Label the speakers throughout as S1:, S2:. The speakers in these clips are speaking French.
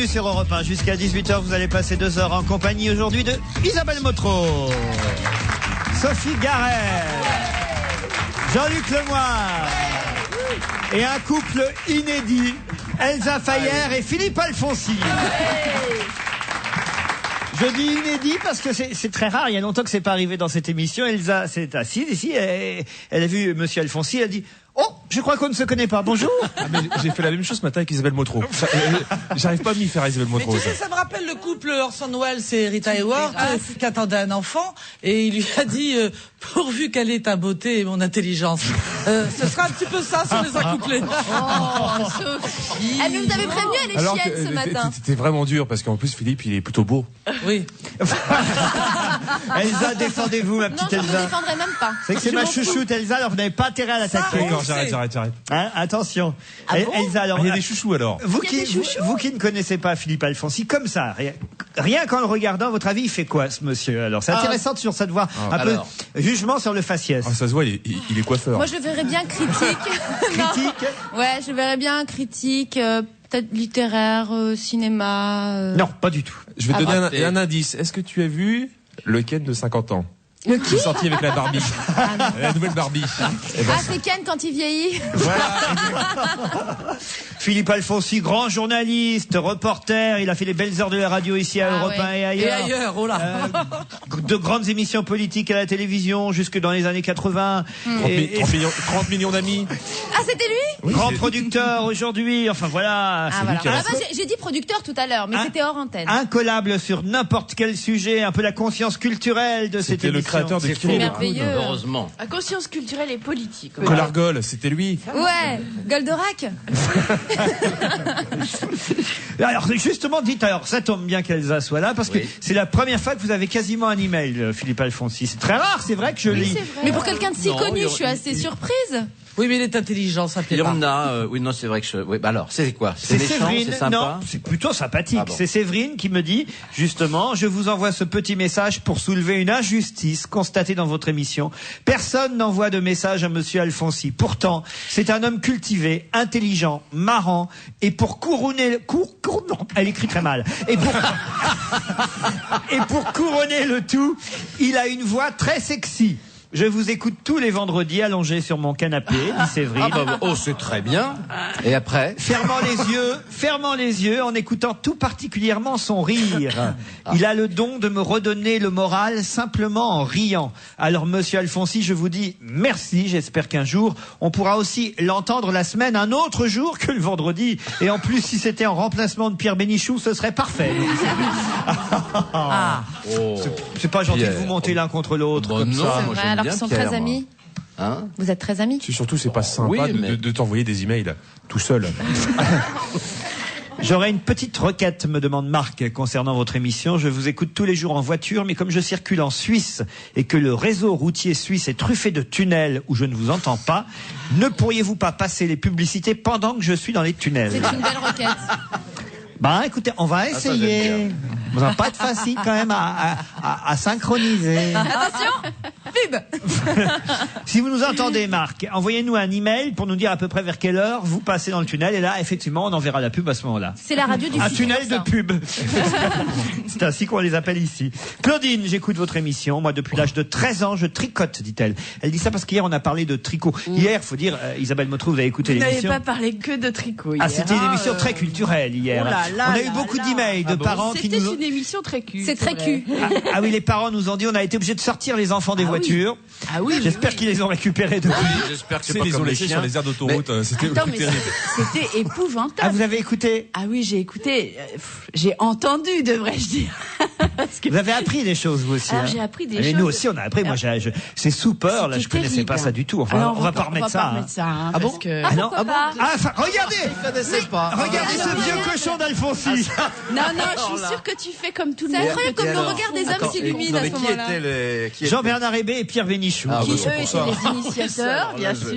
S1: sur Europe 1. Jusqu'à 18h, vous allez passer 2 heures en compagnie aujourd'hui de Isabelle Motro, Sophie Garel, Jean-Luc Lemoyne et un couple inédit, Elsa Fayer et Philippe Alfonsi. Je dis inédit parce que c'est très rare. Il y a longtemps que c'est pas arrivé dans cette émission. Elsa s'est assise ici. Elle a vu Monsieur Alfonsi. Elle a dit: oh, je crois qu'on ne se connaît pas. Bonjour.
S2: Ah, mais j'ai fait la même chose ce matin avec Isabelle Motro. J'arrive pas à m'y faire à Isabelle Motro.
S3: Mais tu sais, ça me rappelle le couple Orson Welles et Rita Hayworth qui attendaient un enfant et il lui a dit pourvu qu'elle ait ta beauté et mon intelligence. Ce sera un petit peu ça si on les a couplés.
S4: Oh, Sophie. Elle nous avait prévenu, elle est
S2: Alors
S4: chienne ce matin.
S2: C'était vraiment dur parce qu'en plus Philippe il est plutôt beau.
S3: Oui.
S1: Elsa, défendez-vous, ma petite
S4: Non, je ne
S1: Elsa.
S4: défendrai même pas.
S1: C'est que c'est ma chouchoute, Elsa, alors vous n'avez pas intérêt à l'attaquer.
S2: D'accord, j'arrête.
S1: Hein, attention.
S4: Ah bon
S1: Elsa, alors.
S2: Il y a des chouchous alors.
S1: Vous
S4: Il y a
S1: qui,
S4: des chouchous
S1: vous qui ne connaissez pas Philippe Alfonsi, comme ça, rien qu'en le regardant, à votre avis, il fait quoi, ce monsieur? Alors, c'est intéressant toujours ça de voir un peu jugement sur le faciès.
S2: Ah, ça se voit, il est coiffeur.
S4: Moi, je le verrais bien critique.
S1: Critique?
S4: Ouais, je le verrais bien critique, peut-être littéraire, cinéma.
S1: Non, pas du tout.
S2: Je vais te donner un indice. Est-ce que tu as vu le Ken de 50 ans?
S4: Le qui?
S2: Il est sorti avec la Barbie. La nouvelle Barbie. Eh ben,
S4: Ah, c'est Ken quand il vieillit.
S1: Philippe Alfonsi, grand journaliste, reporter, il a fait les belles heures de la radio ici à Europe 1 et ailleurs.
S3: Et ailleurs, oh là.
S1: De grandes émissions politiques à la télévision jusque dans les années 80.
S2: 30 millions d'amis.
S4: Ah, c'était lui?
S1: Grand producteur aujourd'hui, enfin voilà.
S4: Ah,
S1: C'est
S4: voilà.
S1: lui qui a-
S4: Ah, bah, j'ai dit producteur tout à l'heure, mais c'était hors antenne.
S1: Incollable sur n'importe quel sujet, un peu la conscience culturelle de cette
S2: C'était
S1: émission.
S2: le créateur de
S4: C'est
S2: Kiri.
S4: merveilleux.
S5: Heureusement.
S6: À conscience culturelle et politique.
S2: Colargol, c'était lui.
S4: Ouais, Goldorak.
S1: Alors justement, dites alors, ça tombe bien qu'Elsa soit là parce que c'est la première fois que vous avez quasiment un email, Philippe Alfonsi. C'est très rare, c'est vrai que je lis.
S4: Mais pour quelqu'un de si
S5: Non,
S4: connu,
S5: il y
S4: je suis
S5: aura-
S4: assez surprise.
S3: Oui, mais il est intelligent, ça
S5: Il
S3: plaît
S5: y
S3: pas.
S5: en a, oui, non, c'est vrai que oui, bah alors, c'est quoi? C'est méchant,
S1: Séverine,
S5: c'est sympa?
S1: non, c'est plutôt sympathique.
S5: Ah bon.
S1: C'est Séverine qui me dit, justement, je vous envoie ce petit message pour soulever une injustice constatée dans votre émission. Personne n'envoie de message à Monsieur Alfonsi. Pourtant, c'est un homme cultivé, intelligent, marrant, et pour couronner, non, elle écrit très mal. Et pour couronner le tout, il a une voix très sexy. Je vous écoute tous les vendredis allongé sur mon canapé, dit Séverine.
S5: Ah bah, oh, c'est très bien. Et après?
S1: Fermant les yeux, en écoutant tout particulièrement son rire. Il a le don de me redonner le moral simplement en riant. Alors, Monsieur Alfonsi, je vous dis merci. J'espère qu'un jour, on pourra aussi l'entendre la semaine, un autre jour que le vendredi. Et en plus, si c'était en remplacement de Pierre Bénichou, ce serait parfait. C'est pas gentil de vous monter l'un contre l'autre.
S5: Bon,
S1: comme
S5: non,
S1: ça.
S5: moi,
S4: Ouais,
S5: j'aime
S4: alors
S5: bien
S4: qu'ils sont
S5: Pierre,
S4: très
S5: moi.
S4: amis.
S5: Hein?
S4: Vous êtes très amis.
S2: Surtout, c'est pas sympa
S5: Oui, mais-
S2: de t'envoyer des emails tout seul.
S1: J'aurais une petite requête, me demande Marc, concernant votre émission. Je vous écoute tous les jours en voiture, mais comme je circule en Suisse et que le réseau routier suisse est truffé de tunnels où je ne vous entends pas, ne pourriez-vous pas passer les publicités pendant que je suis dans les tunnels?
S4: C'est une belle requête.
S1: Bah, écoutez, on va
S5: ça, j'aime
S1: essayer. Ça va pas être facile quand même à synchroniser.
S4: Attention, pub.
S1: Si vous nous entendez, Marc, envoyez-nous un email pour nous dire à peu près vers quelle heure vous passez dans le tunnel. Et là, effectivement, on enverra la pub à ce moment-là.
S4: C'est la radio du
S1: Un
S4: futur,
S1: tunnel de
S4: ça.
S1: pub. C'est ainsi qu'on les appelle ici. Claudine, j'écoute votre émission. Moi, depuis l'âge de 13 ans, je tricote, dit-elle. Elle dit ça parce qu'hier, on a parlé de tricot. Hier, faut dire, Isabelle Motro, vous avez écouté
S6: Vous n'avez
S1: l'émission.
S6: pas parlé que de tricot.
S1: Ah,
S6: hier,
S1: c'était une
S6: hein,
S1: émission très culturelle hier.
S6: oh là là
S1: On a eu
S6: là
S1: beaucoup
S6: là.
S1: d'emails de parents qui
S6: C'était
S1: nous ont...
S6: une émission très cul.
S4: C'est très cul.
S1: Ah oui, les parents nous ont dit on a été obligés de sortir les enfants des voitures.
S6: Ah oui.
S1: J'espère qu'ils les ont récupérés depuis.
S5: J'espère que
S2: Tu
S5: c'est
S2: sais,
S5: pas
S2: ils ont
S5: comme les
S2: laissé
S5: chiens.
S2: sur les aires d'autoroute. C'était
S6: Attends, mais
S2: terrible.
S6: c'était épouvantable.
S1: Ah, vous avez écouté?
S6: Ah oui, j'ai écouté. J'ai entendu, devrais-je dire. Parce que
S1: Vous avez appris des choses, vous aussi.
S6: Alors,
S1: hein.
S6: j'ai appris des
S1: Mais
S6: choses.
S1: nous aussi, on a appris. Moi, c'est sous peur, là,
S6: C'était
S1: je connaissais pas
S6: terrible,
S1: ça du tout. Enfin,
S6: Alors,
S1: on va pas remettre ça. hein.
S6: hein,
S1: Ah bon?
S6: parce que...
S1: Ah non?
S4: pourquoi pas?
S1: Ah, enfin, regardez!
S5: Je connaissais pas.
S1: Regardez ce vieux cochon d'Alfonsi!
S6: Non, je suis sûre que tu fais comme tout le
S4: C'est
S6: monde.
S4: incroyable comme le regard des hommes s'illumine à ce moment-là.
S1: Jean-Bernard Hébé et Pierre Bénichou.
S5: Ah,
S6: Qui,
S5: bah,
S6: eux,
S5: c'est pour
S6: étaient
S5: ça.
S6: les initiateurs, bien
S5: Là,
S6: sûr.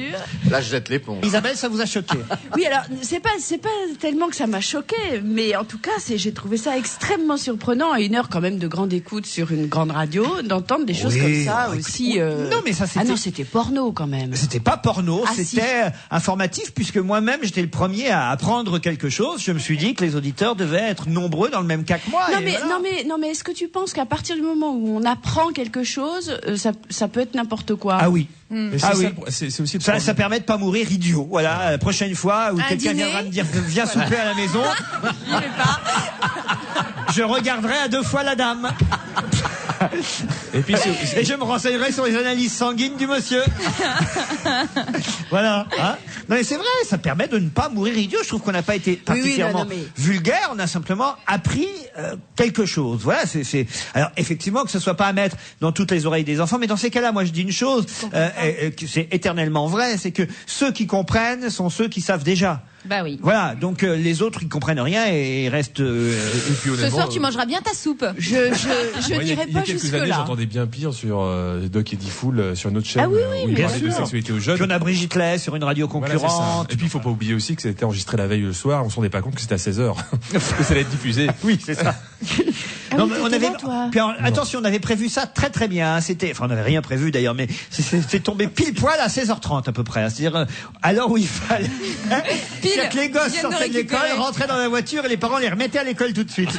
S5: Là, je jette l'éponge.
S1: Isabelle, ça vous a choqué?
S6: Oui, alors, c'est pas tellement que ça m'a choqué, mais en tout cas, j'ai trouvé ça extrêmement surprenant à une heure quand même même de grande écoute sur une grande radio, d'entendre des choses comme ça aussi.
S1: Non, mais ça,
S6: Ah non, c'était porno quand même.
S1: C'était pas porno,
S6: Ah,
S1: c'était informatif, puisque moi-même j'étais le premier à apprendre quelque chose. Je me suis dit que les auditeurs devaient être nombreux dans le même cas que moi.
S6: Non
S1: et
S6: mais,
S1: voilà.
S6: non mais est-ce que tu penses qu'à partir du moment où on apprend quelque chose, ça peut être n'importe quoi?
S1: Ah oui.
S2: Mais
S1: Ah
S2: c'est
S1: oui.
S2: c'est aussi le
S1: Ça
S2: problème.
S1: permet de pas mourir idiot. Voilà, la prochaine fois où quelqu'un
S4: dîner
S1: viendra me dire viens souper à la maison, je regarderai à 2 fois la dame.
S2: Et puis
S1: Et je me renseignerai sur les analyses sanguines du monsieur. Voilà. Hein, non mais c'est vrai, ça permet de ne pas mourir idiot. Je trouve qu'on n'a pas été particulièrement
S6: non, mais-
S1: vulgaire. On a simplement appris quelque chose. Voilà. C'est. Alors effectivement que ce soit pas à mettre dans toutes les oreilles des enfants, mais dans ces cas-là, moi je dis une chose, que c'est éternellement vrai, c'est que ceux qui comprennent sont ceux qui savent déjà.
S4: Bah oui.
S1: Voilà. Donc les autres ils comprennent rien et restent.
S2: et puis,
S4: Ce
S2: honnêtement,
S4: soir, tu mangeras bien ta soupe.
S6: Je
S2: moi,
S6: n'irai
S2: il y a
S6: pas
S2: quelques
S6: jusque
S2: années,
S6: là.
S2: j'entendais bien pire sur Doc Eddie Fool sur une autre chaîne
S6: Ah oui,
S2: où il
S1: bien
S2: parlait de
S1: sûr.
S2: sexualité aux jeunes.
S1: Puis on a Brigitte Lay sur une radio
S2: Voilà, c'est ça.
S1: concurrente.
S2: Et puis il faut pas oublier aussi que c'était enregistré la veille le soir, on se rendait pas compte que c'était à 16h. que ça allait être diffusé.
S1: Oui, c'est ça.
S6: Ah
S1: Non,
S6: oui,
S1: mais on
S6: t'étais
S1: avait.
S6: là, toi.
S1: Puis alors, attention, on avait prévu ça très très bien. C'était, enfin, on n'avait rien prévu d'ailleurs, mais c'est tombé pile poil à 16h30 à peu près. C'est-à-dire à l'heure où il fallait. C'est-à-dire que les gosses
S4: Viennent de
S1: sortaient de l'école,
S4: récupérer.
S1: rentraient dans la voiture et les parents les remettaient à l'école tout de suite.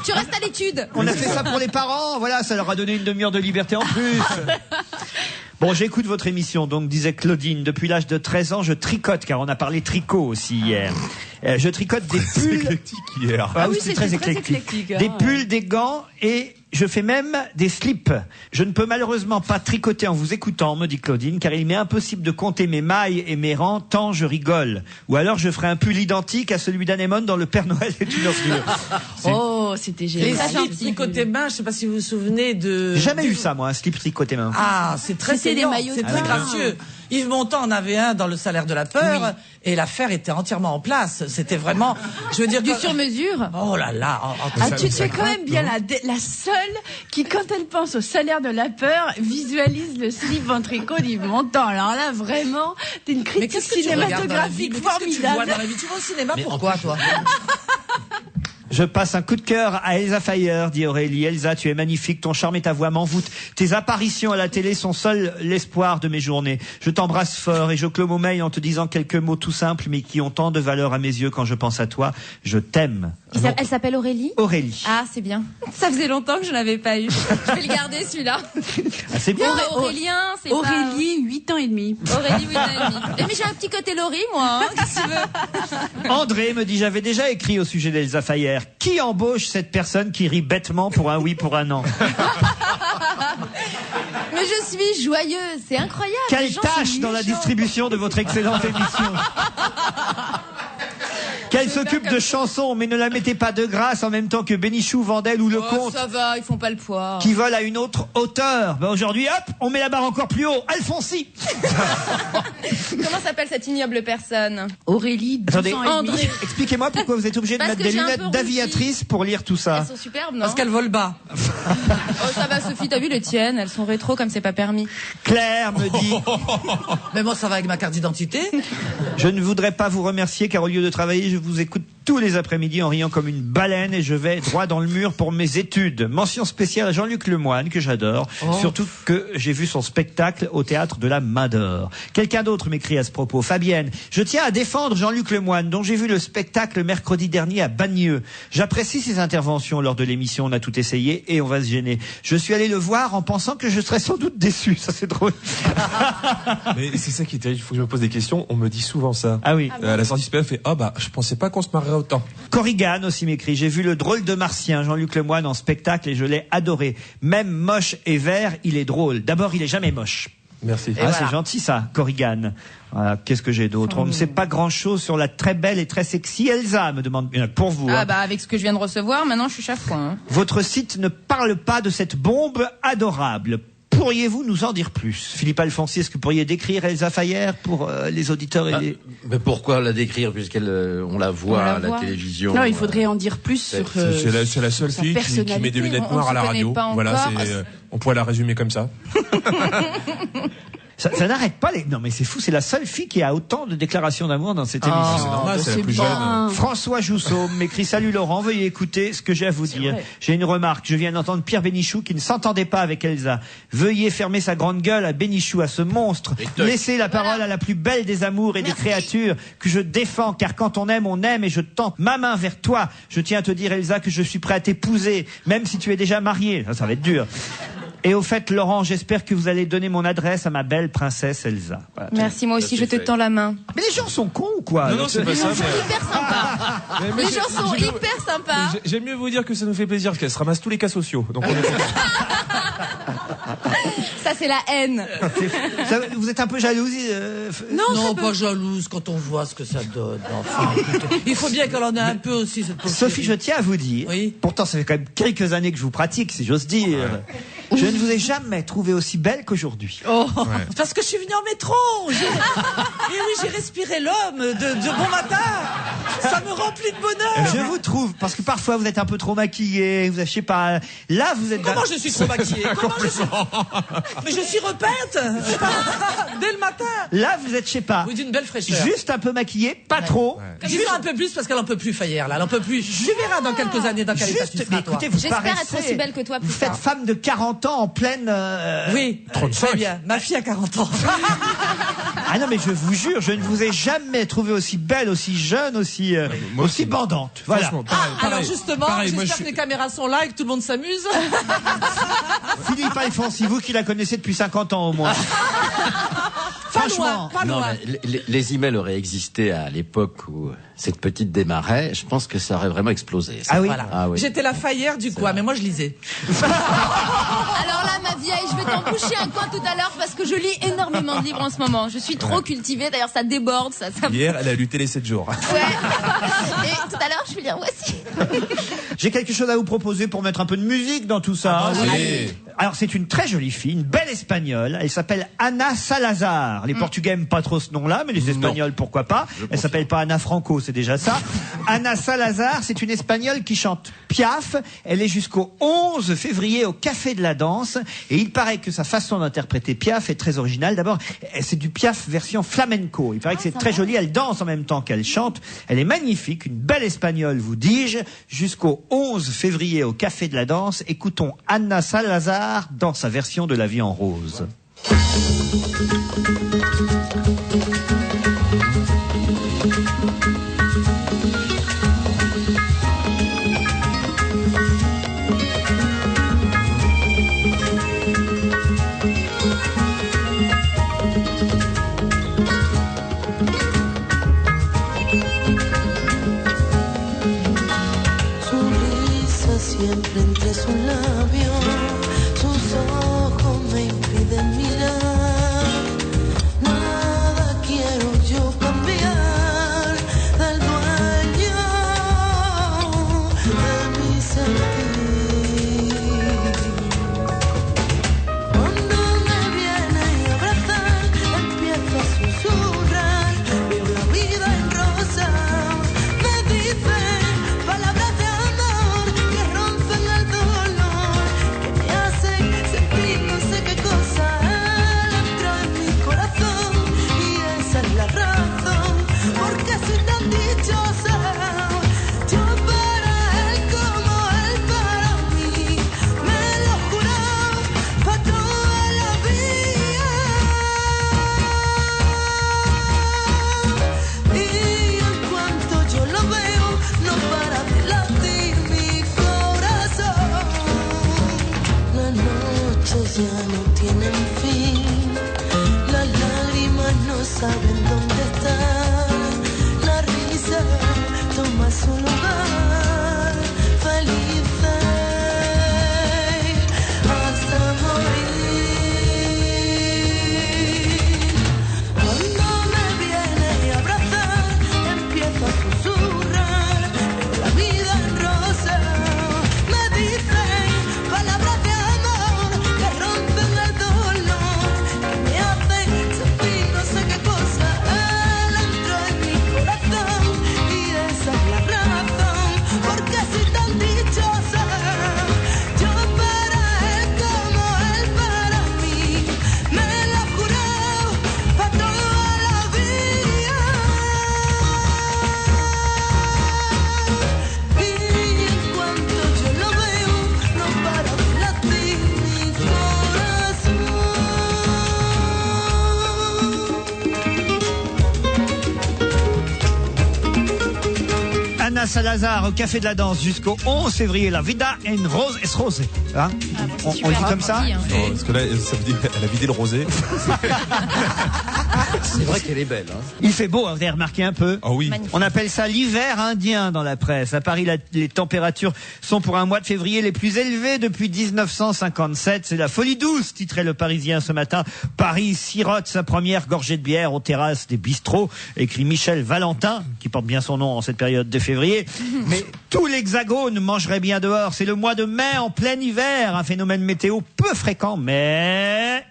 S4: Tu restes à l'étude.
S1: On a fait ça pour les parents. Voilà, ça leur a donné une demi-heure de liberté en plus. Bon, j'écoute votre émission, donc disait Claudine. Depuis l'âge de 13 ans, je tricote, car on a parlé tricot aussi hier. Je tricote des
S2: C'est
S1: pulls.
S2: éclectique hier.
S1: Ah oui,
S6: oui,
S1: c'est
S6: c'est
S1: très
S6: très
S1: éclectique.
S6: éclectique, hein,
S1: Des
S6: ouais.
S1: pulls, des gants et je fais même des slips. Je ne peux malheureusement pas tricoter en vous écoutant, me dit Claudine, car il m'est impossible de compter mes mailles et mes rangs tant je rigole. Ou alors je ferai un pull identique à celui d'Anémone dans Le Père Noël est une ordure.
S6: Oh, c'était
S3: Les
S6: génial.
S3: slips tricotés main, je sais pas si vous vous souvenez de...
S1: J'ai jamais eu ça, moi, un slip tricoté main.
S3: Ah, c'est très
S6: C'était des
S3: saignant,
S6: maillots
S3: c'est
S6: de
S3: très
S6: bain.
S3: gracieux. Yves Montand en avait un dans Le Salaire de la peur, et l'affaire était entièrement en place. C'était vraiment, je veux dire...
S4: Du
S3: quand-
S4: sur-mesure.
S3: Oh là là.
S6: Ah, tu es quand même bien la seule qui, quand elle pense au Salaire de la peur, visualise le slip en tricot d'Yves Montand. Alors là, vraiment, t'es une
S3: Mais
S6: critique
S3: qu'est-ce que tu regardes dans la vie?
S6: cinématographique
S3: Mais qu'est-ce que tu vois
S6: formidable.
S3: dans la vie? Tu vas au cinéma, pourquoi, toi?
S1: Je passe un coup de cœur à Elsa Fayer, dit Aurélie. Elsa, tu es magnifique, ton charme et ta voix m'envoûtent. Tes apparitions à la télé sont seul l'espoir de mes journées. Je t'embrasse fort et je clôt mon mail en te disant quelques mots tout simples mais qui ont tant de valeur à mes yeux quand je pense à toi. Je t'aime.
S4: Elle s'appelle Aurélie.
S1: Aurélie.
S4: Ah, c'est bien. Ça faisait longtemps que je l'avais pas eu. Je vais le garder, celui-là.
S1: Ah, c'est bien.
S4: Aurélien, c'est
S6: Aurélie, 8 ans et demi.
S4: pas... Aurélie, oui, mais j'ai un petit côté Laurie, moi. Hein, qu'est-ce que tu veux?
S1: André me dit, j'avais déjà écrit au sujet d'Elsa Fayer. Qui embauche cette personne qui rit bêtement pour un oui, pour un non?
S4: Mais je suis joyeuse, c'est incroyable. Les
S1: Quelle
S4: gens
S1: tâche
S4: sont
S1: dans la
S4: méchants.
S1: distribution de votre excellente émission. Qu'elle s'occupe de chansons, mais ne la mettez pas de grâce en même temps que Bénichou, Vandel ou
S4: Oh,
S1: Lecomte,
S4: ça va, ils font pas le poids.
S1: qui volent à une autre hauteur. Ben aujourd'hui, hop, on met la barre encore plus haut. Alfonsi.
S4: Comment s'appelle cette ignoble personne?
S6: Aurélie, 12
S1: Attendez,
S6: ans et demi.
S4: André.
S1: expliquez-moi pourquoi vous êtes obligé de
S4: Parce
S1: mettre
S4: que
S1: des
S4: j'ai un
S1: lunettes
S4: peu
S1: d'aviatrice pour lire tout ça.
S4: Elles sont superbes, non?
S3: Parce qu'elle vole bas.
S4: Oh, ça va, Sophie, t'as vu les tiennes? Elles sont rétro comme c'est pas permis.
S1: Claire me dit,
S3: Mais moi, ça va avec ma carte d'identité.
S1: je ne voudrais pas vous remercier car au lieu de travailler, je vous écoute tous les après-midi en riant comme une baleine et je vais droit dans le mur pour mes études. Mention spéciale à Jean-Luc Lemoyne, que j'adore, surtout que j'ai vu son spectacle au théâtre de la Main d'Or. Quelqu'un d'autre m'écrit à ce propos. Fabienne, je tiens à défendre Jean-Luc Lemoyne, dont j'ai vu le spectacle mercredi dernier à Bagneux. J'apprécie ses interventions lors de l'émission On a tout essayé et on va se gêner. Je suis allé le voir en pensant que je serais sans doute déçu. Ça, c'est drôle.
S2: Mais c'est ça qui est terrible, il faut que je me pose des questions. On me dit souvent ça.
S1: Ah oui.
S2: À la sortie SPF, ah bah, je pensais pas qu'on se marrerait autant.
S1: Corrigan aussi m'écrit. J'ai vu le drôle de Martien, Jean-Luc Lemoyne, en spectacle et je l'ai adoré. Même moche et vert, il est drôle. D'abord, il est jamais moche.
S2: Merci.
S1: Ah, c'est gentil ça, Corrigan. Voilà, qu'est-ce que j'ai d'autre? On ne sait pas grand-chose sur la très belle et très sexy Elsa, me demande pour vous.
S4: Ah
S1: hein.
S4: bah avec ce que je viens de recevoir, maintenant je suis chafouin. Hein.
S1: Votre site ne parle pas de cette bombe adorable. Pourriez-vous nous en dire plus? Philippe Alfonsi, est-ce que vous pourriez décrire Elsa Fayer pour les auditeurs et les...
S5: Mais pourquoi la décrire puisqu'elle on la voit
S4: On la
S5: à la
S4: voit.
S5: télévision?
S6: Non, il faudrait en dire plus sur
S2: C'est la seule
S6: sa
S2: fille qui met
S6: personnalité.
S2: des lunettes
S4: On
S2: noires à
S4: se
S2: la
S4: connaît
S2: radio.
S4: pas
S2: Voilà,
S4: encore.
S2: on pourrait la résumer comme ça.
S1: Ça n'arrête pas les... Non mais c'est fou, c'est la seule fille qui a autant de déclarations d'amour dans cette émission.
S2: C'est normal, c'est la plus
S6: bien.
S2: jeune.
S1: François Jousseau m'écrit: salut Laurent, veuillez écouter ce que j'ai à vous dire.
S6: vrai.
S1: J'ai une remarque. Je viens d'entendre Pierre Bénichou qui ne s'entendait pas avec Elsa. Veuillez fermer sa grande gueule à Bénichou, à ce monstre. Laissez la parole à la plus belle des amours et des créatures que je défends, car quand on aime et je tends ma main vers toi. Je tiens à te dire, Elsa, que je suis prêt à t'épouser, même si tu es déjà mariée. Ça va être dur. Et au fait, Laurent, j'espère que vous allez donner mon adresse à ma belle princesse Elsa. Voilà.
S4: Merci, moi aussi, je te tends la main.
S1: Mais les gens sont cons ou quoi?
S2: Non, c'est pas
S4: Les
S2: ça.
S4: gens sont hyper sympas.
S2: Mais
S4: Les gens sont hyper sympas.
S2: J'aime mieux vous dire que ça nous fait plaisir parce qu'elle se ramasse tous les cas sociaux. Donc on est
S4: Ça, c'est la haine.
S1: Vous êtes un peu jalouse
S3: Non, pas jalouse quand on voit ce que ça donne. Enfin, écoutez, il faut bien qu'elle en ait un peu aussi, cette pauvre
S1: Sophie,
S3: chérie.
S1: je tiens à vous dire,
S3: Oui.
S1: pourtant ça fait quand même quelques années que je vous pratique, si j'ose dire, je ne vous ai jamais trouvée aussi belle qu'aujourd'hui.
S3: Oh, parce que je suis venue en métro. Et oui, j'ai respiré l'homme de bon matin. Ça me remplit de bonheur.
S1: Je vous trouve, parce que parfois vous êtes un peu trop maquillée, vous êtes, je sais pas, là vous êtes...
S3: Comment je suis trop maquillée? Comment je suis... Mais je suis repeinte dès le matin.
S1: Là vous êtes, je sais pas,
S3: Oui, d'une belle fraîcheur.
S1: juste un peu maquillée, pas trop.
S3: Juste un peu plus parce qu'elle en peut plus, Fayère, là. Elle en peut plus. Tu verras dans quelques années dans quel état tu
S1: Juste,
S3: seras,
S1: mais
S3: toi.
S1: écoutez, vous
S4: J'espère
S1: paraissez...
S4: être aussi belle que toi plus
S1: Vous faites
S4: tard.
S1: femme de 40 ans en pleine...
S3: Oui,
S2: 35.
S3: très bien. Ma fille a 40 ans.
S1: Ah non mais je vous jure, je ne vous ai jamais trouvée aussi belle, aussi jeune, aussi
S2: moi
S1: aussi
S2: aussi.
S1: bandante. Voilà.
S2: Franchement, pareil,
S3: Alors
S2: pareil.
S3: justement,
S2: Pareil, moi,
S3: j'espère
S2: je
S3: que
S2: suis-
S3: les caméras sont là et que tout le monde s'amuse.
S1: Philippe Alfonsi, vous qui la connaissez depuis 50 ans au moins.
S3: Pas
S1: Franchement.
S3: loin, pas
S5: Non,
S3: loin.
S5: mais les emails auraient existé à l'époque où cette petite démarrait. Je pense que ça aurait vraiment explosé. ça.
S1: Ah oui.
S3: Voilà.
S5: Ah oui.
S3: J'étais la Fayère du coin, mais moi je lisais.
S4: Alors là, ma vieille, je vais t'en boucher un coin tout à l'heure parce que je lis énormément de livres en ce moment. Je suis trop cultivée. D'ailleurs, ça déborde. Ça...
S2: Hier, elle a lutté les 7 jours.
S4: Ouais. Et tout à l'heure, je vais lire voici.
S1: J'ai quelque chose à vous proposer pour mettre un peu de musique dans tout ça.
S2: oui.
S1: Alors c'est une très jolie fille, une belle espagnole. Elle s'appelle Ana Salazar. Les Portugais aiment pas trop ce nom-là, mais les Espagnols pourquoi pas. Elle s'appelle pas Ana Franco, c'est déjà ça. Ana Salazar, c'est une Espagnole qui chante Piaf. Elle est jusqu'au 11 février au Café de la Danse. Et il paraît que sa façon d'interpréter Piaf est très originale. D'abord, c'est du Piaf version flamenco. Il paraît que c'est très joli. Elle danse en même temps qu'elle chante. Elle est magnifique, une belle Espagnole, vous dis-je. Jusqu'au 11 février au Café de la Danse. Écoutons Ana Salazar dans sa version de La vie en rose.
S7: Su risa siempre entre sus labios, sus ojos me impiden mirar. Nada quiero yo cambiar del dueño de mi sentir. Cuando me viene a abrazar, empiezo a susurrar, veo la vida en rosa. Me dice palabras de amor que rompen el dolor, que me hacen sentir no sé qué cosa dentro de mi corazón. Y esa es la razón porque soy tan dichosa. Yo para él como él para mí, me lo juro para toda la vida. Y en cuanto yo lo veo, no para de latir mi corazón. Las noches ya no tienen fin, las lágrimas no saben dónde están, la risa toma su lugar, felices hasta morir. Cuando me viene a abrazar, empiezo a susurrar, veo la vida en rosa. Me dicen palabras de amor que rompen el dolor, que me hacen sentir no sé qué cosa
S1: Johanna Salazar au Café de la Danse jusqu'au 11 février. La vida en rose es rose. Hein on le dit comme ça?
S2: Non, parce que là, ça veut dire elle a vidé le rosé.
S5: C'est vrai qu'elle est belle. Hein.
S1: Il fait beau, hein, vous avez remarqué un peu?
S2: Ah oui.
S1: On appelle ça l'hiver indien dans la presse. À Paris, les températures sont pour un mois de février les plus élevées depuis 1957. C'est la folie douce, titrait le Parisien ce matin. Paris sirote sa première gorgée de bière aux terrasses des bistrots, écrit Michel Valentin, qui porte bien son nom en cette période de février. Mais tout l'Hexagone mangerait bien dehors. C'est le mois de mai en plein hiver, un phénomène météo peu fréquent, mais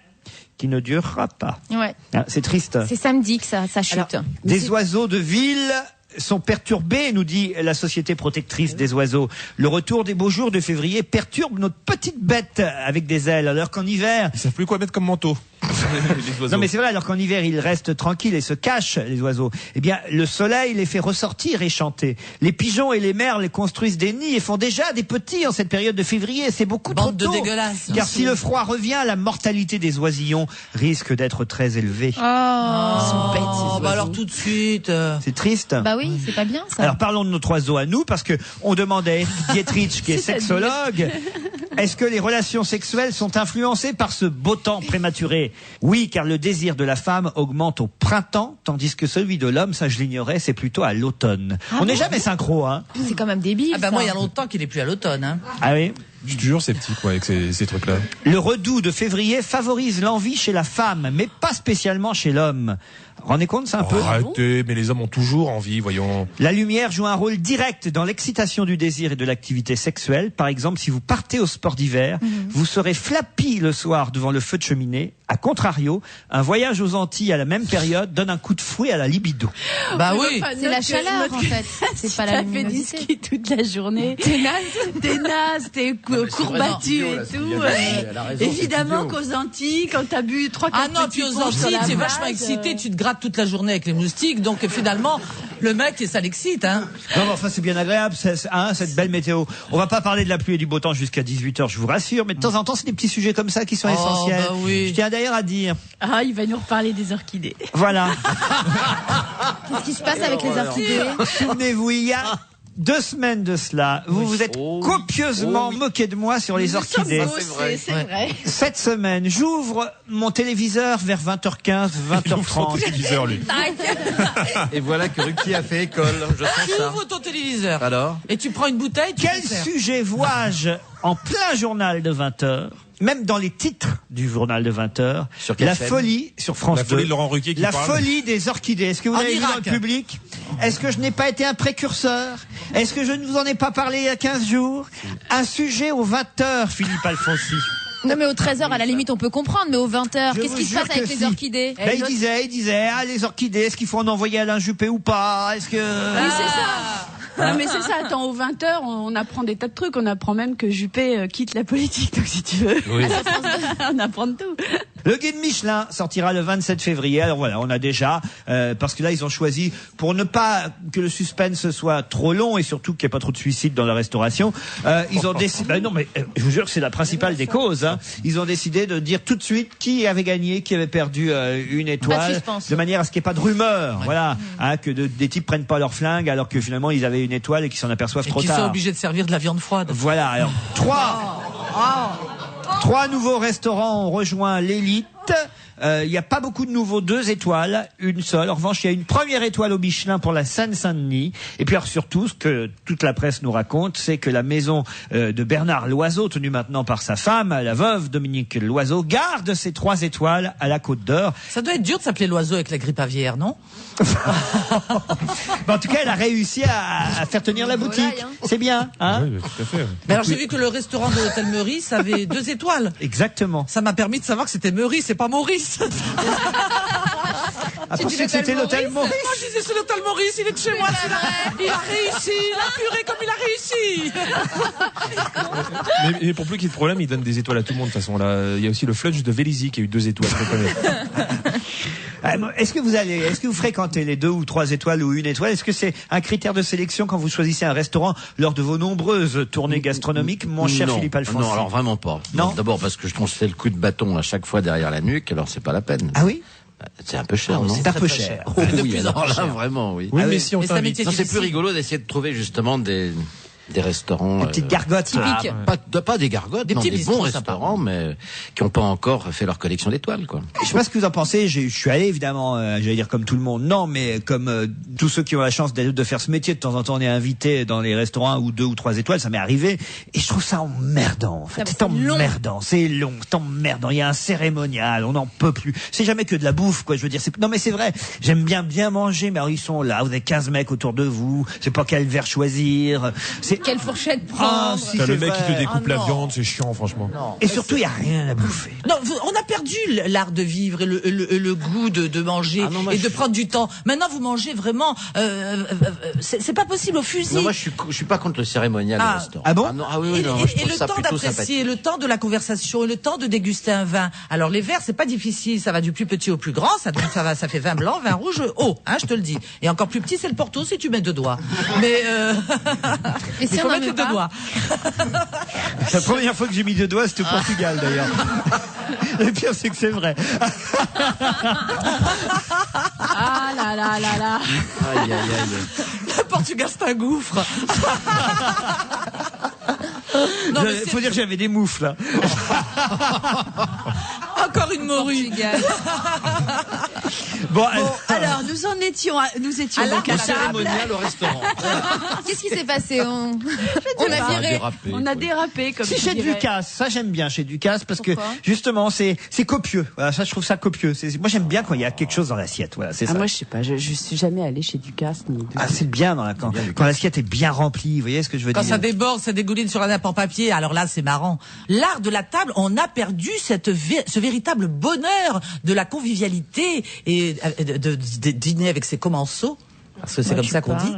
S1: qui ne durera pas.
S4: Ouais.
S1: Ah, c'est triste.
S4: C'est samedi que ça chute.
S1: Alors, des oiseaux de ville sont perturbés, nous dit la Société protectrice des oiseaux. Le retour des beaux jours de février perturbe notre petite bête avec des ailes, alors qu'en hiver...
S2: Ils savent plus quoi mettre comme manteau. Les oiseaux.
S1: Non mais c'est vrai, alors qu'en hiver ils restent tranquilles et se cachent, les oiseaux. Eh bien, le soleil les fait ressortir et chanter. Les pigeons et les merles construisent des nids et font déjà des petits en cette période de février. C'est beaucoup
S3: Bande
S1: trop
S3: de
S1: tôt.
S3: dégueulasses.
S1: Car si le froid revient, la mortalité des oisillons risque d'être très élevée.
S4: Oh.
S3: Ils
S4: sont bêtes, ces oiseaux.
S3: alors tout de suite.
S1: C'est triste.
S4: Bah oui, c'est pas bien ça.
S1: Alors parlons de notre oiseau à nous, parce que on demandait à Dietrich, qui est sexologue, est-ce que les relations sexuelles sont influencées par ce beau temps prématuré? Oui, car le désir de la femme augmente au printemps, tandis que celui de l'homme, ça je l'ignorais, c'est plutôt à l'automne. On n'est jamais synchro, hein?
S4: C'est quand même débile.
S3: Ah bah
S4: ça.
S3: moi il y a longtemps qu'il est plus à l'automne. Hein.
S1: Ah oui?
S2: Je suis toujours sceptique avec ces trucs-là.
S1: Le redout de février favorise l'envie chez la femme, mais pas spécialement chez l'homme. Rendez compte, c'est un peu...
S2: Arrêtez, mais les hommes ont toujours envie, voyons.
S1: La lumière joue un rôle direct dans l'excitation du désir et de l'activité sexuelle. Par exemple, si vous partez au sport d'hiver, vous serez flappy le soir devant le feu de cheminée. A contrario, un voyage aux Antilles à la même période donne un coup de fouet à la libido.
S3: Bah oui.
S4: C'est la chaleur en fait. C'est pas la
S6: Tu as fait du
S4: luminosité.
S6: ski toute la journée.
S4: T'es naze.
S6: T'es naze, t'es courbattu
S5: non,
S6: et
S5: la
S6: tout.
S5: studio, elle a raison,
S6: Évidemment
S5: c'est
S6: qu'aux Antilles, quand t'as bu 3-4
S3: Ah non, puis aux Antilles, t'es vachement excité, tu te grattes toute la journée avec les moustiques, donc finalement, le mec, ça l'excite, hein.
S1: Non, mais enfin, c'est bien agréable, cette belle météo. On va pas parler de la pluie et du beau temps jusqu'à 18h, je vous rassure, mais de temps en temps, c'est des petits sujets comme ça qui sont essentiels.
S3: bah oui.
S1: Je tiens d'ailleurs à dire,
S6: Ah, il va nous reparler des orchidées.
S1: voilà.
S4: Qu'est-ce qui se passe avec les orchidées?
S1: Souvenez-vous, il y a 2 semaines de cela, vous vous êtes copieusement moqué de moi sur les orchidées.
S6: C'est vrai.
S1: Cette semaine, j'ouvre mon téléviseur vers 20h15,
S2: Il ouvre son
S1: 20h30.
S2: téléviseur, lui.
S5: Et voilà que Ruki a fait école. Je sens
S3: Tu
S5: ça.
S3: ouvres ton téléviseur.
S5: Alors
S3: Et tu prends une bouteille, tu
S1: Quel
S3: te sers.
S1: sujet vois-je en plein journal de 20h, même dans les titres du journal de 20h,
S5: Sur quelle
S1: la
S5: chaîne
S1: folie sur France
S2: La
S1: 2.
S2: folie de Laurent Ruquier qui
S1: La
S2: parle.
S1: folie des orchidées. Est-ce que vous
S3: En
S1: l'avez vu dans
S3: Irak.
S1: le public? Est-ce que je n'ai pas été un précurseur? Est-ce que je ne vous en ai pas parlé il y a 15 jours? Un sujet aux 20h, Philippe Alfonsi.
S4: Non mais aux 13h à la limite on peut comprendre, mais aux 20h,
S1: Je
S4: qu'est-ce
S1: vous
S4: qui se
S1: jure
S4: passe avec
S1: que
S4: les
S1: si.
S4: orchidées?
S1: Ben, il disait, ah, les orchidées, est-ce qu'il faut en envoyer Alain Juppé ou pas? Est-ce que...
S6: Oui, c'est ça. Ah, mais c'est ça, attends, aux 20h, on apprend des tas de trucs. On apprend même que Juppé quitte la politique, donc si tu veux.
S2: Oui.
S6: On apprend de tout.
S1: Le guide Michelin sortira le 27 février. Alors voilà, on a déjà, parce que là ils ont choisi, pour ne pas que le suspense soit trop long et surtout qu'il n'y ait pas trop de suicides dans la restauration, ils ont décidé, ben non mais je vous jure que c'est la principale des causes, hein. Ils ont décidé de dire tout de suite qui avait gagné, qui avait perdu une étoile,
S4: suspense.
S1: de manière à ce qu'il n'y ait pas de rumeur, voilà, hein, que des types prennent pas leur flingue alors que finalement ils avaient une étoile et qu'ils s'en aperçoivent
S3: Et
S1: trop
S3: qui sont
S1: tard.
S3: obligés de servir de la viande froide.
S1: Voilà, alors 3 nouveaux restaurants ont rejoint l'élite. Il n'y a pas beaucoup de nouveaux 2 étoiles, une seule. En revanche, il y a une première étoile au Michelin pour la Seine-Saint-Denis. Et puis alors, surtout, ce que toute la presse nous raconte, c'est que la maison de Bernard Loiseau, tenue maintenant par sa femme, la veuve Dominique Loiseau, garde ses 3 étoiles à la Côte d'Or.
S3: Ça doit être dur de s'appeler l'oiseau avec la grippe aviaire, non?
S1: Mais en tout cas, elle a réussi à faire tenir la boutique.
S4: Volaille, hein.
S1: C'est bien, hein?
S2: Oui, tout à fait.
S3: Mais alors j'ai vu que le restaurant de l'hôtel Meurice avait 2 étoiles.
S1: Exactement.
S3: Ça m'a permis de savoir que c'était Meurice et pas Maurice.
S1: Ah, pour ceux que c'était l'hôtel Maurice.
S3: Moi je disais c'est l'hôtel Maurice, il est de chez moi celui-là. Il a réussi, il a puré comme il a réussi.
S2: Mais pour plus qu'il y ait de problème, il donne des étoiles à tout le monde de toute façon. Là, il y a aussi le Flunch de Vélizy qui a eu 2 étoiles. Je reconnais.
S1: Est-ce que vous fréquentez les 2 ou 3 étoiles ou 1 étoile? Est-ce que c'est un critère de sélection quand vous choisissez un restaurant lors de vos nombreuses tournées gastronomiques, mon cher
S5: Non.
S1: Philippe Alfonsi?
S5: Non, alors vraiment pas.
S1: Non.
S5: D'abord parce que je trouve que c'est le coup de bâton à chaque fois derrière la nuque, alors c'est pas la peine.
S1: Ah oui?
S5: C'est un peu cher, non?
S1: C'est un peu cher.
S5: Oh,
S3: De
S5: oui,
S3: plus en
S5: alors
S3: plus
S5: là,
S3: cher.
S5: vraiment, oui.
S2: Oui,
S1: Ah
S2: mais
S1: oui.
S2: si on
S3: Mais c'est un
S2: t'invite.
S3: métier
S5: Non, c'est plus
S3: difficile.
S5: rigolo d'essayer de trouver justement des restaurants.
S1: Des petites gargotes.
S4: Typiques.
S5: Pas des gargotes,
S3: Des
S5: non,
S3: petits
S5: des
S3: bistrots
S5: bons
S3: sympas.
S5: restaurants, mais qui n'ont pas encore fait leur collection d'étoiles, quoi.
S1: Je sais pas ce que vous en pensez. Je suis allé évidemment, j'allais dire comme tout le monde, non, mais comme tous ceux qui ont la chance de faire ce métier, de temps en temps on est invité dans les restaurants ou 2 ou 3 étoiles, ça m'est arrivé, et je trouve ça emmerdant. En fait,
S4: Ah bah,
S1: c'est
S4: c'est long.
S1: emmerdant, c'est long, c'est emmerdant. Il y a un cérémonial, on n'en peut plus. C'est jamais que de la bouffe, quoi. Je veux dire, non mais c'est vrai. J'aime bien manger, mais alors ils sont là, vous avez 15 mecs autour de vous, c'est pas quel verre choisir. C'est
S4: Quelle fourchette
S1: Ah,
S4: prendre
S1: si,
S2: T'as
S1: c'est
S2: le mec qui
S1: vrai.
S2: te découpe
S3: Ah,
S2: la
S3: non.
S2: viande, c'est chiant, franchement.
S3: Non.
S1: Et surtout, il y a rien à bouffer.
S3: Non, on a perdu l'art de vivre et le goût de manger
S5: Ah non, moi,
S3: et
S5: je
S3: de
S5: suis-
S3: prendre du temps. Maintenant, vous mangez vraiment. C'est pas possible au fusil.
S5: Non, moi, je suis pas contre le cérémonial
S3: Ah.
S5: au restaurant.
S1: Ah bon
S5: non, ah oui, oui,
S3: Et,
S5: non,
S3: et-
S5: je
S3: et
S5: trouve
S3: le
S5: ça
S3: temps
S5: plutôt
S3: d'apprécier,
S5: sympathique.
S3: le temps de la conversation, et le temps de déguster un vin. Alors les verres, c'est pas difficile, ça va du plus petit au plus grand, ça fait vin blanc, vin rouge, haut, hein, je te le dis. Et encore plus petit, c'est le Porto si tu mets 2 doigts. Mais
S4: Et si
S3: il faut
S4: on en
S3: mettre
S4: met
S3: les 2
S4: pas
S3: doigts.
S1: C'est la première fois que j'ai mis 2 doigts, c'était au Portugal d'ailleurs. Le pire, c'est que c'est vrai.
S6: Ah là là là là.
S5: Aïe, aïe, aïe.
S3: Le Portugal, c'est un gouffre. Non, mais
S1: Faut dire que j'avais des moufles, là.
S3: encore une morue.
S4: Portugal.
S1: Bon,
S6: Bon, alors nous étions
S3: À la
S6: donc à
S5: Au
S6: table.
S5: cérémonial au restaurant.
S4: Qu'est-ce qui s'est passé? On a
S5: Ça a
S4: viré.
S5: dérapé.
S6: On a dérapé comme
S1: si
S6: tu
S1: chez
S6: dirais.
S1: Ducasse, ça j'aime bien chez Ducasse parce
S4: Pourquoi
S1: que justement c'est copieux. Voilà, ça je trouve ça copieux. Moi j'aime bien quand il y a quelque chose dans l'assiette. Voilà, c'est
S6: Ah,
S1: ça.
S6: moi je sais pas, je suis jamais allée chez Ducasse ni
S1: Ah, c'est bien dans quand l'assiette est bien remplie. Vous voyez ce que je veux
S3: Quand
S1: dire?
S3: ça déborde, ça dégouline sur un nappe en papier, alors là, c'est marrant. L'art de la table, on a perdu ce véritable bonheur de la convivialité et de dîner avec ses commensaux. Parce que c'est comme ça qu'on dit.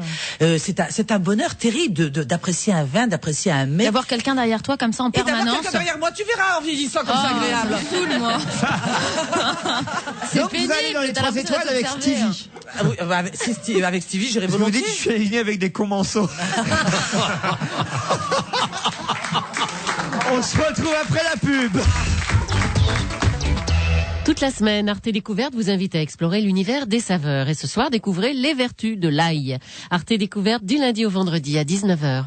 S3: C'est un bonheur terrible d'apprécier un vin, d'apprécier un mets.
S4: D'avoir quelqu'un derrière toi comme ça en
S3: Et d'avoir
S4: permanence.
S3: quelqu'un derrière moi, tu verras en vieillissant comme c'est
S4: Oh,
S3: agréable.
S4: ça me saoule, moi. C'est
S1: Donc vous allez dans les
S4: pénible, t'as
S1: 3
S4: l'impression
S1: étoiles avec
S4: d'être observé,
S1: Stevie.
S3: Ah oui, avec Stevie, j'irai
S1: Parce que vous
S3: volontiers.
S1: dites que je suis aligné avec des commensaux. On se retrouve après la pub.
S8: Toute la semaine, Arte Découverte vous invite à explorer l'univers des saveurs. Et ce soir, découvrez les vertus de l'ail. Arte Découverte du lundi au vendredi à 19h.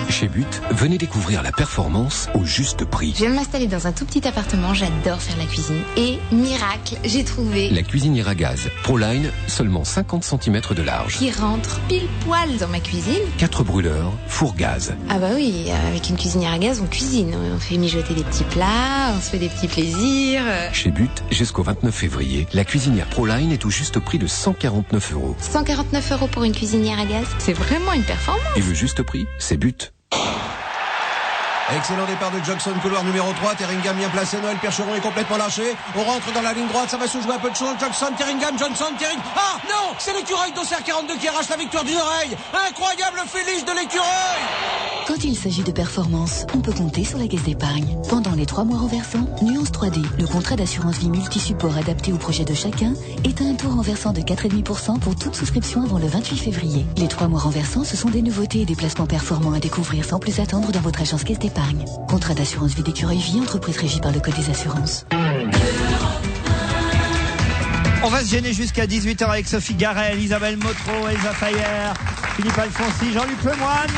S9: Chez But, venez découvrir la performance au juste prix.
S10: Je viens de m'installer dans un tout petit appartement, j'adore faire la cuisine. Et miracle, j'ai trouvé
S9: La cuisinière à gaz Proline, seulement 50 cm de large.
S10: qui rentre pile poil dans ma cuisine.
S9: 4 brûleurs, four gaz.
S10: Ah bah oui, avec une cuisinière à gaz, on cuisine. On fait mijoter des petits plats, on se fait des petits plaisirs.
S9: Chez But, jusqu'au 29 février, la cuisinière Proline est au juste prix de 149 €.
S10: 149 € pour une cuisinière à gaz, c'est vraiment une performance.
S9: Et le juste prix, c'est But.
S11: Excellent départ de Jackson, couloir numéro 3. Terringham bien placé. Noël Percheron est complètement lâché. On rentre dans la ligne droite. Ça va se jouer un peu de choses. Jackson, Terringham, Johnson, Terringham. Ah non, c'est l'écureuil d'Auxerre 42 qui arrache la victoire d'une oreille. Incroyable félice de l'écureuil.
S12: Quand il s'agit de performance, on peut compter sur la Caisse d'épargne. Pendant les 3 mois renversants, Nuance 3D, le contrat d'assurance vie multi-support adapté au projet de chacun, est à un taux renversant de 4,5% pour toute souscription avant le 28 février. Les 3 mois renversants, ce sont des nouveautés et des placements performants à découvrir sans plus attendre dans votre agence Caisse d'épargne. Contrat d'assurance vie d'écureuil vie, entreprise régie par le Code des assurances.
S1: On va se gêner jusqu'à 18h avec Sophie Garel, Isabelle Motro, Elsa Fayer, Philippe Alfonsi, Jean-Luc Lemoyne.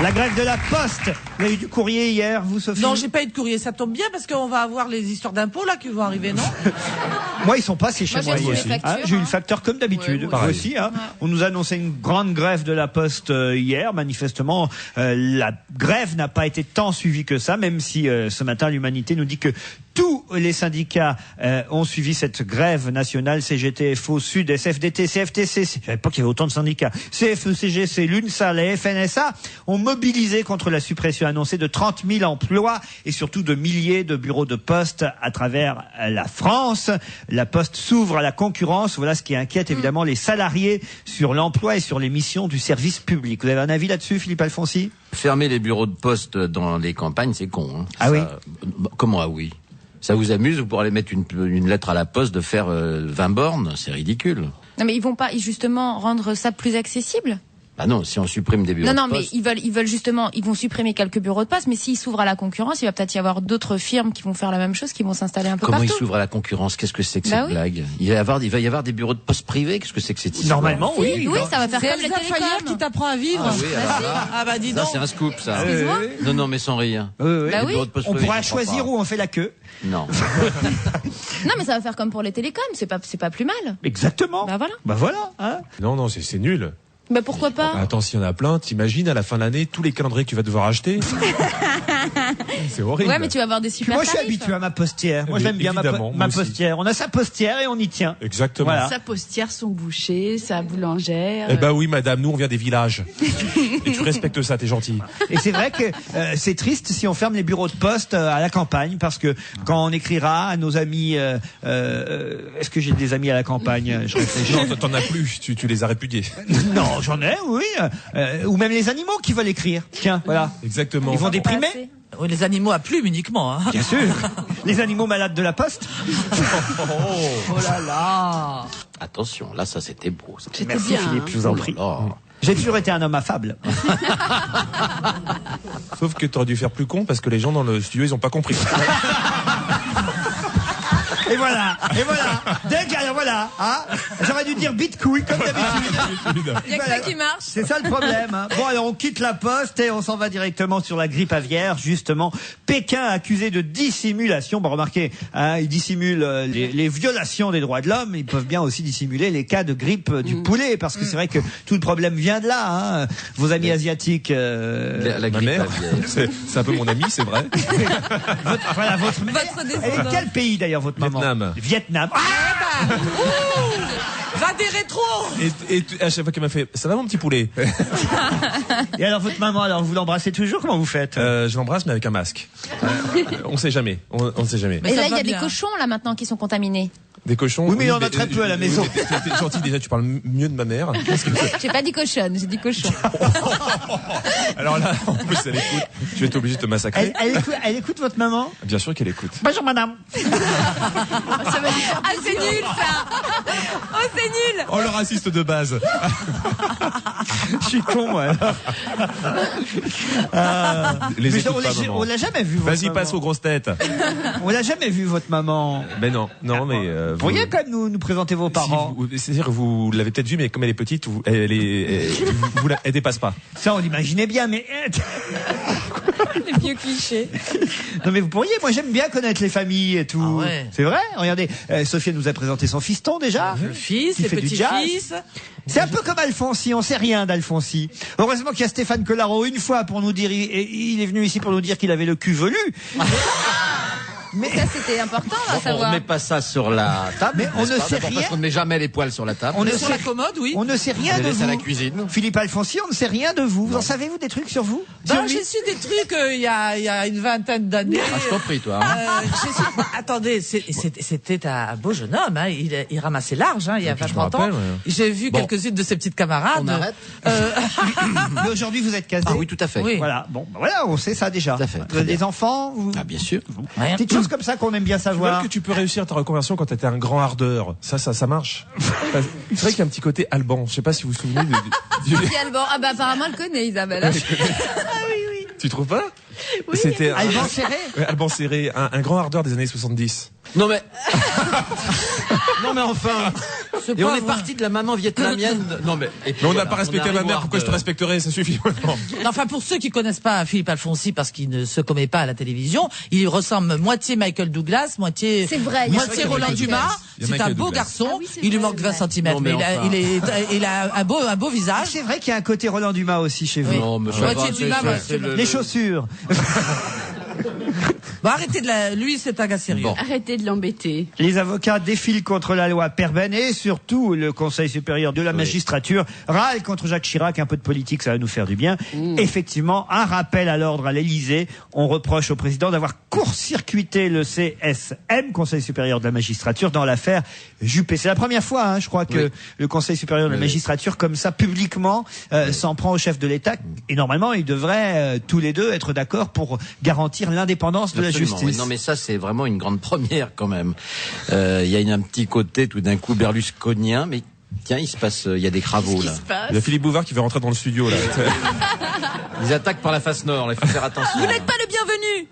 S1: La grève de la Poste. Vous avez eu du courrier hier, vous, Sophie?
S3: Non, j'ai pas eu de courrier. Ça tombe bien parce qu'on va avoir les histoires d'impôts là qui vont arriver, non?
S1: Moi, ils sont passés chez moi
S4: j'ai
S1: hier.
S4: reçu mes factures,
S1: J'ai eu le
S4: hein.
S1: facteur comme d'habitude.
S4: Ouais,
S1: Moi
S2: pareil.
S1: aussi. Hein. On nous a annoncé une grande grève de la Poste hier. Manifestement, la grève n'a pas été tant suivie que ça, même si ce matin, l'Humanité nous dit que tous les syndicats ont suivi cette grève nationale. CGT, FO, Sud, SFDT, CFTC. Je savais pas qu'il y avait autant de syndicats. CFE, CGC, l'UNSA, la FNSA ont mobilisé contre la suppression annoncée de 30 000 emplois et surtout de milliers de bureaux de poste à travers la France. La Poste s'ouvre à la concurrence. Voilà ce qui inquiète évidemment les salariés sur l'emploi et sur les missions du service public. Vous avez un avis là-dessus, Philippe Alfonsi?
S5: Fermer les bureaux de poste dans les campagnes, c'est con. Hein.
S1: Ah oui?
S5: Comment ah oui? Ça vous amuse? Vous pourrez aller mettre une lettre à la poste de faire 20 bornes? C'est ridicule.
S4: Non mais ils vont pas justement rendre ça plus accessible?
S5: Bah non, si on supprime des bureaux
S4: Non,
S5: de
S4: mais
S5: poste.
S4: ils veulent justement, ils vont supprimer quelques bureaux de poste, mais s'ils s'ouvrent à la concurrence, il va peut-être y avoir d'autres firmes qui vont faire la même chose, qui vont s'installer un peu
S5: Comment
S4: partout.
S5: il s'ouvre à la concurrence? Qu'est-ce que c'est que
S4: Bah
S5: cette
S4: oui.
S5: blague? Il va y avoir des bureaux de poste privés? Qu'est-ce que c'est que cette histoire?
S1: Normalement, oui.
S4: Oui, ça va faire
S3: C'est
S4: comme les
S3: Elsa Fayer
S4: télécoms.
S3: qui t'apprend à vivre.
S5: Ah oui, alors là,
S3: Ah bah dis
S5: ça
S3: donc.
S5: c'est un scoop, ça.
S4: Excuse-moi.
S5: Non, mais sans rire.
S1: Oui, oui.
S4: Bah
S5: Les
S4: oui.
S5: bureaux de poste
S1: On
S5: privés,
S1: pourra
S5: je comprends
S1: choisir
S5: pas.
S1: où on fait la queue.
S5: Non.
S4: Non, mais ça va faire comme pour les télécoms, c'est pas plus mal.
S1: Exactement.
S4: Bah voilà.
S1: Bah voilà. Hein.
S2: Non, c'est nul.
S4: Bah pourquoi pas?
S2: Attends, s'il y en a plein, t'imagines à la fin de l'année tous les calendriers que tu vas devoir acheter. C'est horrible.
S4: Ouais, mais tu vas avoir des super
S1: Moi, je suis
S4: tarifs.
S1: habitué à ma postière. Moi,
S2: Mais
S1: j'aime bien
S2: évidemment,
S1: ma
S2: moi aussi.
S1: postière. On a sa postière et on y tient.
S2: Exactement.
S1: Voilà.
S6: Sa postière, son boucher, sa boulangère.
S2: Eh ben oui, madame, nous on vient des villages. Et tu respectes ça, t'es gentil.
S1: Et c'est vrai que c'est triste si on ferme les bureaux de poste à la campagne, parce que quand on écrira à nos amis, est-ce que j'ai des amis à la campagne? Je réfléchis.
S2: Non, t'en as plus, tu les as répudiés.
S1: Non, j'en ai, oui. Ou même les animaux qui veulent écrire. Tiens, voilà.
S2: Exactement.
S1: Ils vont
S4: Pas
S1: déprimer.
S4: assez.
S3: Oui, les animaux à plumes uniquement. Hein.
S1: Bien sûr. Les animaux malades de la poste.
S3: Oh là là.
S5: Attention, là, ça c'était beau. ça.
S6: C'était
S1: Merci
S6: bien,
S1: Philippe,
S6: hein.
S1: je vous en prie.
S5: Oh.
S1: J'ai toujours été un homme affable.
S2: Sauf que t'aurais dû faire plus con parce que les gens dans le studio ils ont pas compris.
S1: Et voilà, alors voilà, hein. J'aurais dû dire bite couille comme d'habitude.
S4: Il y a que ça qui marche.
S1: C'est ça le problème. Hein. Bon, alors on quitte la poste et on s'en va directement sur la grippe aviaire, justement. Pékin accusé de dissimulation. Bon, remarquez, hein, ils dissimulent les violations des droits de l'homme. Ils peuvent bien aussi dissimuler les cas de grippe du poulet, parce que c'est vrai que tout le problème vient de là. Hein. Vos amis asiatiques.
S5: La
S2: Ma
S5: grippe
S2: mère,
S5: aviaire.
S2: c'est un peu mon ami, c'est vrai.
S1: Votre
S4: Votre
S1: Elle est de
S4: descendant.
S1: quel pays d'ailleurs, votre maman? Vietnam. Ah,
S3: Va des rétros.
S2: Et à chaque fois qu'elle m'a fait, ça va mon petit poulet?
S1: et alors votre maman, alors vous l'embrassez toujours? Comment vous faites?
S2: Je l'embrasse mais avec un masque. On sait jamais. On sait jamais.
S3: Mais
S4: Et
S3: ça
S4: là, il y
S3: va
S4: a des
S3: bien.
S4: cochons là maintenant qui sont contaminés.
S2: Des cochons.
S1: Oui, mais il y en a très peu à la maison.
S2: T'es gentil déjà, tu parles mieux de ma mère.
S4: J'ai pas dit cochonne, j'ai dit cochon.
S2: Alors là, en plus elle écoute. Je vais être obligé de te massacrer.
S1: Elle écoute votre maman?
S2: Bien sûr qu'elle écoute.
S1: Bonjour madame.
S6: Ça va lui faire
S4: Ah, c'est nul ça. Oh, c'est nul.
S2: Oh le raciste de base.
S1: Je suis con, moi.
S2: Les
S1: Mais
S2: écoute
S1: on
S2: pas,
S1: l'a-
S2: maman.
S1: on l'a jamais vu. votre
S2: Vas-y,
S1: maman.
S2: passe aux grosses têtes.
S1: On l'a jamais vu votre maman.
S2: Mais non, mais
S1: Vous pourriez quand même nous présenter vos parents.
S2: c'est-dire vous l'avez peut-être vu, mais comme elle est petite, elle dépasse pas.
S1: Ça, on l'imaginait bien, mais
S4: Les vieux clichés.
S1: non, mais vous pourriez. Moi, j'aime bien connaître les familles et tout.
S3: Ah ouais.
S1: C'est vrai. Regardez, Sophie nous a présenté son fiston déjà.
S3: Le fils,
S1: Qui
S3: les
S1: fait du
S3: petits-fils.
S1: C'est un peu comme Alfonsi, on sait rien d'Alfonsi. Heureusement qu'il y a Stéphane Collaro une fois pour nous dire, il est venu ici pour nous dire qu'il avait le cul velu.
S4: Mais ça, c'était important à
S5: On
S4: savoir.
S5: remet pas ça sur la table.
S1: Mais on
S5: n'est-ce
S1: ne
S5: pas
S1: sait
S5: D'abord
S1: rien.
S5: Parce qu'on ne met jamais les poils sur la table.
S1: On ne
S3: Sur
S1: sait
S3: la commode, oui.
S1: On ne sait rien
S5: On les
S1: de
S5: laisse à
S1: vous.
S5: la cuisine.
S1: Philippe Alfonsi, on ne sait rien de vous. Vous en savez, vous, des trucs sur vous?
S3: Ben,
S1: Sur lui
S3: j'ai su des trucs il y a une vingtaine d'années.
S5: Ah, je t'en prie, toi. hein.
S3: Attendez, c'était un beau jeune homme. Hein. Il ramassait large, hein, il y a
S2: puis, je
S3: 20-30
S2: me rappelle,
S3: ans.
S2: ouais.
S3: J'ai vu
S5: Bon.
S3: quelques-unes de ses petites camarades.
S5: On arrête
S1: Mais aujourd'hui, vous êtes casé.
S5: Ah oui, tout à fait.
S3: Oui.
S1: Voilà. Bon, ben voilà, on sait ça déjà.
S5: Tout à fait.
S1: Vous avez des enfants? Vous...
S5: Ah, bien sûr.
S3: Rien.
S1: Petites choses comme ça qu'on aime bien
S2: Tu vois
S1: savoir.
S2: que tu peux réussir ta reconversion quand t'étais un grand ardeur. Ça marche. C'est vrai qu'il y a un petit côté Alban. Je sais pas si vous vous souvenez du...
S4: Qui Alban Ah bah apparemment, elle connaît Isabelle.
S2: Tu trouves pas? C'était
S1: Alban Serré.
S2: Ouais, Alban Serré, un grand ardeur des années 70.
S5: Non mais. Non mais enfin.
S3: C'est
S5: Et on
S3: pas
S5: est
S3: vrai.
S5: parti de la maman vietnamienne. Non mais. Et puis
S2: Mais on n'a
S5: voilà,
S2: pas respecté
S5: arrive
S2: ma mère,
S5: au
S2: pourquoi je te
S5: ardeur.
S2: respecterais? Ça suffit maintenant.
S3: Enfin, pour ceux qui connaissent pas Philippe Alfonsi parce qu'il ne se commet pas à la télévision, il ressemble moitié Michael Douglas, moitié
S4: C'est vrai, il y a
S3: moitié
S4: Michael
S3: Roland
S4: Douglas.
S3: Dumas.
S2: Il y a
S3: C'est un
S2: Michael
S3: beau
S2: Douglas.
S3: garçon.
S6: Ah oui, c'est
S3: Il lui
S6: vrai,
S3: manque
S6: c'est
S3: 20
S6: vrai.
S3: cm,
S5: Non, mais
S3: mais
S5: enfin.
S3: il a un beau visage.
S1: C'est vrai qu'il y a un côté Roland Dumas aussi chez vous.
S3: Oui.
S5: Non mais ça
S3: Moitié
S5: va,
S3: Dumas,
S5: c'est
S3: moitié-
S1: Les chaussures.
S3: Bon, arrêtez lui, c'est un gars sérieux.
S5: Bon.
S6: Arrêtez de l'embêter.
S1: Les avocats défilent contre la loi Perben et surtout le Conseil supérieur de la magistrature râle contre Jacques Chirac. Un peu de politique, ça va nous faire du bien. Effectivement, un rappel à l'ordre à l'Élysée. On reproche au président d'avoir court-circuité le CSM, Conseil supérieur de la magistrature, dans l'affaire Juppé. C'est la première fois, hein, je crois, que
S5: Oui.
S1: le Conseil supérieur de la
S5: Oui.
S1: magistrature, comme ça, publiquement, s'en prend au chef de l'État. Et normalement, ils devraient tous les deux être d'accord pour garantir l'indépendance de la
S5: Absolument,
S1: justice.
S5: oui. Non mais ça c'est vraiment une grande première quand même. Il y a un petit côté tout d'un coup berlusconien, mais Tiens, il y a des travaux là.
S2: Il y a Philippe Bouvard qui veut rentrer dans le studio là.
S5: Ils attaquent par la face nord, il faut faire attention.
S3: Vous n'êtes pas le bienvenu.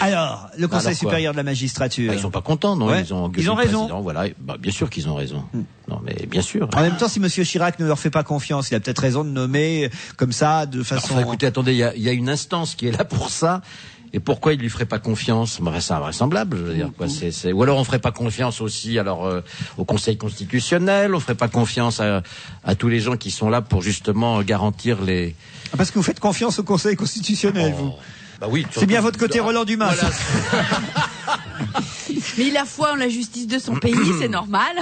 S1: Alors, le Conseil
S5: Alors quoi
S1: supérieur de la magistrature.
S5: Ils sont pas contents, non?
S1: Ouais.
S5: Ils ont engueulé
S1: Ils ont
S5: le
S1: raison.
S5: président, voilà. Bah, bien sûr qu'ils ont raison. Non, mais bien sûr.
S1: En même temps, si Monsieur Chirac ne leur fait pas confiance, il a peut-être raison de nommer comme ça, de façon.
S5: Enfin, écoutez, attendez, il y a une instance qui est là pour ça. Et pourquoi il lui ferait pas confiance? Bah, c'est invraisemblable, je veux dire, quoi. Ou alors on ferait pas confiance aussi, au Conseil constitutionnel, on ferait pas confiance à tous les gens qui sont là pour justement garantir les.
S1: Parce que vous faites confiance au Conseil constitutionnel, vous.
S5: Bah oui.
S1: C'est bien votre côté Roland Dumas.
S5: Voilà.
S6: Mais il a foi en la justice de son pays, c'est normal.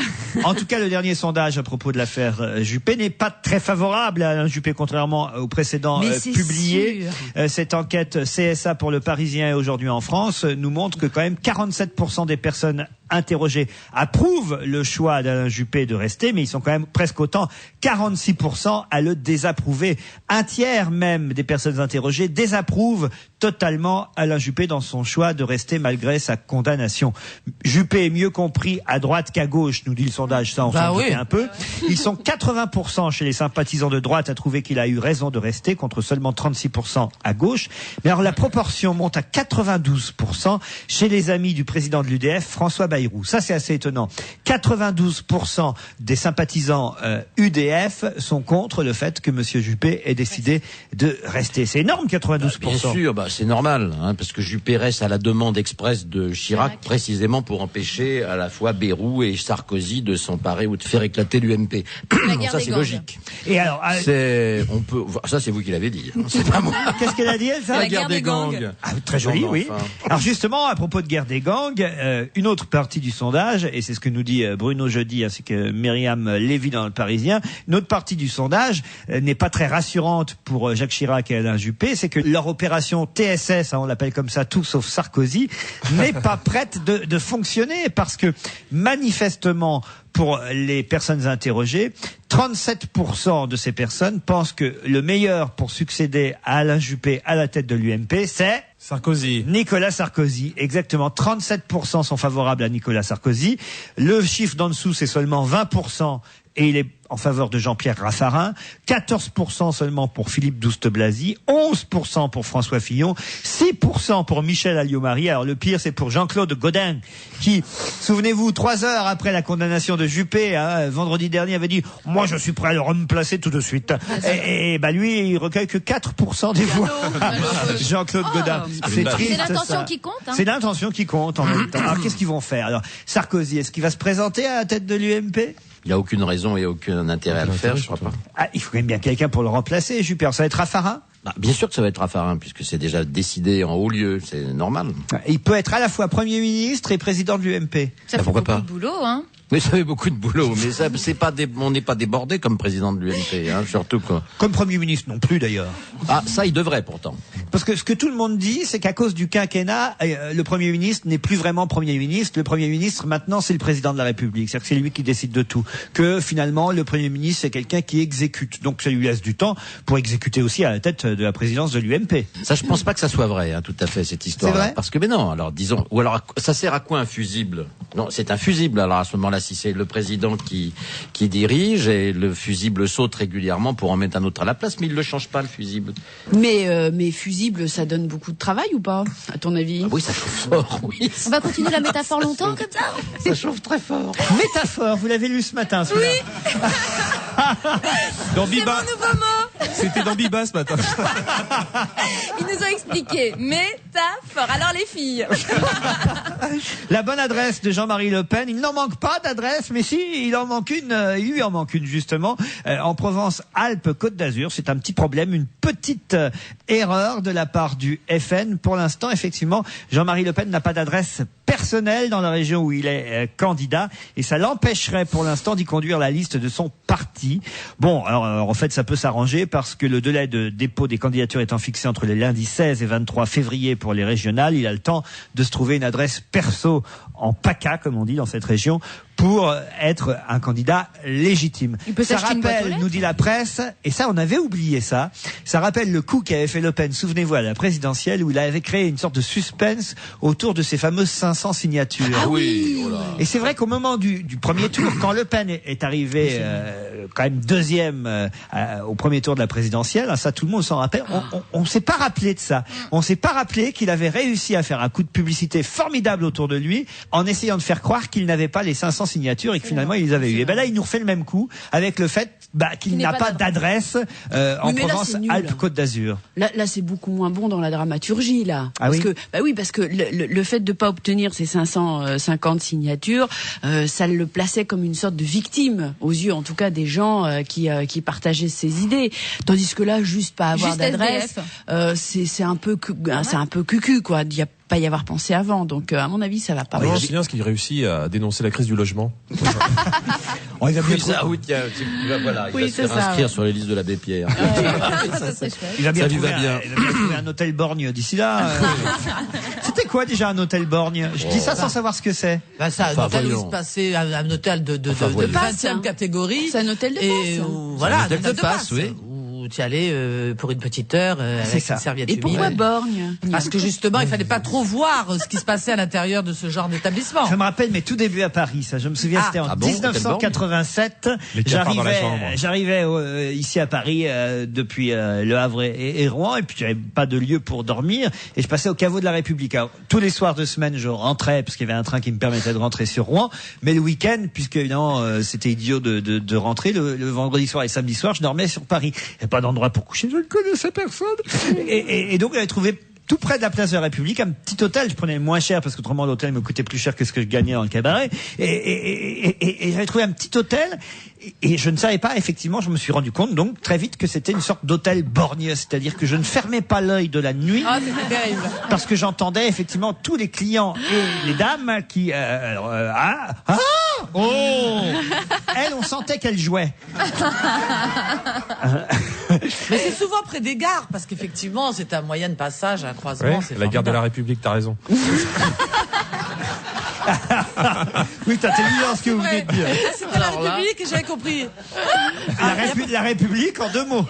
S1: En tout cas, le dernier sondage à propos de l'affaire Juppé n'est pas très favorable à Alain Juppé, contrairement au précédent publié. Cette enquête CSA pour le Parisien et Aujourd'hui en France nous montre que quand même 47% des personnes interrogés approuvent le choix d'Alain Juppé de rester, mais ils sont quand même presque autant, 46% à le désapprouver. Un tiers même des personnes interrogées désapprouvent totalement Alain Juppé dans son choix de rester malgré sa condamnation. Juppé est mieux compris à droite qu'à gauche, nous dit le sondage, ça on s'en doutait un peu. Ils sont 80% chez les sympathisants de droite à trouver qu'il a eu raison de rester, contre seulement 36% à gauche. Mais alors la proportion monte à 92% chez les amis du président de l'UDF, François Bayrou. Ça, c'est assez étonnant. 92% des sympathisants UDF sont contre le fait que Monsieur Juppé ait décidé de rester. C'est énorme, 92%.
S5: Bien sûr, c'est normal, parce que Juppé reste à la demande expresse de Chirac, précisément pour empêcher à la fois Bayrou et Sarkozy de s'emparer ou de faire éclater l'UMP. Ça, c'est logique.
S1: Et alors,
S5: ça, c'est vous qui l'avez dit. C'est pas moi.
S1: Qu'est-ce qu'elle a dit, elle, ça?
S5: La guerre des gangs.
S1: Ah, très joli, oui.
S5: Enfin.
S1: Alors justement, à propos de guerre des gangs, une autre partie du sondage, et c'est ce que nous dit Bruno Jeudi ainsi que Myriam Lévy dans le Parisien, une autre partie du sondage n'est pas très rassurante pour Jacques Chirac et Alain Juppé, c'est que leur opération TSS, on l'appelle comme ça, tout sauf Sarkozy, n'est pas prête de fonctionner, parce que manifestement, pour les personnes interrogées, 37% de ces personnes pensent que le meilleur pour succéder à Alain Juppé à la tête de l'UMP, c'est
S2: Sarkozy.
S1: Nicolas Sarkozy, exactement. 37% sont favorables à Nicolas Sarkozy. Le chiffre d'en dessous, c'est seulement 20%, et il est en faveur de Jean-Pierre Raffarin. 14% seulement pour Philippe Douste-Blazy. 11% pour François Fillon. 6% pour Michel Alliot-Marie. Alors le pire, c'est pour Jean-Claude Gaudin, qui, souvenez-vous, 3 heures après la condamnation de Juppé, vendredi dernier, avait dit « Moi, je suis prêt à le remplacer tout de suite ». Et lui, il recueille que 4% des voix. Jean-Claude Gaudin. C'est triste,
S4: l'intention
S1: ça.
S4: qui compte.
S1: C'est l'intention qui compte en même temps. Alors qu'est-ce qu'ils vont faire? Alors Sarkozy, est-ce qu'il va se présenter à la tête de l'UMP?
S5: Il n'y a aucune raison et aucun intérêt à le faire, je crois pas.
S1: Il faut quand même bien quelqu'un pour le remplacer, Juppé. Ça va être Raffarin?
S5: Bien sûr que ça va être Raffarin, puisque c'est déjà décidé en haut lieu, c'est normal.
S1: Il peut être à la fois Premier ministre et président de l'UMP.
S4: Ça fait
S5: pourquoi
S4: beaucoup
S5: pas
S4: de boulot, hein.
S5: Mais ça fait beaucoup de boulot, mais ça, on n'est pas débordé comme président de l'UMP, surtout quoi.
S1: Comme Premier ministre non plus d'ailleurs.
S5: Ah, ça il devrait pourtant.
S1: Parce que ce que tout le monde dit, c'est qu'à cause du quinquennat, le Premier ministre n'est plus vraiment Premier ministre. Le Premier ministre, maintenant, c'est le président de la République. C'est-à-dire que c'est lui qui décide de tout. Que finalement, le Premier ministre, c'est quelqu'un qui exécute. Donc ça lui laisse du temps pour exécuter aussi à la tête de la présidence de l'UMP.
S5: Ça, je pense pas que ça soit vrai, tout à fait, cette histoire.
S1: C'est vrai?
S5: Parce que, mais non, alors disons, ou alors, ça sert à quoi un fusible? Non, c'est un fusible, alors à ce moment-là, si c'est le président qui dirige, et le fusible saute régulièrement pour en mettre un autre à la place, mais il le change pas, le fusible.
S6: Mais fusible, ça donne beaucoup de travail ou pas, à ton avis?
S5: Oui, ça chauffe fort, oui.
S4: On va continuer la métaphore longtemps comme ça?
S5: Ça chauffe très fort.
S1: Métaphore, vous l'avez lu ce matin, celui-là.
S2: Dans
S4: C'est
S2: Biba.
S4: mon nouveau mot.
S2: C'était dans Biba ce matin.
S4: Ils nous ont expliqué. Métaphore. Alors les filles.
S1: La bonne adresse de Jean-Marie Le Pen, il n'en manque pas d'adresse, mais si, il en manque une, il lui en manque une justement, en Provence-Alpes-Côte d'Azur. C'est un petit problème, une petite erreur de la part du FN. Pour l'instant, effectivement, Jean-Marie Le Pen n'a pas d'adresse personnelle dans la région où il est candidat, et ça l'empêcherait pour l'instant d'y conduire la liste de son parti. Bon, alors en fait, ça peut s'arranger parce que le délai de dépôt des candidatures étant fixé entre les lundis 16 et 23 février pour les régionales, il a le temps de se trouver une adresse perso en PACA, comme on dit dans cette région, pour être un candidat légitime.
S6: Il peut
S1: Ça
S6: s'acheter une boîte aux
S1: rappelle,
S6: lettres.
S1: nous dit la presse, et ça on avait oublié ça, ça rappelle le coup qu'avait fait Le Pen, souvenez-vous, à la présidentielle, où il avait créé une sorte de suspense autour de ces fameuses 500 signatures.
S5: Ah oui. Oh là.
S1: Et c'est vrai qu'au moment du premier tour, quand Le Pen est arrivé quand même deuxième au premier tour de la présidentielle, hein, ça tout le monde s'en rappelle, on s'est pas rappelé de ça. On s'est pas rappelé qu'il avait réussi à faire un coup de publicité formidable autour de lui en essayant de faire croire qu'il n'avait pas les 500 signatures et que finalement il les avait eu. Et ben là il nous refait le même coup avec le fait qu'il n'a pas d'adresse en
S6: mais là,
S1: Provence
S6: c'est nul.
S1: Alpes-Côte d'Azur.
S6: Là, c'est beaucoup moins bon dans la dramaturgie, là.
S1: Ah oui.
S6: Parce que le fait de pas obtenir ces 550 signatures, ça le plaçait comme une sorte de victime, aux yeux, en tout cas, des gens qui partageaient ses idées. Tandis que là, juste pas avoir
S4: Juste
S6: d'adresse, c'est un peu cucu, quoi. Il y a pas y avoir pensé avant. Donc, à mon avis, ça va pas.
S2: Non, c'est bien parce qu'il réussit à dénoncer la crise du logement.
S1: On les a bien
S5: Oui, ça, oui, tiens, voilà, il va se faire inscrire sur les listes de l'abbé Pierre.
S1: Il va bien
S5: Ça lui
S1: trouver
S5: va bien.
S1: il va bien trouver un hôtel borgne d'ici là. C'était quoi déjà un hôtel borgne? Je dis ça sans savoir ce que c'est.
S3: Ben ça, un
S5: Enfin,
S3: hôtel où il
S5: voyons.
S3: se passait un hôtel de
S5: voyons.
S3: 20e catégorie.
S6: C'est un hôtel de
S3: Et
S6: passe.
S3: où, voilà,
S5: C'est un hôtel de passe,
S3: passe,
S5: oui.
S3: Où tu allais pour une petite heure
S1: C'est
S3: avec
S1: ça.
S3: une serviette
S6: Et
S3: humide.
S6: pourquoi borgne?
S3: Parce que justement, il fallait pas trop voir ce qui se passait à l'intérieur de ce genre d'établissement.
S1: Ça me rappelle mes tout débuts à Paris, ça. Je me souviens, c'était en
S5: Ah bon,
S1: 1987.
S2: Les cafards dans la chambre.
S1: J'arrivais ici à Paris depuis Le Havre et Rouen, et puis j'avais pas de lieu pour dormir, et je passais au caveau de la République. Alors, tous les soirs de semaine, je rentrais parce qu'il y avait un train qui me permettait de rentrer sur Rouen, mais le week-end, puisque évidemment c'était idiot de rentrer le vendredi soir et samedi soir, je dormais sur Paris. Il n'y avait pas d'endroit pour coucher, je ne connaissais personne, et donc j'avais trouvé tout près de la place de la République, un petit hôtel. Je prenais le moins cher parce qu'autrement l'hôtel me coûtait plus cher que ce que je gagnais dans le cabaret. Et j'avais trouvé un petit hôtel et je ne savais pas, effectivement, je me suis rendu compte donc très vite que c'était une sorte d'hôtel borgne, c'est-à-dire que je ne fermais pas l'œil de la nuit
S3: C'était terrible.
S1: parce que j'entendais effectivement tous les clients et les dames qui elle, on sentait qu'elle jouait.
S3: Mais c'est souvent près des gares, parce qu'effectivement, c'est un moyen de passage, un croisement.
S2: Ouais,
S3: c'est
S2: la gare de
S3: formidable.
S2: la République, t'as raison.
S1: Oui, t'as intelligent ce que vous venez de dire.
S3: C'était la République et j'avais compris.
S1: La République en deux mots.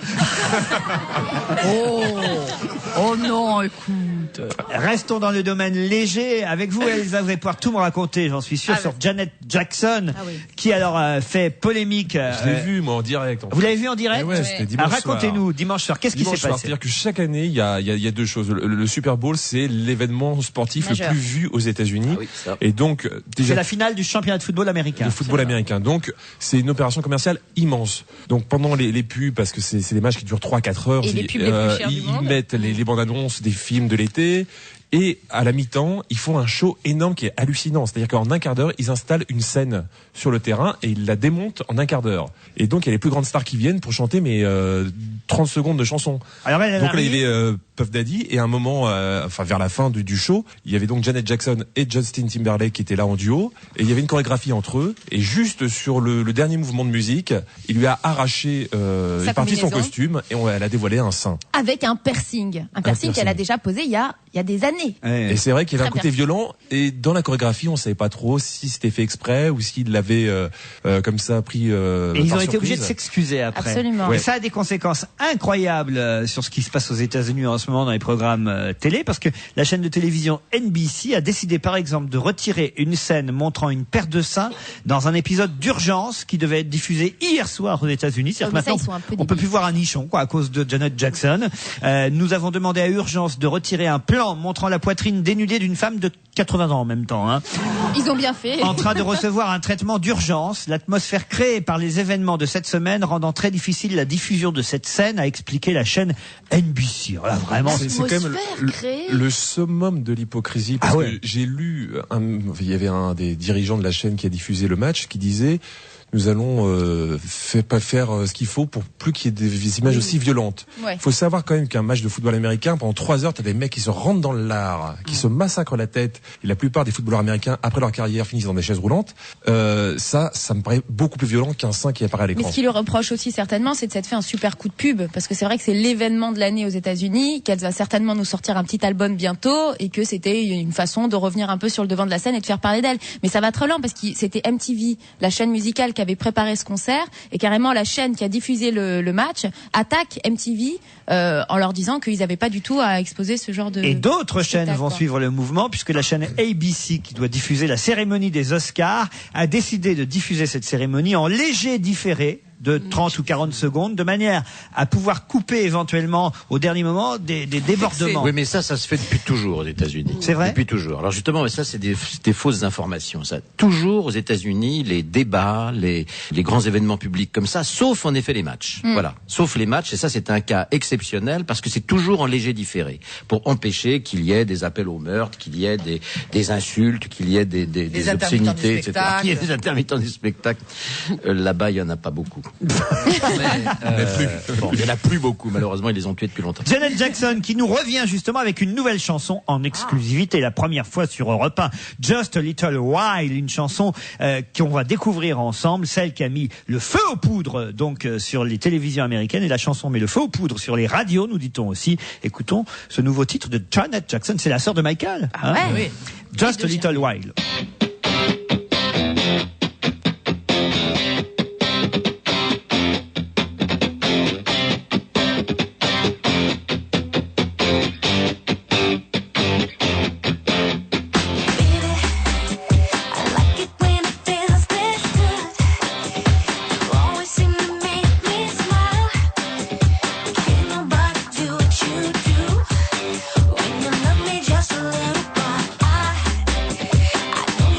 S6: Oh non, écoute.
S1: Restons dans le domaine léger. Avec vous, Elsa, vous allez pouvoir tout me raconter, j'en suis sûr, sur Janet Jackson, qui alors fait polémique.
S2: Je l'ai vu, moi, en direct.
S1: Vous l'avez vu en direct?
S2: Ouais, c'était dimanche soir.
S1: Racontez-nous, dimanche soir, qu'est-ce qui s'est
S2: Dimanche soir,
S1: passé?
S2: c'est-à-dire que chaque année, il y a deux choses. Le Super Bowl, c'est l'événement sportif
S4: Majeur.
S2: le plus vu aux États-Unis.
S5: Ah oui, ça.
S2: Et donc,
S1: C'est
S2: déjà,
S1: la finale du championnat de football américain.
S2: le football américain. Donc, c'est une opération commerciale immense. Donc, pendant les pubs, parce que c'est des matchs qui durent 3-4 heures,
S4: Et les pubs les plus chères du
S2: ils
S4: monde.
S2: mettent les bandes annonces des films de l'été. Et à la mi-temps, ils font un show énorme qui est hallucinant. C'est-à-dire qu'en un quart d'heure, ils installent une scène sur le terrain et ils la démontent en un quart d'heure. Et donc, il y a les plus grandes stars qui viennent pour chanter 30 secondes de chansons.
S1: Alors, elle
S2: Donc là, il
S1: arrive.
S2: y avait Puff Daddy et à un moment, vers la fin du show, il y avait donc Janet Jackson et Justin Timberlake qui étaient là en duo. Et il y avait une chorégraphie entre eux. Et juste sur le dernier mouvement de musique, il lui a arraché une partie de son
S4: combinaison.
S2: costume et elle a dévoilé un sein.
S4: Avec un piercing. Un piercing qu'elle a déjà posé il y a des années.
S2: Et c'est vrai qu'il y avait un
S4: Très
S2: côté
S4: bien.
S2: violent. Et dans la chorégraphie, on savait pas trop si c'était fait exprès ou s'il l'avait comme ça pris.
S1: Et ils
S2: par
S1: ont été
S2: surprise.
S1: obligés de s'excuser après.
S4: Absolument.
S1: Et ça a des conséquences incroyables sur ce qui se passe aux États-Unis en ce moment dans les programmes télé, parce que la chaîne de télévision NBC a décidé par exemple de retirer une scène montrant une paire de seins dans un épisode d'urgence qui devait être diffusé hier soir aux États-Unis. C'est-à-dire
S4: mais
S1: que
S4: ça,
S1: maintenant,
S4: ils sont un peu
S1: on peut plus voir un nichon à cause de Janet Jackson. Nous avons demandé à urgence de retirer un plan montrant la poitrine dénudée d'une femme de 80 ans en même temps. Hein.
S4: Ils ont bien fait.
S1: En train de recevoir un traitement d'urgence, l'atmosphère créée par les événements de cette semaine rendant très difficile la diffusion de cette scène, a expliqué la chaîne NBC. Voilà, vraiment.
S2: C'est quand même le summum de l'hypocrisie parce que j'ai lu il y avait un des dirigeants de la chaîne qui a diffusé le match qui disait nous allons faire ce qu'il faut pour plus qu'il y ait des images aussi violentes.
S4: Ouais.
S2: Faut savoir quand même qu'un match de football américain, pendant 3 heures, t'as des mecs qui se rentrent dans le lard, qui se massacrent la tête. Et la plupart des footballeurs américains, après leur carrière, finissent dans des chaises roulantes. Ça me paraît beaucoup plus violent qu'un sein qui apparaît à l'écran.
S4: Mais ce qu'il lui reproche aussi certainement, c'est de s'être fait un super coup de pub, parce que c'est vrai que c'est l'événement de l'année aux États-Unis, qu'elle va certainement nous sortir un petit album bientôt, et que c'était une façon de revenir un peu sur le devant de la scène et de faire parler d'elle. Mais ça va trop lent, parce que c'était MTV, la chaîne musicale, qui avait préparé ce concert, et carrément la chaîne qui a diffusé le match attaque MTV en leur disant qu'ils n'avaient pas du tout à exposer ce genre de...
S1: Et d'autres chaînes
S4: spectacle,
S1: vont
S4: quoi.
S1: suivre le mouvement, puisque la chaîne ABC, qui doit diffuser la cérémonie des Oscars, a décidé de diffuser cette cérémonie en léger différé de 30 ou 40 secondes, de manière à pouvoir couper éventuellement au dernier moment des débordements.
S5: Oui, mais ça se fait depuis toujours aux États-Unis.
S1: C'est vrai ?
S5: Depuis toujours. Alors justement, ça, c'est des fausses informations. Ça, toujours aux États-Unis, les débats, les grands événements publics comme ça, sauf en effet les matchs. Voilà, sauf les matchs. Et ça, c'est un cas exceptionnel parce que c'est toujours en léger différé pour empêcher qu'il y ait des appels au meurtre, qu'il y ait des insultes, qu'il y ait des obscénités, etc. Qu'il y ait des intermittents du spectacle. Là-bas, il y en a pas beaucoup. Bon, il y en a plus beaucoup, malheureusement, ils les ont tués depuis longtemps.
S1: Janet Jackson qui nous revient justement avec une nouvelle chanson en exclusivité, la première fois sur Europe 1, Just a Little While, une chanson qu'on va découvrir ensemble, celle qui a mis le feu aux poudres donc sur les télévisions américaines, et la chanson met le feu aux poudres sur les radios, nous dit-on aussi. Écoutons ce nouveau titre de Janet Jackson, c'est la sœur de Michael.
S4: Ah ouais, oui.
S1: Just a Little While.
S7: Just a little while. I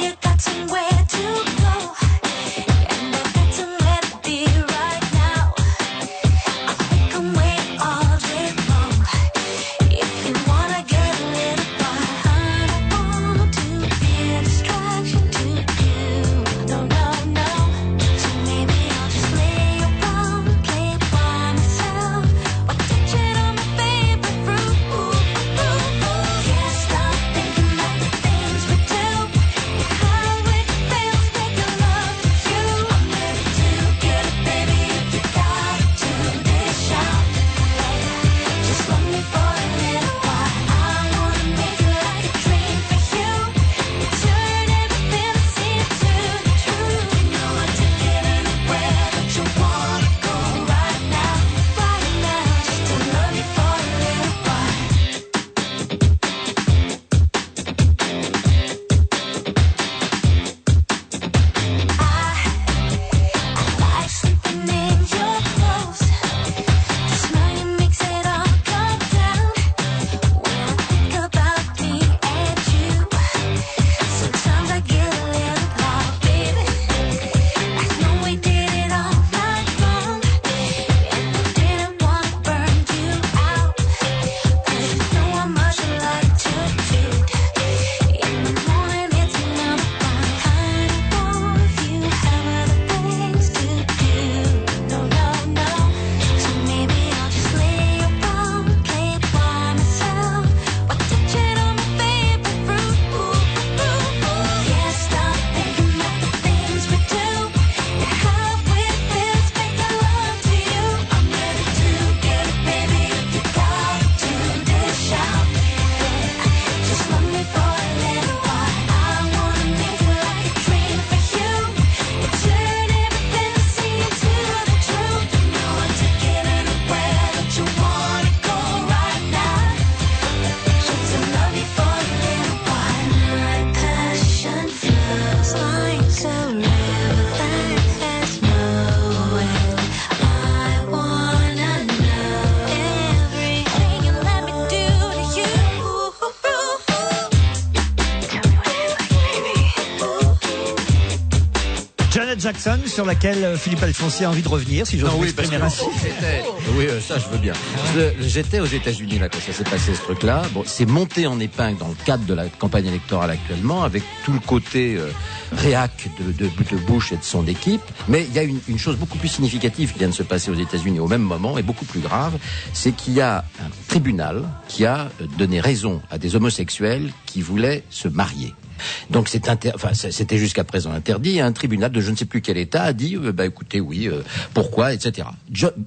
S1: Jackson sur laquelle Philippe Alfonsi a envie de revenir, si j'ose m'exprimer ainsi.
S5: Oui, ça je veux bien. J'étais aux États-Unis là quand ça s'est passé ce truc-là. Bon, c'est monté en épingle dans le cadre de la campagne électorale actuellement, avec tout le côté réac de Bush et de son équipe. Mais il y a une chose beaucoup plus significative qui vient de se passer aux États-Unis au même moment et beaucoup plus grave, c'est qu'il y a un tribunal qui a donné raison à des homosexuels qui voulaient se marier. Donc c'était jusqu'à présent interdit. Et un tribunal de je ne sais plus quel État a dit écoutez, oui, pourquoi, etc.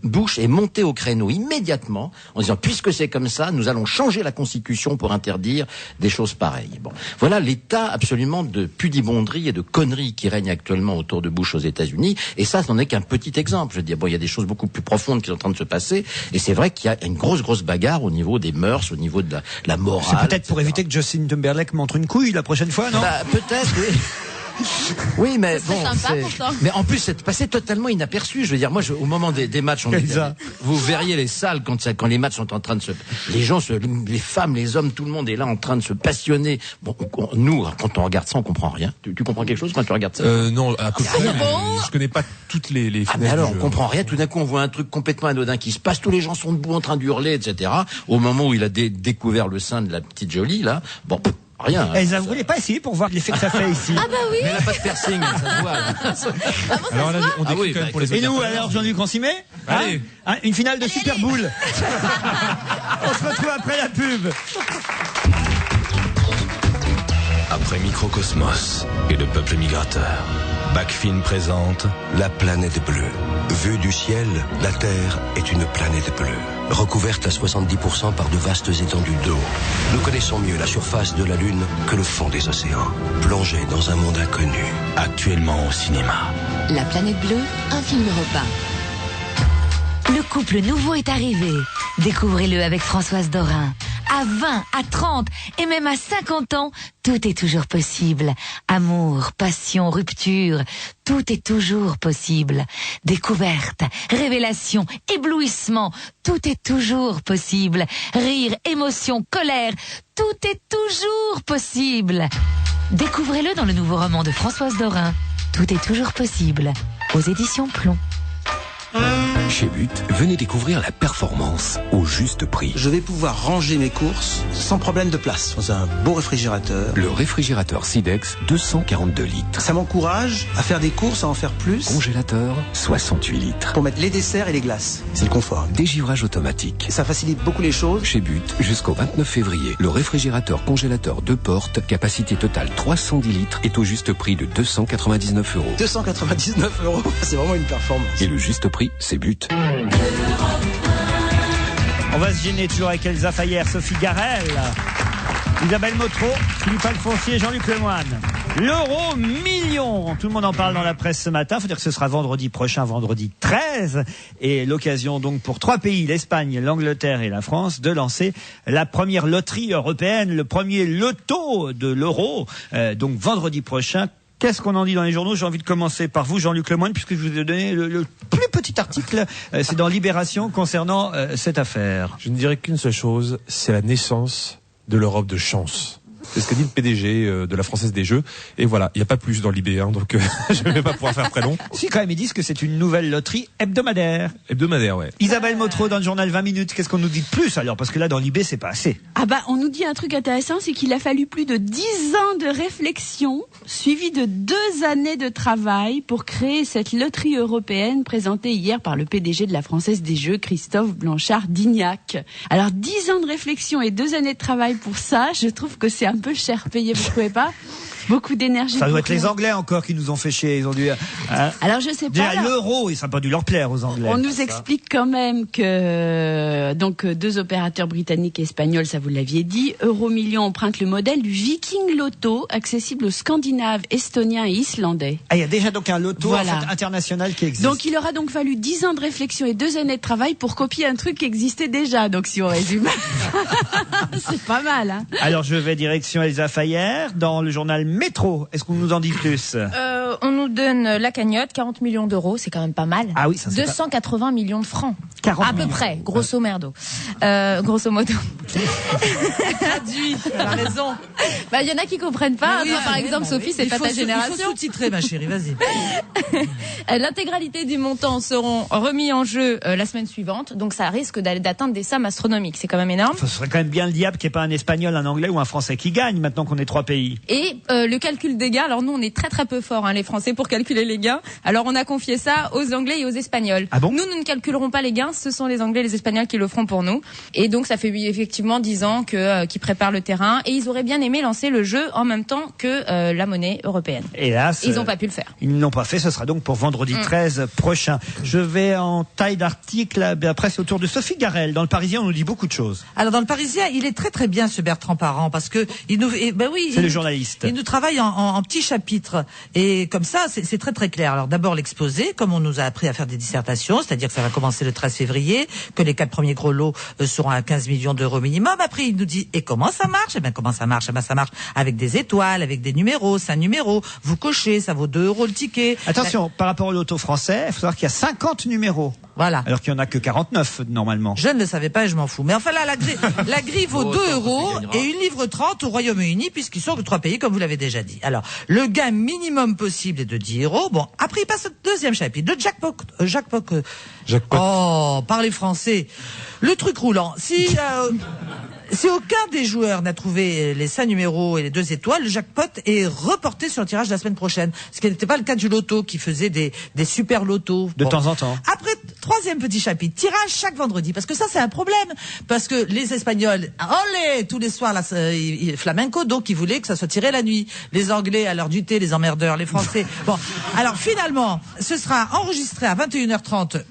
S5: Bush est monté au créneau immédiatement en disant puisque c'est comme ça, nous allons changer la Constitution pour interdire des choses pareilles. Bon, voilà l'état absolument de pudibonderie et de conneries qui règne actuellement autour de Bush aux États-Unis. Et ça n'en est qu'un petit exemple. Je veux dire, bon, il y a des choses beaucoup plus profondes qui sont en train de se passer. Et c'est vrai qu'il y a une grosse bagarre au niveau des mœurs, au niveau de la morale.
S1: C'est peut-être pour éviter que Justin Timberlake montre une couille la prochaine fois, non?
S5: Peut-être, oui. Oui, mais bon,
S4: sympa, pourtant.
S5: mais en plus c'est passé totalement inaperçu. Je veux dire, moi, au moment des matchs, vous verriez les salles quand les matchs sont en train de les gens, les femmes, les hommes, tout le monde est là en train de se passionner. Bon, nous, quand on regarde ça, on comprend rien. Tu comprends quelque chose quand tu regardes ça?
S2: Non, à peu près. Je connais pas toutes les finales.
S5: Mais alors, on comprend rien. Tout d'un coup, on voit un truc complètement anodin qui se passe. Tous les gens sont debout en train d'hurler, etc. Au moment où il a découvert le sein de la petite jolie, là, bon. Rien.
S1: Elsa, vous voulez pas essayer pour voir l'effet que ça fait ici?
S4: Ah bah oui.
S5: Mais elle n'a pas de piercing, ça se voit.
S2: Alors là, on décrit quand même pour les
S1: Et nous, alors, Jean-Luc Rancimet?
S2: Allez.
S1: Une finale de Super Bowl. On se retrouve après la pub.
S13: Après Microcosmos et le peuple migrateur, Bacfin présente La planète bleue. Vue du ciel, la Terre est une planète bleue, recouverte à 70% par de vastes étendues d'eau. Nous connaissons mieux la surface de la Lune que le fond des océans, plongés dans un monde inconnu, actuellement au cinéma.
S12: La planète bleue, un film européen. Le couple nouveau est arrivé. Découvrez-le avec Françoise Dorin. À 20, à 30 et même à 50 ans, tout est toujours possible. Amour, passion, rupture, tout est toujours possible. Découverte, révélation, éblouissement, tout est toujours possible. Rire, émotion, colère, tout est toujours possible. Découvrez-le dans le nouveau roman de Françoise Dorin. Tout est toujours possible. Aux éditions Plomb.
S9: Chez But, venez découvrir la performance au juste prix.
S11: Je vais pouvoir ranger mes courses sans problème de place dans un beau réfrigérateur.
S9: Le réfrigérateur Sidex 242 litres.
S11: Ça m'encourage à faire des courses, à en faire plus.
S9: Congélateur 68 litres.
S11: Pour mettre les desserts et les glaces. C'est le confort.
S9: Dégivrage automatique.
S11: Ça facilite beaucoup les choses.
S9: Chez But, jusqu'au 29 février, le réfrigérateur congélateur 2 portes, capacité totale 310 litres, est au juste prix de 299 €.
S11: 299 €, c'est vraiment une performance.
S9: Et le juste prix, c'est But.
S1: On va se gêner toujours avec Elsa Fayer, Sophie Garel, Isabelle Motro, Philippe Alfonsi et Jean-Luc Lemoyne. L'euro million, tout le monde en parle dans la presse ce matin. Faut dire que ce sera vendredi prochain, vendredi 13, et l'occasion donc pour 3 pays, l'Espagne, l'Angleterre et la France, de lancer la première loterie européenne, le premier loto de l'euro. Donc vendredi prochain. Qu'est-ce qu'on en dit dans les journaux? J'ai envie de commencer par vous, Jean-Luc Lemoyne, puisque je vous ai donné le plus petit article. C'est dans Libération concernant cette affaire.
S2: Je ne dirais qu'une seule chose, c'est la naissance de l'Europe de chance. C'est ce qu'a dit le PDG de la Française des Jeux. Et voilà, il n'y a pas plus dans l'IB1, donc je ne vais pas pouvoir faire très long.
S1: Si, quand même, ils disent que c'est une nouvelle loterie hebdomadaire.
S2: Hebdomadaire, ouais.
S1: Isabelle Motro, dans le journal 20 minutes, qu'est-ce qu'on nous dit de plus alors? Parce que là, dans l'IB, c'est pas assez.
S6: Ah bah, on nous dit un truc intéressant, c'est qu'il a fallu plus de 10 ans de réflexion, suivi de 2 années de travail pour créer cette loterie européenne présentée hier par le PDG de la Française des Jeux, Christophe Blanchard-Dignac. Alors, 10 ans de réflexion et 2 années de travail pour ça, je trouve que c'est un peu cher payé, vous trouvez pas? Beaucoup d'énergie.
S1: Ça doit être les Anglais encore qui nous ont fait chier. Ils ont dû.
S6: Alors je sais pas.
S1: Déjà l'euro, ça n'a pas dû leur plaire aux Anglais.
S6: On nous explique quand même que donc 2 opérateurs britanniques et espagnols, ça vous l'aviez dit. Euromillions emprunte le modèle du Viking Loto, accessible aux Scandinaves, Estoniens et Islandais.
S1: Ah, il y a déjà donc un loto
S6: Voilà.
S1: en fait, international qui existe.
S6: Donc il aura donc fallu 10 ans de réflexion et 2 années de travail pour copier un truc qui existait déjà. Donc si on résume, c'est pas mal. Hein.
S1: Alors je vais direction Elsa Fayer dans le journal Métro. Est-ce qu'on nous en dit plus?
S4: on nous donne la cagnotte, 40 millions d'euros, c'est quand même pas mal.
S1: Ah oui, ça, c'est
S4: 280 millions de francs.
S1: 40
S4: à peu
S1: millions.
S4: près, grosso merdo. Grosso modo.
S3: Traduit, elle a raison.
S4: Bah, il y en a qui comprennent pas.
S3: Oui,
S4: Toi, par
S3: oui,
S4: exemple,
S3: bah
S4: Sophie,
S3: oui.
S4: c'est pas ta
S3: Il
S4: génération.
S3: faut sous-titrer, ma chérie, vas-y.
S4: L'intégralité du montant seront remis en jeu la semaine suivante, donc ça risque d'atteindre des sommes astronomiques. C'est quand même énorme.
S1: Enfin, ce serait quand même bien le diable qu'il n'y ait pas un Espagnol, un Anglais ou un Français qui gagne maintenant qu'on est 3 pays.
S4: Et le calcul des gains, alors nous on est très très peu forts, les Français, pour calculer les gains. Alors on a confié ça aux Anglais et aux Espagnols.
S1: Ah bon ?
S4: Nous ne calculerons pas les gains, ce sont les Anglais et les Espagnols qui le feront pour nous. Et donc ça fait effectivement 10 ans qu'ils préparent le terrain et ils auraient bien aimé lancer le jeu en même temps que la monnaie européenne.
S1: Hélas,
S4: Ils n'ont pas pu le faire.
S1: Ils ne l'ont pas fait, ce sera donc pour vendredi 13 prochain. Je vais en taille d'article, après c'est au tour de Sophie Garel. Dans le Parisien, on nous dit beaucoup de choses.
S3: Alors dans le Parisien, il est très très bien ce Bertrand Parent parce que il nous, oui,
S1: C'est le journaliste.
S3: Il nous travaille en petits chapitres et comme ça c'est très très clair. Alors d'abord l'exposé, comme on nous a appris à faire des dissertations, c'est-à-dire que ça va commencer le 13 février, que les 4 premiers gros lots seront à 15 millions d'euros minimum. Après il nous dit et comment ça marche ? Eh bien comment ça marche ? Eh bien ça marche avec des étoiles, avec des numéros, 5 numéros. Vous cochez, ça vaut 2 euros le ticket.
S1: Attention, par rapport au loto français, il faut savoir qu'il y a 50 numéros.
S3: Voilà.
S1: Alors qu'il n'y en a que 49 normalement.
S3: Je ne le savais pas et je m'en fous. Mais enfin là, la grille vaut 2 euros et une livre 30 au Royaume-Uni puisqu'ils sont que 3 pays comme vous l'avez déjà dit. Alors, le gain minimum possible est de 10 euros. Bon, après il passe au deuxième chapitre. Le jackpot. Oh, parlez français. Le truc roulant. Si aucun des joueurs n'a trouvé les 5 numéros et les 2 étoiles, le jackpot est reporté sur le tirage de la semaine prochaine. Ce qui n'était pas le cas du loto qui faisait des super lotos.
S1: De temps en temps.
S3: Après, troisième petit chapitre, tirage chaque vendredi. Parce que ça, c'est un problème. Parce que les Espagnols, olé, tous les soirs, là, flamenco, donc ils voulaient que ça soit tiré la nuit. Les Anglais, à l'heure du thé, les emmerdeurs, les Français. Bon, alors finalement, ce sera enregistré à 21h30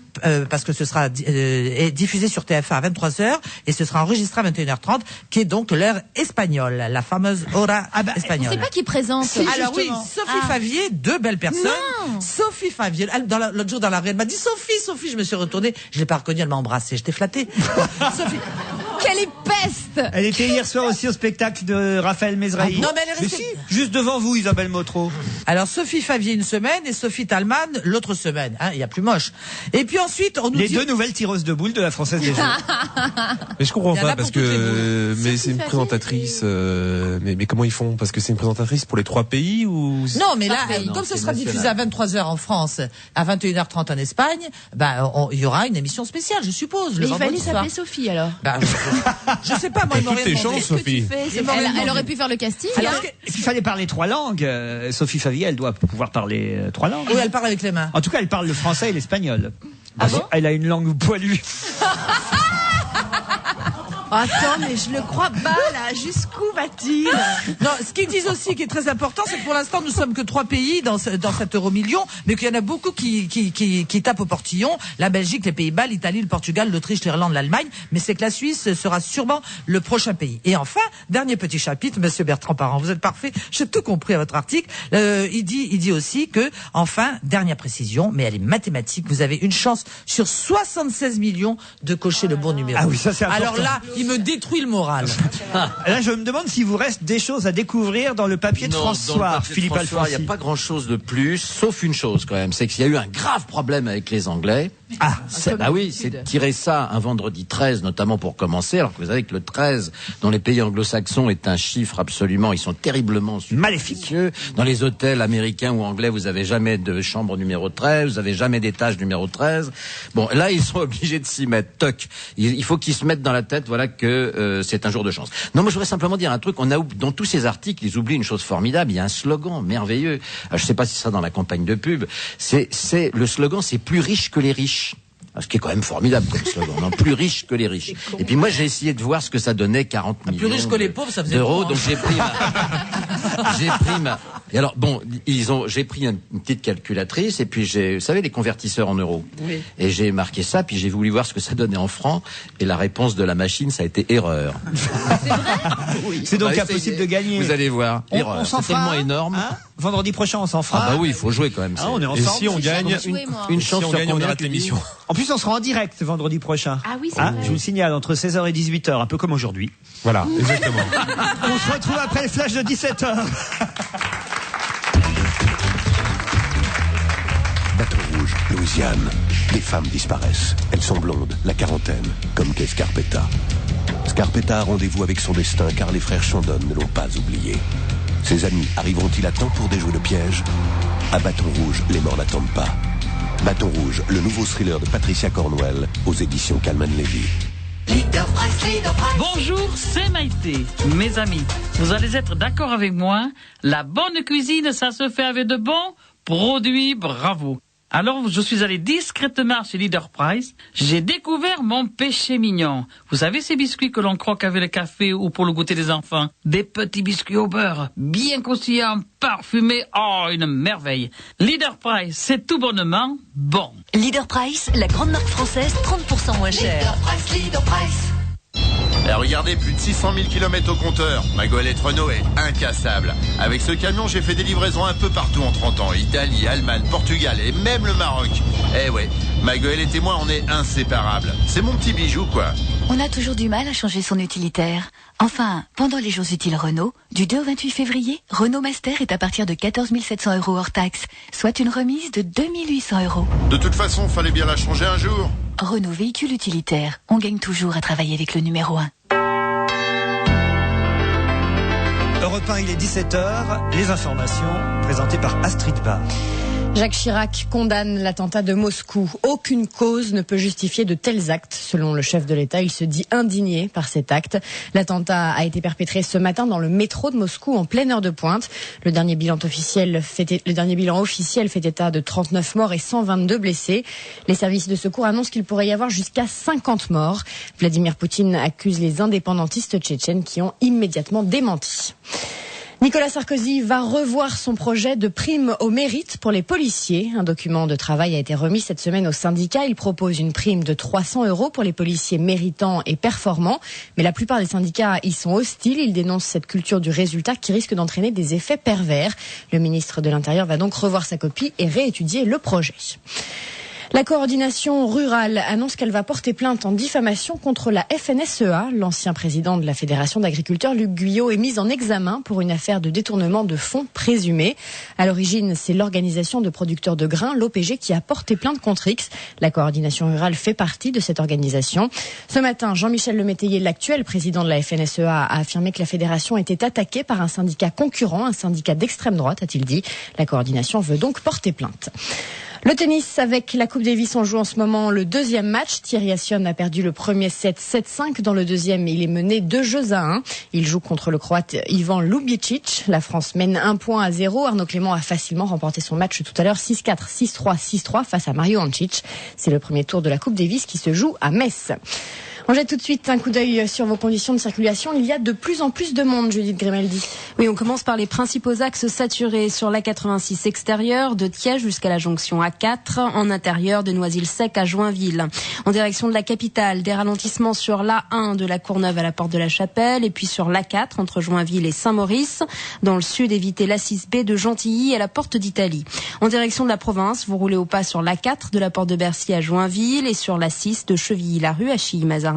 S3: parce que ce sera diffusé sur TF1 à 23h et ce sera enregistré à 21h30 qui est donc l'heure espagnole, la fameuse hora espagnole.
S4: C'est pas qui présente.
S3: Alors oui,
S4: justement.
S3: Sophie Favier, 2 belles personnes.
S4: Non.
S3: Sophie Favier, l'autre jour dans la rue, elle m'a dit Sophie, je me suis retournée, je l'ai pas reconnue, elle m'a embrassée, je t'ai flattée. Sophie.
S4: Quelle peste!
S1: Elle était hier soir aussi au spectacle de Raphaël Mesrahi.
S3: Ah, non, mais elle est restée-
S1: si, juste devant vous, Isabelle Motro.
S3: Alors Sophie Favier une semaine et Sophie Talman l'autre semaine. Il y a plus moche. Et puis ensuite, on nous
S1: Les
S3: dit...
S1: 2 nouvelles tireuses de boules de la Française des Jeux.
S2: Mais je comprends
S3: Il y en a
S2: pas parce
S3: pour toutes les
S2: que
S3: boules.
S2: mais c'est une présentatrice mais comment ils font parce que c'est une présentatrice pour les 3 pays ou
S3: Non, mais là,
S5: Non,
S3: comme ce
S5: c'est
S3: sera
S5: national.
S3: diffusé à 23h en France, à 21h30 en Espagne, il y aura une émission spéciale, je suppose.
S6: Mais
S3: le
S6: il fallait
S3: vendredi soir.
S6: s'appeler Sophie alors.
S3: Je sais pas, moi, ils m'ont
S2: toutes tes
S3: rien demandé.
S2: chances, Sophie.
S4: Elle aurait pu faire le casting.
S1: Alors,
S4: hein.
S1: est-ce qu'il fallait parler 3 langues Sophie Favier, elle doit pouvoir parler 3 langues.
S3: Oui, elle parle avec les mains.
S1: En tout cas, elle parle le français et l'espagnol.
S4: Ah bon
S1: Elle a une langue poilue.
S6: Attends, mais je le crois pas là. Jusqu'où va-t-il?
S3: Non, ce qu'ils disent aussi, qui est très important, c'est que pour l'instant, nous sommes que 3 pays dans cet euro-million, mais qu'il y en a beaucoup qui tapent au portillon. La Belgique, les Pays-Bas, l'Italie, le Portugal, l'Autriche, l'Irlande, l'Allemagne. Mais c'est que la Suisse sera sûrement le prochain pays. Et enfin, dernier petit chapitre, Monsieur Bertrand Parent, vous êtes parfait. J'ai tout compris à votre article. Il dit aussi que, enfin, dernière précision, mais elle est mathématique. Vous avez une chance sur 76 millions de cocher le bon numéro.
S1: Ah oui, ça c'est important.
S3: Alors là, il me détruit le moral.
S1: Là, je me demande s'il vous reste des choses à découvrir dans le papier de
S5: Non,
S1: François,
S5: dans le papier de
S1: Philippe
S5: François,
S1: Alfonsi.
S5: il n'y a pas grand-chose de plus, sauf une chose quand même, c'est qu'il y a eu un grave problème avec les Anglais.
S1: Ah,
S5: Bah oui, c'est de tirer ça un vendredi 13, notamment pour commencer, alors que vous savez que le 13, dans les pays anglo-saxons, est un chiffre absolument, ils sont terriblement
S1: maléfique.
S5: Dans les hôtels américains ou anglais, vous avez jamais de chambre numéro 13, vous avez jamais d'étage numéro 13. Bon, là, ils sont obligés de s'y mettre. Toc. Il faut qu'ils se mettent dans la tête, voilà, que c'est un jour de chance. Non, moi, je voudrais simplement dire un truc. Dans tous ces articles, ils oublient une chose formidable. Il y a un slogan merveilleux. Alors, je sais pas si c'est ça dans la campagne de pub. Le slogan, c'est plus riche que les riches. Ce qui est quand même formidable comme slogan, non, plus riche que les riches. Et puis moi j'ai essayé de voir ce que ça donnait 40 millions
S3: Plus riche que les pauvres, ça faisait
S5: d'euros.
S3: bon, hein.
S5: Donc j'ai pris ma et alors bon, j'ai pris une petite calculatrice et puis vous savez les convertisseurs en euros.
S3: Oui.
S5: Et j'ai marqué ça puis j'ai voulu voir ce que ça donnait en francs et la réponse de la machine ça a été erreur.
S4: C'est vrai?
S5: Oui.
S1: C'est donc
S5: Bah,
S1: impossible
S5: essayez.
S1: de gagner.
S5: Vous allez voir.
S1: On
S5: Erreur.
S1: s'en
S5: C'est
S1: fera
S5: tellement
S1: un,
S5: énorme.
S1: hein Vendredi prochain, on s'en fera.
S5: Ah bah oui, il faut jouer quand même.
S1: Ah, on est
S2: Et
S1: ensemble.
S2: si on gagne
S4: jamais joué, moi.
S5: Une
S2: si
S5: chance
S2: on
S5: sur
S2: gagne, on
S5: combien,
S2: arrête
S5: tu dis
S2: l'émission.
S1: En plus, on sera en direct vendredi prochain.
S4: Ah oui, c'est
S1: Hein,
S4: vrai.
S1: je vous le signale, entre 16h et 18h, un peu comme aujourd'hui.
S2: Voilà, exactement.
S1: On se retrouve après le flash de 17h.
S13: Louisiane, des femmes disparaissent. Elles sont blondes, la quarantaine, comme qu'est Scarpetta. Scarpetta a rendez-vous avec son destin car les frères Chandon ne l'ont pas oublié. Ses amis arriveront-ils à temps pour déjouer le piège? À Bâton Rouge, les morts n'attendent pas. Bâton Rouge, le nouveau thriller de Patricia Cornwell aux éditions Calman Levy.
S14: Bonjour, c'est Maïté. Mes amis, vous allez être d'accord avec moi, la bonne cuisine, ça se fait avec de bons produits, bravo. Alors, je suis allé discrètement chez Leader Price. J'ai découvert mon péché mignon. Vous savez ces biscuits que l'on croque avec le café ou pour le goûter des enfants? Des petits biscuits au beurre, bien croustillants, parfumés. Oh, une merveille. Leader Price, c'est tout bonnement bon.
S15: Leader Price, la grande marque française, 30% moins cher.
S16: Leader Price, Leader Price. Regardez, plus de 600 000 km au compteur. Ma goélette Renault est incassable. Avec ce camion, j'ai fait des livraisons un peu partout en 30 ans. Italie, Allemagne, Portugal et même le Maroc. Eh ouais, ma goélette et moi, on est inséparables. C'est mon petit bijou, quoi.
S12: On a toujours du mal à changer son utilitaire. Enfin, pendant les jours utiles Renault, du 2 au 28 février, Renault Master est à partir de 14 700 € hors taxe, soit une remise de 2 800 €.
S16: De toute façon, fallait bien la changer un jour.
S12: Renault véhicule utilitaire. On gagne toujours à travailler avec le numéro 1.
S1: Europe 1, il est 17h. Les informations présentées par Astrid Barr.
S17: Jacques Chirac condamne l'attentat de Moscou. Aucune cause ne peut justifier de tels actes. Selon le chef de l'État, il se dit indigné par cet acte. L'attentat a été perpétré ce matin dans le métro de Moscou en pleine heure de pointe. Le dernier bilan officiel fait état de 39 morts et 122 blessés. Les services de secours annoncent qu'il pourrait y avoir jusqu'à 50 morts. Vladimir Poutine accuse les indépendantistes tchétchènes qui ont immédiatement démenti. Nicolas Sarkozy va revoir son projet de prime au mérite pour les policiers. Un document de travail a été remis cette semaine au syndicat. Il propose une prime de 300 € pour les policiers méritants et performants. Mais la plupart des syndicats y sont hostiles. Ils dénoncent cette culture du résultat qui risque d'entraîner des effets pervers. Le ministre de l'Intérieur va donc revoir sa copie et réétudier le projet. La coordination rurale annonce qu'elle va porter plainte en diffamation contre la FNSEA. L'ancien président de la Fédération d'agriculteurs, Luc Guyot, est mis en examen pour une affaire de détournement de fonds présumés. À l'origine, c'est l'organisation de producteurs de grains, l'OPG, qui a porté plainte contre X. La coordination rurale fait partie de cette organisation. Ce matin, Jean-Michel Lemétayer, l'actuel président de la FNSEA, a affirmé que la fédération était attaquée par un syndicat concurrent, un syndicat d'extrême droite, a-t-il dit. La coordination veut donc porter plainte. Le tennis, avec la Coupe Davis, on joue en ce moment le deuxième match. Thierry Assion a perdu le premier set 7-5. Dans le deuxième, il est mené 2-1. Il joue contre le Croate Ivan Lubicic. La France mène 1-0. Arnaud Clément a facilement remporté son match tout à l'heure 6-4, 6-3, 6-3 face à Mario Andrić. C'est le premier tour de la Coupe Davis qui se joue à Metz. On jette tout de suite un coup d'œil sur vos conditions de circulation. Il y a de plus en plus de monde, Judith Grimaldi.
S6: Oui, on commence par les principaux axes saturés sur l'A86 extérieur, de Thiers jusqu'à la jonction A4, en intérieur de Noisy-le-Sec à Joinville. En direction de la capitale, des ralentissements sur l'A1 de la Courneuve à la Porte de la Chapelle, et puis sur l'A4 entre Joinville et Saint-Maurice. Dans le sud, évitez l'A6B de Gentilly à la Porte d'Italie. En direction de la province, vous roulez au pas sur l'A4 de la Porte de Bercy à Joinville et sur l'A6 de Chevilly-la-Rue à Chilly-Mazarin.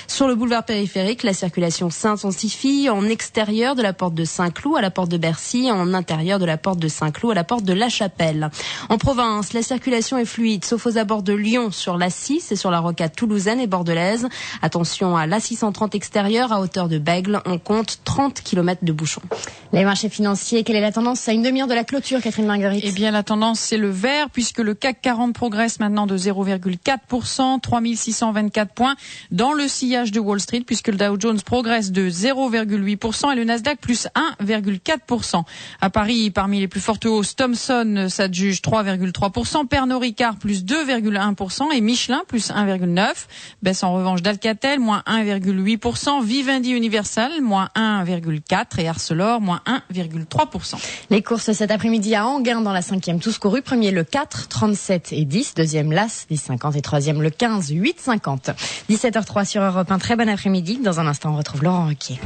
S6: Sur le boulevard périphérique, la circulation s'intensifie en extérieur de la porte de Saint-Cloud à la porte de Bercy, en intérieur de la porte de Saint-Cloud à la porte de La Chapelle. En province, la circulation est fluide, sauf aux abords de Lyon sur l'A6 et sur la rocade toulousaine et bordelaise. Attention à l'A630 extérieur à hauteur de Bègle, on compte 30 km de bouchons.
S17: Les marchés financiers, quelle est la tendance à une demi-heure de la clôture, Catherine Marguerite?
S18: Eh bien, la tendance, c'est le vert, puisque le CAC 40 progresse maintenant de 0,4%, 3624 points. Dans le sillage de Wall Street, puisque le Dow Jones progresse de 0,8% et le Nasdaq plus 1,4%. À Paris, parmi les plus fortes hausses, Thomson s'adjuge 3,3%, Pernod Ricard plus 2,1% et Michelin plus 1,9%. Baisse en revanche d'Alcatel, moins 1,8%, Vivendi Universal, moins 1,4% et Arcelor, moins 1,3%.
S17: Les courses cet après-midi à Enghien dans la 5e tous courus. Premier le 4, 37 et 10. Deuxième l'As, 10,50 et troisième le 15, 8,50. 17h03 sur Europe 1. Très bon après-midi. Dans un instant, on retrouve Laurent Ruquier.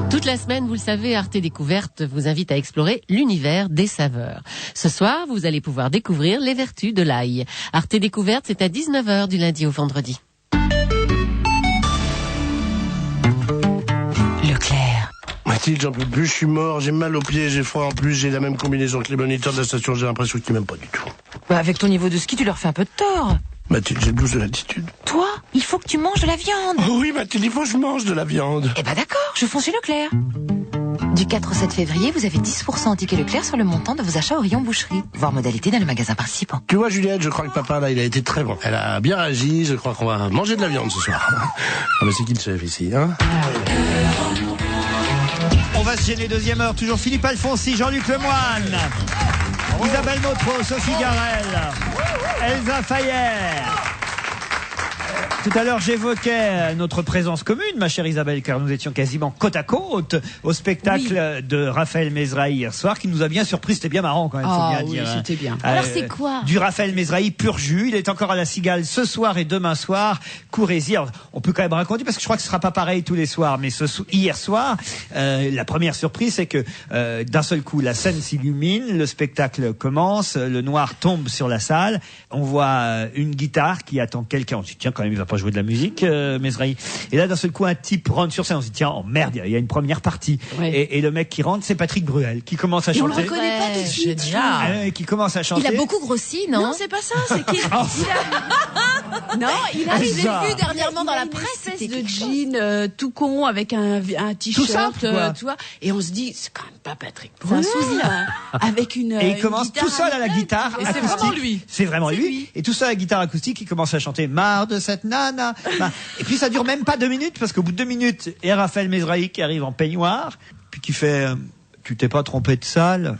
S8: Toute la semaine, vous le savez, Arte Découverte vous invite à explorer l'univers des saveurs. Ce soir, vous allez pouvoir découvrir les vertus de l'ail. Arte Découverte, c'est à 19h du lundi au vendredi.
S15: Leclerc.
S13: Ouais,
S19: Mathilde, j'en peux plus, je suis mort, j'ai mal aux pieds, j'ai froid en plus, j'ai la même combinaison que les moniteurs de la station, j'ai l'impression qu'ils m'aiment pas du tout.
S20: Bah, avec ton niveau de ski, tu leur fais un peu de tort.
S19: Mathilde, j'ai le blues de l'attitude.
S20: Toi, il faut que tu manges de la viande.
S19: Oh oui, Mathilde, il faut que je mange de la viande.
S20: Eh ben d'accord, je fonce chez Leclerc. Du 4 au 7 février, vous avez 10% en ticket Leclerc sur le montant de vos achats au rayon boucherie. Voir modalité dans le magasin participant.
S19: Tu vois, Juliette, je crois que papa, là, il a été très bon. Elle a bien réagi, je crois qu'on va manger de la viande ce soir. Ah, mais c'est qui le chef ici, hein?
S1: On va se gêner deuxième heure. Toujours Philippe Alfonsi, Jean-Luc Lemoyne, Isabelle Motro, Sophie Garel, Elsa Fayer. Tout à l'heure, j'évoquais notre présence commune, ma chère Isabelle, car nous étions quasiment côte à côte au spectacle de Raphaël Mesrahi hier soir, qui nous a bien surpris. C'était bien marrant quand même, faut bien dire.
S6: C'était bien.
S4: Alors c'est quoi?
S1: Du Raphaël Mesrahi pur jus. Il est encore à la Cigale ce soir et demain soir. Courez-y. Alors, on peut quand même raconter, parce que je crois que ce sera pas pareil tous les soirs, mais hier soir, la première surprise, c'est que d'un seul coup, la scène s'illumine, le spectacle commence, le noir tombe sur la salle, on voit une guitare qui attend quelqu'un. On se dit, tiens, quand même, il va pas jouer de la musique, Mesrahi. Et là, d'un seul coup, un type rentre sur scène. On se dit, tiens, oh merde, il y a une première partie.
S6: Ouais.
S1: Et le mec qui rentre, c'est Patrick Bruel, qui commence à
S4: Et on le
S1: chanter.
S4: reconnaît pas tout de suite.
S1: Qui commence à chanter.
S4: Il a beaucoup grossi, non?
S6: Non, c'est pas ça, c'est qu'il non, il a
S4: je l'ai vu dernièrement dans la presse.
S6: Une espèce de jean tout con avec un t-shirt,
S1: simple, quoi.
S6: tu vois. Et on se dit, c'est quand même pas Patrick
S4: C'est un
S6: Bruel,
S4: sosie.
S6: avec une.
S1: Et il commence tout seul à la guitare.
S3: Et c'est
S1: acoustique.
S3: vraiment lui.
S1: C'est vraiment
S6: C'est
S1: lui.
S6: lui.
S1: Et tout seul à la guitare acoustique, il commence à chanter Marre de cette nana. Et puis ça dure même pas 2 minutes, parce qu'au bout de 2 minutes, il y a Raphaël Mesrahi qui arrive en peignoir, puis qui fait tu t'es pas trompé de salle.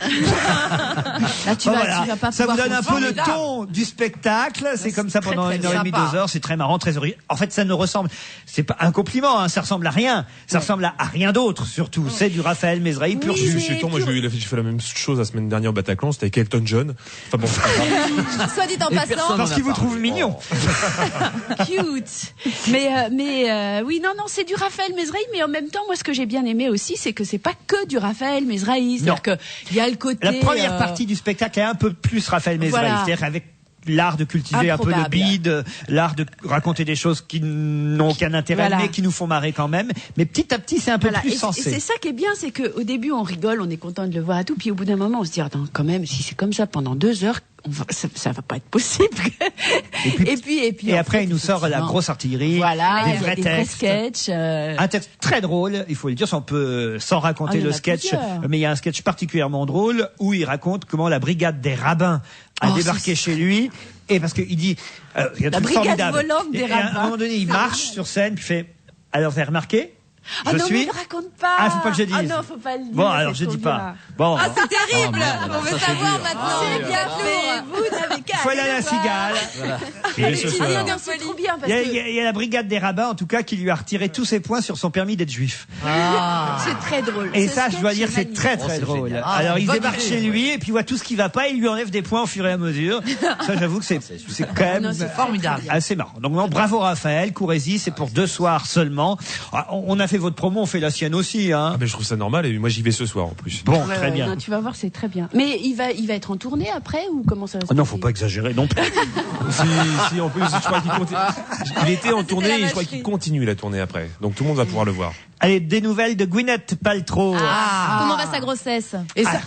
S4: Là, tu vas pas
S1: ça vous
S4: pouvoir
S1: donne un peu le
S3: formidable.
S1: ton du spectacle. C'est comme ça
S3: très,
S1: pendant
S3: très
S1: 1 heure et demie,
S3: sympa.
S1: 2 heures. C'est très marrant, très original. En fait, ça ne ressemble, c'est pas un compliment, hein, ça ressemble à rien. Ça ressemble à rien d'autre, surtout. C'est du Raphaël Mesrahi pur jus.
S2: Moi, j'ai fait la même chose la semaine dernière au Bataclan. C'était avec Elton John. Enfin bon.
S4: Soit dit en passant.
S1: Parce qu'il vous trouve mignon.
S6: Cute. Mais oui, non, c'est du Raphaël Mesrahi, mais en même temps, moi, ce que j'ai bien aimé aussi, c'est que c'est pas que du Raphaël Mesrahi. C'est-à-dire que il y a le côté.
S1: La première partie du spectacle est un peu plus Raphaël Mesrahi.
S6: Voilà.
S1: C'est-à-dire avec l'art de cultiver un peu le
S6: Improbable.
S1: bide, l'art de raconter des choses qui n'ont aucun intérêt,
S6: Voilà.
S1: mais qui nous font marrer quand même. Mais petit à petit, c'est un peu plus
S6: Et
S1: sensé.
S6: c'est ça qui est bien, c'est qu'au début, on rigole, on est content de le voir et tout, puis au bout d'un moment, on se dit, attends, quand même, si c'est comme ça pendant 2 heures, ça va pas être possible.
S1: Et après, il nous sort la grosse artillerie,
S6: voilà,
S1: des
S6: il y a
S1: vrais
S6: des vrais
S1: textes.
S6: sketchs.
S1: Un texte très drôle, il faut le dire, sans raconter
S6: il y en
S1: le
S6: a
S1: sketch,
S6: plusieurs.
S1: mais il y a un sketch particulièrement drôle où il raconte comment la brigade des rabbins a débarqué chez lui, et parce qu'il dit, il y a un
S6: La
S1: truc
S6: brigade
S1: formidable.
S6: volante des
S1: Et à un
S6: rabbins.
S1: moment donné, il marche sur scène, puis il fait, alors vous avez remarqué?
S6: Ah non, mais ne raconte pas.
S1: Ah, faut pas que je dise.
S6: Ah non, faut pas le dire.
S1: Bon, alors
S6: c'est
S1: je
S6: trop
S1: dis pas.
S6: bien.
S1: Bon.
S4: Ah, c'est terrible.
S1: Oh,
S4: On veut
S1: ça,
S4: savoir
S1: c'est dur.
S4: maintenant.
S6: C'est bien fait. Vous n'avez qu'à.
S1: Faut aller à la
S6: aller
S1: Cigale.
S2: Voilà.
S1: Et-
S2: ce soir.
S6: Non, c'est trop bien parce
S1: Il y, a,
S6: que
S1: il y a la brigade des rabbins, en tout cas, qui lui a retiré tous ses points sur son permis d'être juif.
S6: c'est très drôle.
S1: Et
S6: Ce
S1: ça, je dois
S6: sketch
S1: dire,
S6: est
S1: c'est
S6: magnifique.
S1: très très drôle.
S2: génial.
S1: Alors, il
S3: bonne
S1: débarque
S3: idée,
S1: chez lui et puis il voit tout ce qui va pas, il lui enlève des points au fur et à mesure. Ça, j'avoue que c'est quand même
S6: Non, c'est
S3: formidable.
S1: assez marrant. Donc, non, bravo Raphaël, courez-y, c'est pour 2 soirs seulement. Ah, on a fait votre promo, on fait la sienne aussi, hein.
S2: Ah, mais je trouve ça normal et moi j'y vais ce soir en plus.
S1: Bon,
S6: Ouais,
S1: très
S6: ouais,
S1: bien.
S6: non, tu vas voir, c'est très bien. Mais il va être en tournée après ou comment ça va se
S1: Oh non,
S6: passer
S1: faut pas exagérer non plus.
S2: si, en plus, je crois qu'il continue. Il était en tournée et je crois qu'il continue la tournée après. Donc tout le monde va pouvoir le voir.
S1: Allez, des nouvelles de Gwyneth Paltrow.
S4: Comment va sa grossesse?
S3: Et ça,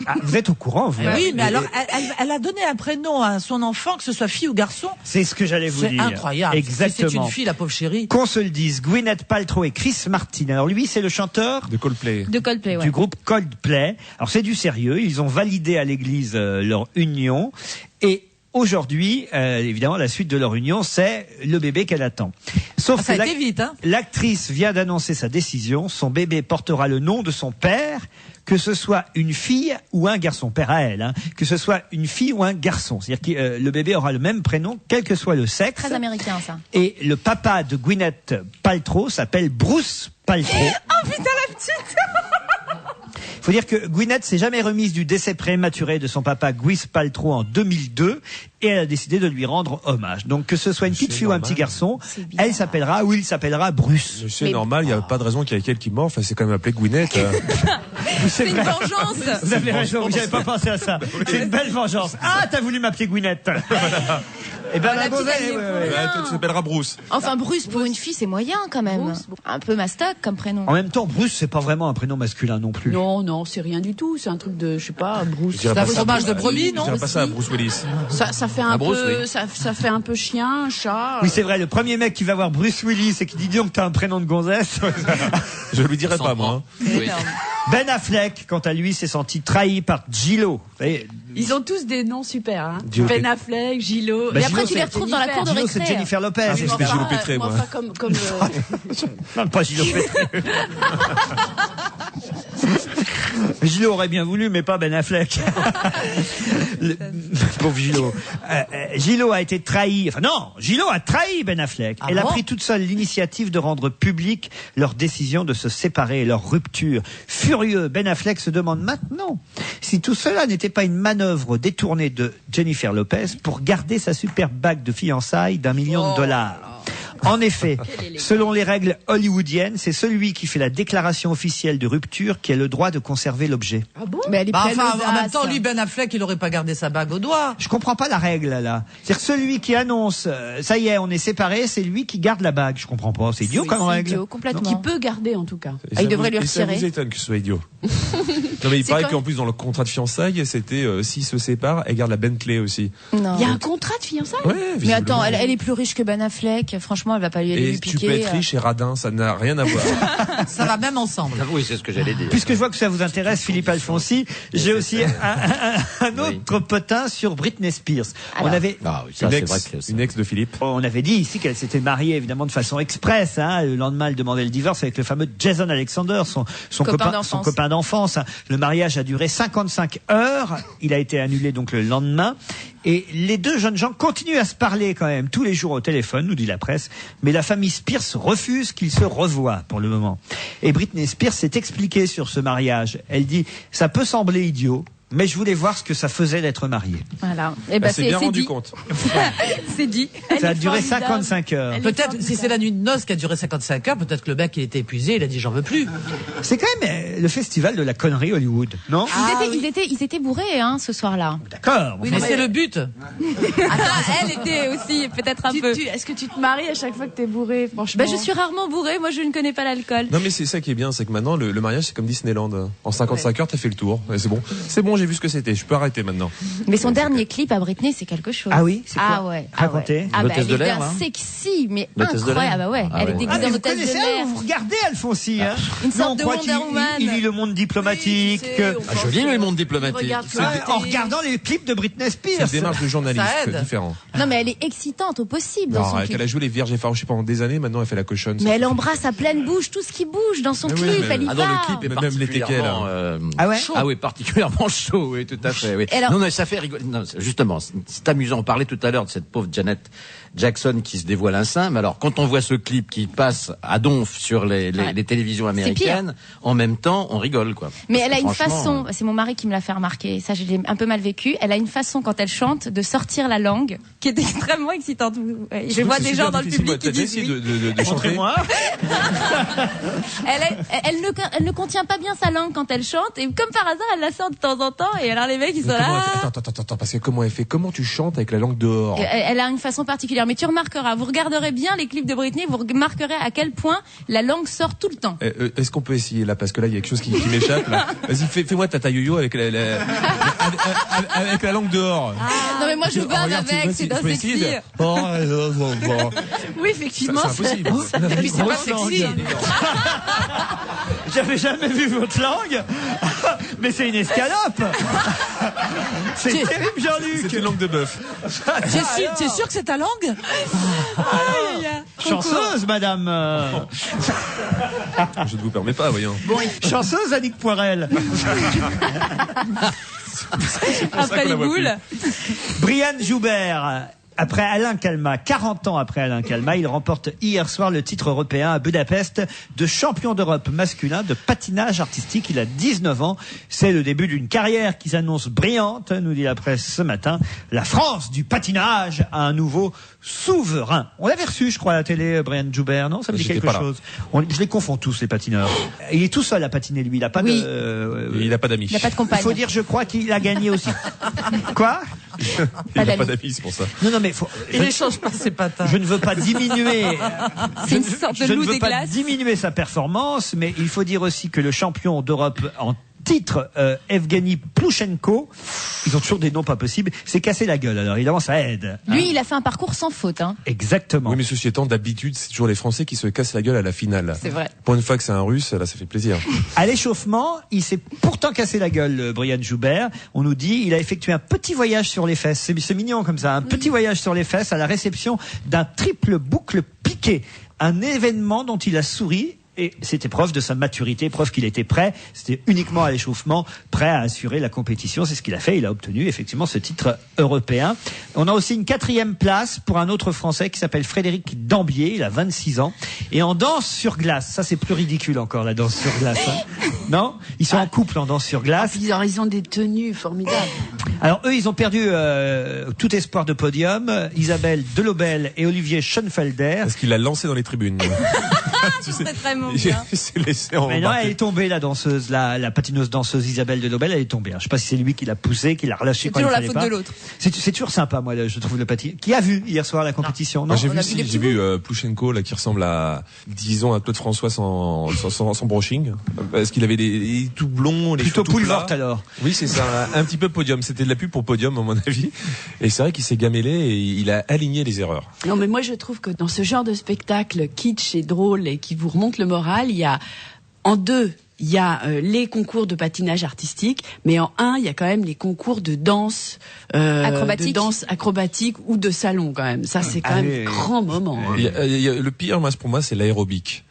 S1: Ah, vous êtes au courant, vous? hein?
S3: oui, mais alors, elle a donné un prénom à son enfant, que ce soit fille ou garçon.
S1: C'est ce que j'allais vous
S3: C'est
S1: dire.
S3: incroyable.
S1: Exactement.
S3: C'est une fille, la pauvre chérie.
S1: Qu'on se le dise, Gwyneth Paltrow et Chris Martin. Alors lui, c'est le chanteur
S2: De Coldplay.
S4: De Coldplay, ouais.
S1: du groupe Coldplay. Alors c'est du sérieux. Ils ont validé à l'église leur union. Et aujourd'hui, évidemment, la suite de leur union, c'est le bébé qu'elle attend. Sauf
S3: Ça
S1: que
S3: a été vite, hein.
S1: l'actrice vient d'annoncer sa décision. Son bébé portera le nom de son père, que ce soit une fille ou un garçon. Père à elle, hein. Que ce soit une fille ou un garçon. C'est-à-dire que le bébé aura le même prénom, quel que soit le sexe.
S4: Très américain, ça.
S1: Et le papa de Gwyneth Paltrow s'appelle Bruce Paltrow.
S3: Oh putain, la petite!
S1: Il faut dire que Gwyneth s'est jamais remise du décès prématuré de son papa Gwyneth Paltrow en 2002 et elle a décidé de lui rendre hommage. Donc que ce soit une petite fille ou un petit garçon, elle s'appellera ou il s'appellera Bruce.
S2: C'est normal, il n'y a pas de raison qu'il y ait quelqu'un qui meurt. Enfin, c'est quand même appelé Gwyneth.
S1: C'est
S4: une
S1: vrai.
S4: vengeance.
S1: Vous avez raison, vous n'avez pas pensé à ça. C'est une belle vengeance. Ah, t'as voulu m'appeler Gwyneth. Eh ben,
S4: La petite,
S1: Gonzesse,
S4: elle est
S1: ouais,
S4: pour
S1: ouais.
S4: rien.
S2: Bah, toi, tu t'appelleras Bruce.
S4: Enfin, Bruce, pour une fille, c'est moyen quand même. Un peu mastoc comme prénom.
S1: En même temps, Bruce, c'est pas vraiment un prénom masculin non plus.
S6: Non, non, c'est rien du tout. C'est un truc de, je sais pas, Bruce.
S2: Je dirais
S3: C'est un
S2: pas ça.
S3: fromage de brebis,
S2: Je
S3: non
S2: dirais pas ça à Bruce Willis.
S6: Ça fait un
S5: Bruce,
S6: peu,
S5: oui.
S6: ça fait un peu chien, chat.
S1: Oui, c'est vrai, le premier mec qui va voir Bruce Willis et qui dit donc t'as un prénom de gonzesse.
S2: Je lui dirai pas, moi.
S1: Ben Affleck, quant à lui, s'est senti trahi par J-Lo. Vous voyez,
S6: Ils ont tous des noms super, hein.
S1: J.Lo.
S6: Ben Affleck, J-Lo.
S1: Bah,
S4: Et après,
S1: J.Lo,
S4: tu les
S1: c'est
S4: retrouves dans la cour de
S1: J-Lo,
S4: récré.
S1: c'est Jennifer Lopez.
S2: Ah, c'était J.Lo Pétré, moi.
S6: Enfin, comme
S1: Non, pas J-Lo Pétré. J-Lo aurait bien voulu, mais pas Ben Affleck. Pauvre J-Lo. J-Lo a été trahi. Enfin non, J-Lo a trahi Ben Affleck.
S3: Ah
S1: Elle a
S3: bon
S1: pris toute seule l'initiative de rendre publique leur décision de se séparer et leur rupture. Furieux, Ben Affleck se demande maintenant si tout cela n'était pas une manœuvre détournée de Jennifer Lopez pour garder sa superbe bague de fiançailles d'1 million de dollars. En effet, selon les règles hollywoodiennes, c'est celui qui fait la déclaration officielle de rupture qui a le droit de conserver l'objet.
S6: Ah bon?
S4: Mais elle est
S3: Bah,
S4: pleine
S3: enfin, en même
S4: d'audace.
S3: temps, lui, Ben Affleck, il aurait pas gardé sa bague au doigt.
S1: Je comprends pas la règle là. C'est-à-dire celui qui annonce ça y est, on est séparés, c'est lui qui garde la bague. Je comprends pas, c'est idiot comme
S4: C'est
S1: règle.
S4: idiot, complètement.
S6: Qui peut garder, en tout cas.
S2: Et
S4: Ah, il
S2: ça
S4: devrait
S2: vous-
S4: lui
S2: et ça
S4: retirer.
S2: vous étonne que ce soit idiot. Non mais il
S4: C'est
S2: paraît
S4: comme-
S2: qu'en plus dans le contrat de fiançailles, c'était s'ils se séparent, elle garde la Bentley aussi.
S4: Non.
S6: Il y a un contrat de fiançailles?
S2: Ouais,
S4: Mais attends,
S2: visiblement.
S4: elle est plus riche que Ben Affleck. Franchement, elle va pas lui aller
S2: Et
S4: lui
S2: tu
S4: piquer.
S2: peux être riche et radin, ça n'a rien à voir.
S3: Ça va même ensemble.
S5: Ah oui, c'est ce que j'allais dire.
S1: Puisque je vois que ça vous intéresse, Philippe Alfonsi, j'ai aussi un autre potin sur Britney Spears. On avait
S5: Ah oui, ça,
S2: Une
S5: c'est
S2: ex,
S5: vrai que c'est-
S2: une ex de Philippe.
S1: On avait dit ici qu'elle s'était mariée évidemment de façon express. Hein. Le lendemain, elle demandait le divorce avec le fameux Jason Alexander, son copain d'enfance. Le mariage a duré 55 heures. Il a été annulé donc le lendemain. Et les deux jeunes gens continuent à se parler quand même tous les jours au téléphone, nous dit la presse. Mais la famille Spears refuse qu'ils se revoient pour le moment. Et Britney Spears s'est expliquée sur ce mariage. Elle dit « Ça peut sembler idiot, mais je voulais voir ce que ça faisait d'être marié. »
S4: Voilà. Et ben,
S2: Elle s'est bien rendu
S4: dit.
S2: compte.
S4: C'est dit.
S1: Ça a duré 55 heures.
S3: Peut-être, si c'est la nuit de noces qui a duré 55 heures, peut-être que le mec, il était épuisé, il a dit j'en veux plus.
S1: C'est quand même le festival de la connerie Hollywood, non?
S4: Ils étaient bourrés, hein, ce soir-là.
S1: D'accord.
S3: Oui, mais c'est le but.
S4: Attends, elle était aussi peut-être un peu.
S6: Est-ce que tu te maries à chaque fois que t'es bourré, franchement?
S4: Ben, je suis rarement bourrée. Moi, je ne connais pas l'alcool.
S2: Non mais c'est ça qui est bien, c'est que maintenant le mariage c'est comme Disneyland. En 55 heures t'as fait le tour. Et c'est bon, j'ai vu ce que c'était. Je peux arrêter maintenant.
S4: Mais son dernier clip à Britney, c'est quelque chose.
S1: Ah oui, c'est quoi?
S4: Ah ouais.
S1: Racontez.
S4: Ah bah,
S5: L'hôtesse
S4: elle
S5: de
S4: est
S5: l'air,
S4: bien
S5: là.
S4: sexy, mais
S5: L'hôtesse de l'air.
S4: incroyable. Ah bah ouais.
S5: Ah
S4: Elle est
S5: ouais.
S4: déguisée en
S1: vous
S4: hôtesse de
S1: connaissez,
S4: l'air.
S1: vous regardez Alfonsi, hein?
S4: Une
S1: Nous,
S4: sorte
S1: on
S4: de
S1: croit
S4: Wonder
S1: qu'il
S4: Woman.
S1: il lit le monde diplomatique.
S5: Ah, joli le monde diplomatique.
S6: Regarde
S1: Ouais, en regardant les clips de Britney
S2: C'est
S1: Spears.
S2: une démarche de journaliste
S3: Ça aide.
S2: différent.
S4: Non, mais elle est excitante au possible dans
S2: Non,
S4: son
S2: arrête,
S4: clip.
S2: elle a joué les vierges effarouchées pendant des années, maintenant elle fait la cochonne.
S4: Mais elle embrasse à pleine bouche tout ce qui bouge dans son
S2: Mais oui,
S4: clip.
S2: mais-
S4: Elle y
S5: Ah
S4: va.
S5: non, le clip est
S2: Même les téquets, là.
S5: particulièrement
S1: Ah ouais?
S5: chaud. Ah oui, particulièrement chaud, oui, tout à fait. Oui.
S4: Et alors-
S5: Non, mais ça fait rigoler. Non, justement, c'est amusant. On parlait tout à l'heure de cette pauvre Janet Jackson qui se dévoile un sein. Mais alors, quand on voit ce clip qui passe à donf sur les télévisions américaines, en même temps, on rigole, quoi.
S4: Mais
S5: Parce
S4: elle a
S5: que
S4: une
S5: franchement,
S4: façon, c'est mon mari qui me l'a fait remarquer, ça je l'ai un peu mal vécu, elle a une façon quand elle chante de sortir la langue qui est extrêmement excitante. Ouais, je vois des gens dans le public qui disent oui.
S2: de chanter.
S1: Montrez-moi.
S4: Elle ne contient pas bien sa langue quand elle chante et comme par hasard elle la sort de temps en temps et alors les mecs ils sont
S2: Mais comment
S4: là.
S2: elle fait Attends, parce que comment elle fait? Comment tu chantes avec la langue dehors?
S4: Elle a une façon particulière, mais tu remarqueras, vous regarderez bien les clips de Britney, vous remarquerez à quel point la langue sort tout le temps.
S2: Est-ce qu'on peut essayer là? Parce que là, il y a quelque chose qui m'échappe. là. Vas-y, fais-moi ta yo-yo avec avec la langue dehors.
S4: Non mais moi je bave
S2: regarde,
S4: avec, c'est
S2: tu
S4: d'un
S2: peux essayer
S4: sexy.
S2: de- Oh,
S6: Oui, effectivement.
S2: C'est impossible.
S6: Et puis c'est pas sexy.
S1: J'avais jamais vu votre langue, mais c'est une escalope. C'est terrible,
S2: C'est
S1: Jean-Luc.
S2: une langue de bœuf.
S3: T'es sûr que c'est ta langue?
S1: Chanceuse, madame.
S2: Je ne vous permets pas, voyons.
S1: Chanceuse, Annick Poirel.
S4: Après les boules.
S1: Brian Joubert. Après Alain Calmat, 40 ans après Alain Calmat, il remporte hier soir le titre européen à Budapest de champion d'Europe masculin de patinage artistique. Il a 19 ans. C'est le début d'une carrière qui s'annonce brillante, nous dit la presse ce matin. La France du patinage a un nouveau souverain. On l'avait reçu, je crois, à la télé, Brian Joubert, non? Ça me dit
S2: J'étais
S1: quelque
S2: pas là.
S1: chose. Je les confonds tous, les patineurs. Il est tout seul à patiner, lui. Il a pas
S4: Oui.
S1: de...
S2: Il n'a pas d'amis.
S4: Il n'a pas de compagne.
S1: Il faut dire, je crois qu'il a gagné aussi. Quoi?
S2: Il n'a pas d'amis, c'est pour ça.
S1: Non, mais
S3: Il n'échange pas ses patins.
S1: je ne veux pas diminuer.
S4: C'est une sorte de
S1: je ne
S4: loup
S1: veux
S4: des
S1: pas
S4: glaces.
S1: diminuer sa performance, mais il faut dire aussi que le champion d'Europe en titre, Evgeny Ploushenko, ils ont toujours des noms pas possibles, s'est cassé la gueule. Alors évidemment, ça aide.
S4: Lui, il a fait un parcours sans faute. Hein.
S1: Exactement.
S2: Oui, mais ceci étant, d'habitude, c'est toujours les Français qui se cassent la gueule à la finale.
S4: C'est vrai.
S2: Pour une fois que c'est un Russe, là, ça fait plaisir.
S1: À l'échauffement, il s'est pourtant cassé la gueule, Brian Joubert. On nous dit, il a effectué un petit voyage sur les fesses. C'est mignon comme ça, un petit voyage sur les fesses à la réception d'un triple boucle piqué. Un événement dont il a souri. Et c'était preuve de sa maturité, preuve qu'il était prêt. C'était uniquement à l'échauffement, prêt à assurer la compétition. C'est ce qu'il a fait. Il a obtenu effectivement ce titre européen. On a aussi une 4e place pour un autre Français qui s'appelle Frédéric Dambier. Il a 26 ans. Et en danse sur glace, ça c'est plus ridicule encore, la danse sur glace. Hein. Non ? Ils sont en couple en danse sur glace.
S6: Ils ont des tenues formidables.
S1: Alors eux, ils ont perdu tout espoir de podium. Isabelle Delobel et Olivier Schoenfelder.
S2: Parce qu'il l'a lancé dans les tribunes.
S4: C'est très bon.
S2: Il s'est laissé en
S1: Mais non, elle est tombée, la danseuse, la patineuse danseuse Isabelle Delobel, elle est tombée. Je sais pas si c'est lui qui l'a poussée, qui l'a relâchée.
S4: C'est
S1: quand il
S4: toujours la
S1: fallait
S4: faute
S1: pas.
S4: de l'autre.
S1: C'est toujours sympa, moi, je trouve le patin. Qui a vu hier soir la compétition? Non,
S2: J'ai vu Ploushenko là qui ressemble à, disons, à Claude François sans brushing, parce qu'il avait des tout blonds, les
S1: plutôt
S2: cheveux tout
S1: poule
S2: plats.
S1: morte alors.
S2: Oui, c'est ça, un petit peu podium. C'était de la pub pour podium à mon avis. Et c'est vrai qu'il s'est gamellé et il a aligné les erreurs.
S6: Non, mais moi je trouve que dans ce genre de spectacle kitsch et drôle et qui vous remonte le moral, il y a en deux. Il y a les concours de patinage artistique, mais en un, il y a quand même les concours de danse acrobatique ou de salon quand même. Ça, c'est quand même un grand moment. Hein.
S2: Le pire, pour moi, c'est l'aérobic.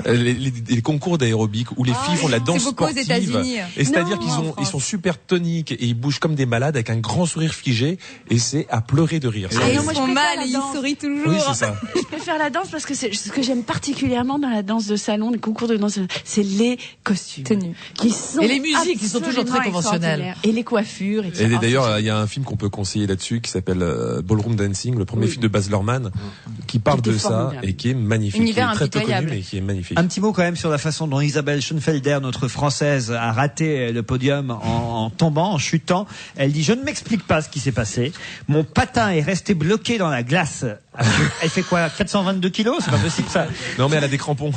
S2: Les concours d'aérobic où les filles font la danse sportive, et c'est-à-dire qu'ils sont super toniques et ils bougent comme des malades avec un grand sourire figé et c'est à pleurer de rire.
S4: Ils font mal et ils sourient toujours.
S2: Oui, c'est ça.
S6: Je préfère la danse parce que c'est ce que j'aime particulièrement dans la danse de salon, les concours de danse, c'est les costumes,
S4: tenues,
S6: qui sont
S3: et les musiques qui sont toujours très conventionnelles,
S6: et les coiffures.
S2: Et d'ailleurs, il y a un film qu'on peut conseiller là-dessus qui s'appelle Ballroom Dancing, le premier film de Baz Luhrmann, qui parle de ça et qui est magnifique,
S4: Univers
S2: qui est très peu connu mais qui est magnifique.
S1: Un petit mot quand même sur la façon dont Isabelle Schoenfelder, notre Française, a raté le podium en tombant, en chutant. Elle dit: je ne m'explique pas ce qui s'est passé. Mon patin est resté bloqué dans la glace. Elle fait quoi, 422 kilos? C'est pas possible ça.
S2: Non mais elle a des crampons.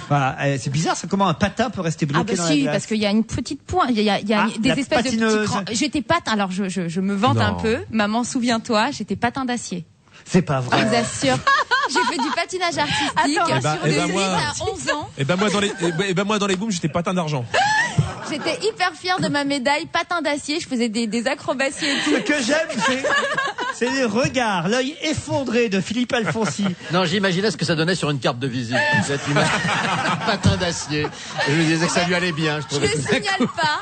S1: Voilà, c'est bizarre ça, comment un patin peut rester bloqué dans la glace.
S4: Parce qu'il y a une petite pointe, il y a des espèces de petits crans. J'étais patin, alors je me vante un peu. Maman, souviens-toi, j'étais patin d'acier.
S1: C'est pas vrai.
S4: Je vous assure. J'ai fait du patinage artistique sur des îles à 11 ans.
S2: Et moi dans les booms, j'étais patin d'argent.
S4: J'étais hyper fière de ma médaille, patin d'acier, je faisais des acrobaties et tout.
S1: Ce que j'aime, c'est les regards, l'œil effondré de Philippe Alfonsi.
S5: Non, j'imaginais ce que ça donnait sur une carte de visite. Patin d'acier. Je me disais que ça lui allait bien.
S4: Je le signale pas.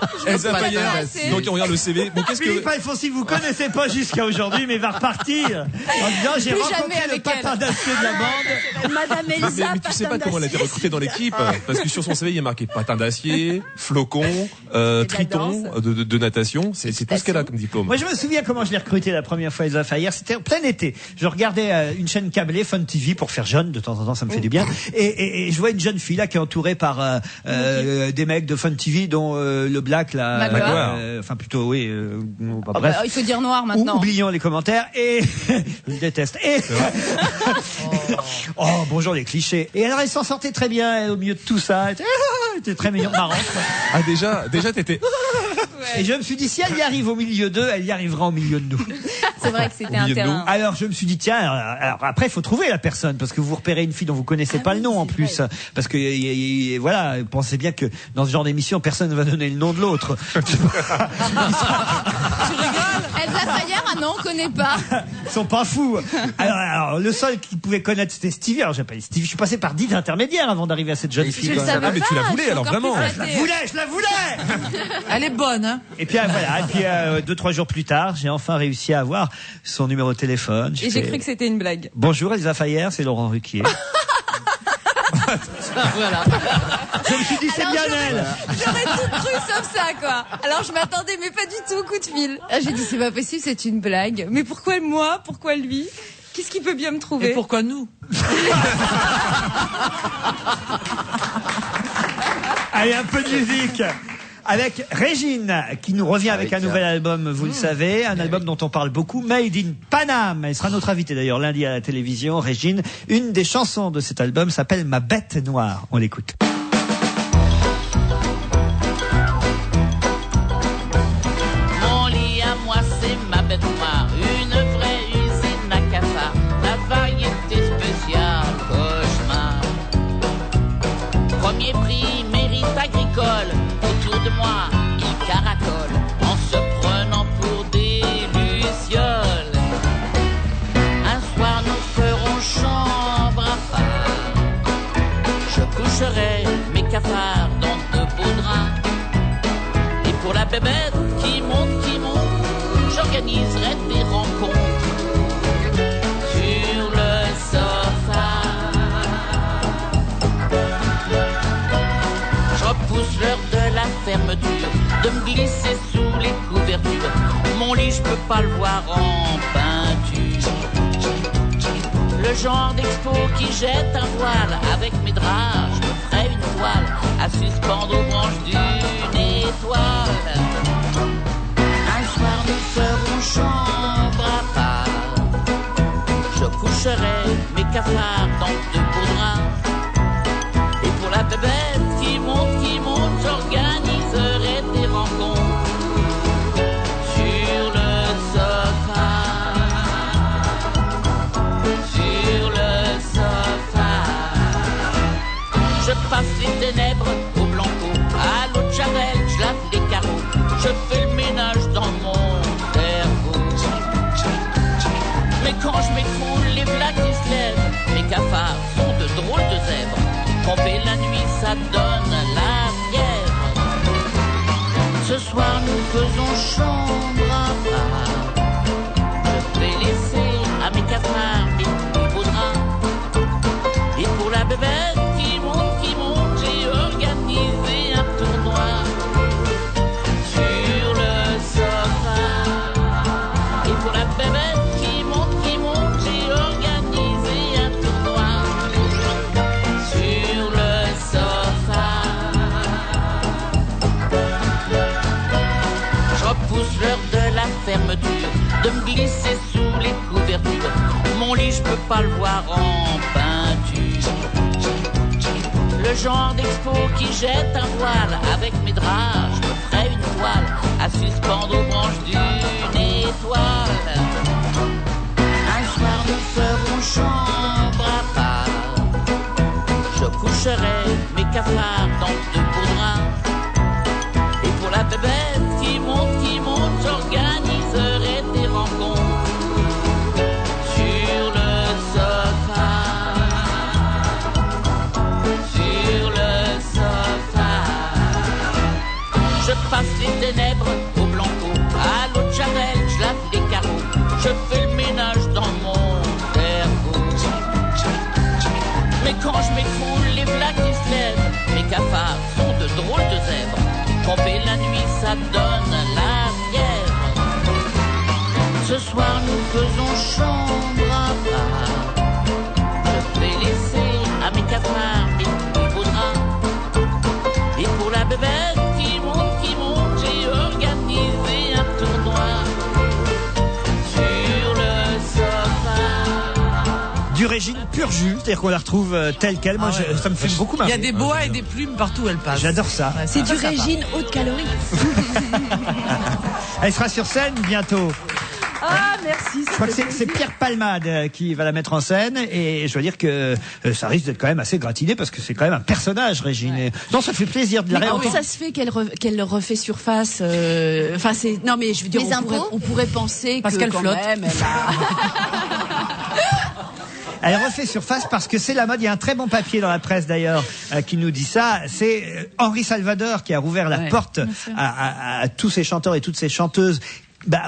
S2: Donc on regarde le CV. Bon,
S1: Philippe Alfonsi, vous connaissez pas jusqu'à aujourd'hui, mais il va repartir en disant: j'ai rencontré le patin d'acier de la bande.
S6: Madame Elsa,
S2: mais tu sais pas comment elle a été recrutée dans l'équipe, parce que sur son CV il y a marqué patin d'acier, flocon, triton de natation. C'est tout ce qu'elle a comme diplôme.
S1: Moi je me souviens comment je l'ai recrutée la première fois, Elsa Fayer. C'était en plein été. Je regardais une chaîne câblée, Fun TV, pour faire jeune de temps en temps, ça me fait du bien. Et je vois une jeune fille là qui est entourée par des mecs de Fun TV, dont le Black là. Enfin plutôt oui. Bref.
S4: Il faut dire noir maintenant.
S1: Oublions les commentaires et je le déteste. Et oh bonjour les clichés. Et alors elle s'en sortait très bien au milieu de tout ça. Elle était très marrante.
S2: Ah déjà t'étais.
S1: Et je me suis dit, si elle y arrive au milieu d'eux, elle y arrivera au milieu de nous.
S4: C'est vrai que c'était un terrain.
S1: Alors je me suis dit, tiens, alors après il faut trouver la personne, parce que vous repérez une fille dont vous connaissez pas le nom en plus, parce que voilà, pensez bien que dans ce genre d'émission, personne ne va donner le nom de l'autre.
S4: Tu rigoles? Elsa Fayer, non, on connaît pas.
S1: Ils sont pas fous. Alors le seul qui pouvait connaître, c'était Stevie. Alors j'appelle Stevie. Je suis passé par 10 intermédiaires avant d'arriver à cette jeune fille.
S2: Mais tu la voulais alors vraiment.
S1: Je la voulais.
S3: Elle est bonne, hein.
S1: Et puis voilà. Et puis 2-3 jours plus tard, j'ai enfin réussi à avoir son numéro de téléphone.
S4: Et j'ai cru que c'était une blague.
S1: Bonjour Elsa Fayer, c'est Laurent Ruquier.
S5: Voilà.
S1: Je me suis dit, c'est bien elle.
S4: J'aurais tout cru sauf ça, quoi. Alors je m'attendais, mais pas du tout au coup de fil. J'ai dit, c'est pas possible, c'est une blague. Mais pourquoi moi? Pourquoi lui? Qu'est-ce qui peut bien me trouver?
S3: Et pourquoi nous?
S1: Allez, un peu de musique. Avec Régine, qui nous revient avec un nouvel album, vous le savez, un album dont on parle beaucoup, Made in Paname. Elle sera notre invitée d'ailleurs lundi à la télévision, Régine. Une des chansons de cet album s'appelle Ma bête noire. On l'écoute.
S21: Mon lit à moi, c'est ma bête noire, une vraie usine à cafards, la variété spéciale, cauchemar. Premier prix, mérite agricole, autour de moi, il caracole, en se prenant pour des lucioles. Un soir, nous ferons chambre à part, je coucherai mes cafards dans de beaux draps. Et pour la bébête qui monte, j'organiserai des rencontres sur le sofa. Je repousse l'heure de la fermeture, de me glisser sous les couvertures. Mon lit, je peux pas le voir en peinture. Le genre d'expo qui jette un voile, avec mes draps, je me ferai une toile à suspendre aux branches d'une étoile. Un soir nous ferons chambre à part, je coucherai mes cafards dans de beaux draps. Et pour la bébête qui monte, j'organiserai des rencontres sur le sofa. Sur le sofa, je passe les ténèbres au blanco, à l'eau de Javel, je lave les carreaux, je fais le ménage dans mon cerveau. Mais quand je m'écroule, les v'là qui se lèvent, mes cafards sont de drôles de zèbres. Tromper la nuit, ça donne la fièvre. Ce soir, nous faisons chambre à part, je vais laisser à mes cafards mes plus beaux draps. Et pour la bébête qui monte, j'ai organisé un tournoi sur le sofa. Et pour la bébête qui monte, j'ai organisé un tournoi sur le sofa. Je repousse l'heure de la fermeture, de me glisser sous les couvertures. Mon lit, je peux pas le voir en peinture. Le genre d'expo qui jette un voile, avec mes draps, je me ferai une toile à suspendre aux branches d'une étoile. Un soir nous ferons chambre à part, je coucherai mes cafards dans de beaux draps. Et pour la bébête qui monte, j'organiserai des rencontres sur le sofa. Sur le sofa, je passe les ténèbres au blanco, à l'eau de Javel, je lave les carreaux, je fais le ménage dans mon cerveau. Mais quand je m'écroule, les v'là qui se lèvent, mes cafards sont de drôles de zèbres. Tromper la nuit, ça donne la fièvre. Ce soir, nous faisons chambre à part, je vais laisser à mes cafards mes plus beaux draps. Et pour la bébête qui monte, j'ai organisé un tournoi sur le sofa.
S1: Du Régine pur jus, c'est-à-dire qu'on la retrouve telle qu'elle. Moi, ça me fait beaucoup marrer.
S3: Il y a des boas et des plumes partout où elle passe.
S1: J'adore ça.
S17: C'est du Régine haute calorie.
S1: Elle sera sur scène bientôt.
S6: Ah, merci.
S1: Je crois que c'est Pierre Palmade qui va la mettre en scène, et je dois dire que ça risque d'être quand même assez gratiné, parce que c'est quand même un personnage, Régine. Et non, ça fait plaisir de la
S6: Mais
S1: réentendre.
S6: comment ça se fait qu'elle refait surface Enfin, c'est non, mais je veux dire, on pourrait penser
S3: Parce
S6: que
S3: qu'elle
S6: quand
S3: flotte.
S6: même, elle a...
S1: Elle refait surface parce que c'est la mode. Il y a un très bon papier dans la presse d'ailleurs qui nous dit ça. C'est Henri Salvador qui a rouvert la porte à tous ces chanteurs et toutes ces chanteuses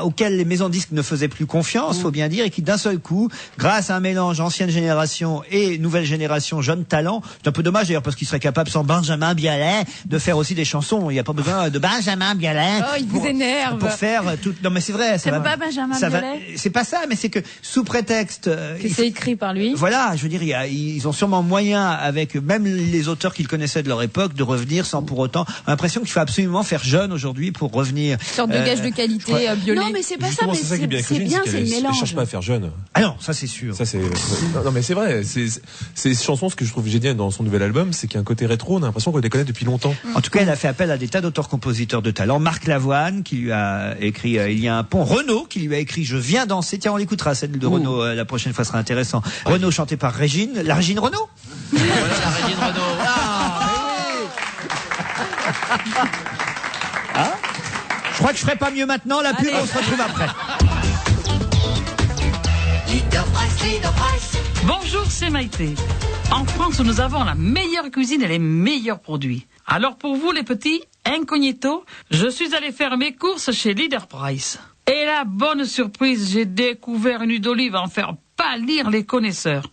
S1: auquel les maisons de disques ne faisaient plus confiance, faut bien dire, et qui d'un seul coup, grâce à un mélange ancienne génération et nouvelle génération jeunes talents, c'est un peu dommage d'ailleurs parce qu'il serait capable sans Benjamin Biolay de faire aussi des chansons. Il n'y a pas besoin de Benjamin Biolay.
S4: Oh, il vous énerve.
S1: Pour faire tout. Non mais c'est vrai.
S4: C'est pas Benjamin Biolay.
S1: C'est pas ça, mais c'est que sous prétexte
S4: que c'est écrit par lui.
S1: Voilà, je veux dire, ils ont sûrement moyen avec même les auteurs qu'ils connaissaient de leur époque de revenir sans pour autant. L'impression qu'il faut absolument faire jeune aujourd'hui pour revenir.
S4: Une sorte de gage de qualité Biolay.
S6: Non mais c'est pas ça,
S2: Justement,
S6: mais
S2: c'est ça qui est bien avec
S6: c'est
S2: Régine,
S6: bien,
S2: c'est
S6: c'est le
S2: qu'elle
S6: mélange.
S2: cherche pas à faire jeune.
S1: Ah non, ça c'est sûr.
S2: Ça c'est non mais c'est vrai, ces chansons, ce que je trouve génial dans son nouvel album, c'est qu'il y a un côté rétro, on a l'impression qu'on les connaît depuis longtemps.
S1: En tout cas, elle a fait appel à des tas d'auteurs-compositeurs de talent. Marc Lavoine qui lui a écrit Il y a un pont. Renaud qui lui a écrit Je viens danser. Tiens, on l'écoutera celle de Renaud la prochaine fois, sera intéressant. Renaud chanté par Régine, la Régine Renaud.
S5: Voilà la Régine Renaud.
S1: Ah, je crois que je ferai pas mieux maintenant. La pub, on se retrouve après.
S14: Bonjour, c'est Maïté. En France, nous avons la meilleure cuisine et les meilleurs produits. Alors pour vous les petits, incognito, je suis allé faire mes courses chez Leader Price. Et la bonne surprise, j'ai découvert une huile d'olive à en faire pâlir les connaisseurs.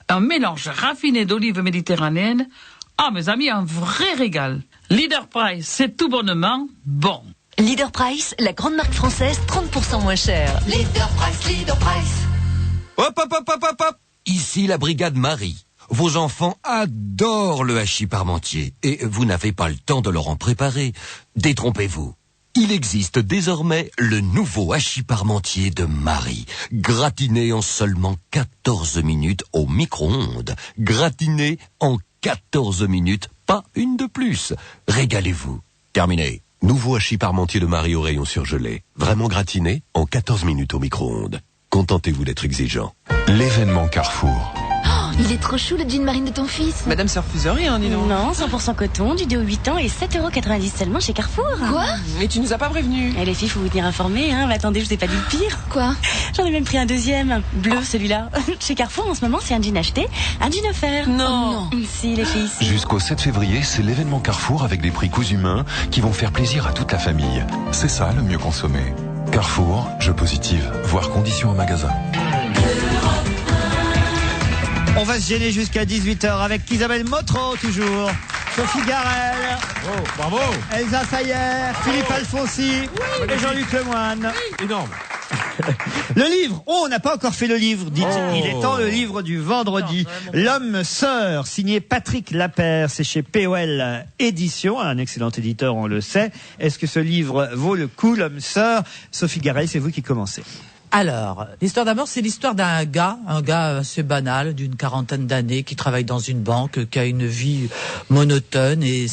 S14: Un mélange raffiné d'olives méditerranéennes. Ah mes amis, un vrai régal. Leader Price, c'est tout bonnement bon.
S15: Leader Price, la grande marque française 30% moins chère.
S7: Leader Price, Leader Price.
S13: Hop, hop, hop, hop, hop, hop. Ici la brigade Marie. Vos enfants adorent le hachis parmentier et vous n'avez pas le temps de leur en préparer. Détrompez-vous. Il existe désormais le nouveau hachis parmentier de Marie, gratiné en seulement 14 minutes au micro-ondes. Gratiné en 14 minutes, pas une de plus. Régalez-vous. Terminé.
S10: Nouveau hachis parmentier de Marie au rayon surgelé. Vraiment gratiné en 14 minutes au micro-ondes. Contentez-vous d'être exigeant. L'événement Carrefour.
S12: Il est trop chou le jean marine de ton fils.
S22: Madame se refuse rien, dis donc.
S23: Non, 100% coton, du 2 au 8 ans et 7,90€ seulement chez Carrefour.
S12: Quoi?
S22: Mais tu nous as pas prévenus.
S23: Et les filles, faut vous tenir informées, hein. Mais attendez, je vous ai pas dit le pire.
S12: Quoi?
S23: J'en ai même pris un deuxième, bleu celui-là. Chez Carrefour, en ce moment, c'est un jean acheté, un jean offert.
S22: Non.
S23: Si, les filles. Si.
S10: Jusqu'au 7 février, c'est l'événement Carrefour avec des prix cousus main qui vont faire plaisir à toute la famille. C'est ça le mieux consommé. Carrefour, jeu positive, voir conditions en magasin.
S1: On va se gêner jusqu'à 18h avec Isabelle Motro, toujours. Sophie Garel.
S2: Oh, bravo.
S1: Elsa Sayer, Philippe Alfonsi et Jean-Luc Lemoyne.
S2: Énorme.
S1: Le livre. Oh, on n'a pas encore fait le livre, dites. Il est temps, le livre du vendredi. L'homme sœur, signé Patrick Lapère. C'est chez POL Édition, un excellent éditeur, on le sait. Est-ce que ce livre vaut le coup, l'homme sœur? Sophie Garel, c'est vous qui commencez.
S3: Alors, l'histoire d'amour, c'est l'histoire d'un gars assez banal, d'une quarantaine d'années, qui travaille dans une banque, qui a une vie monotone et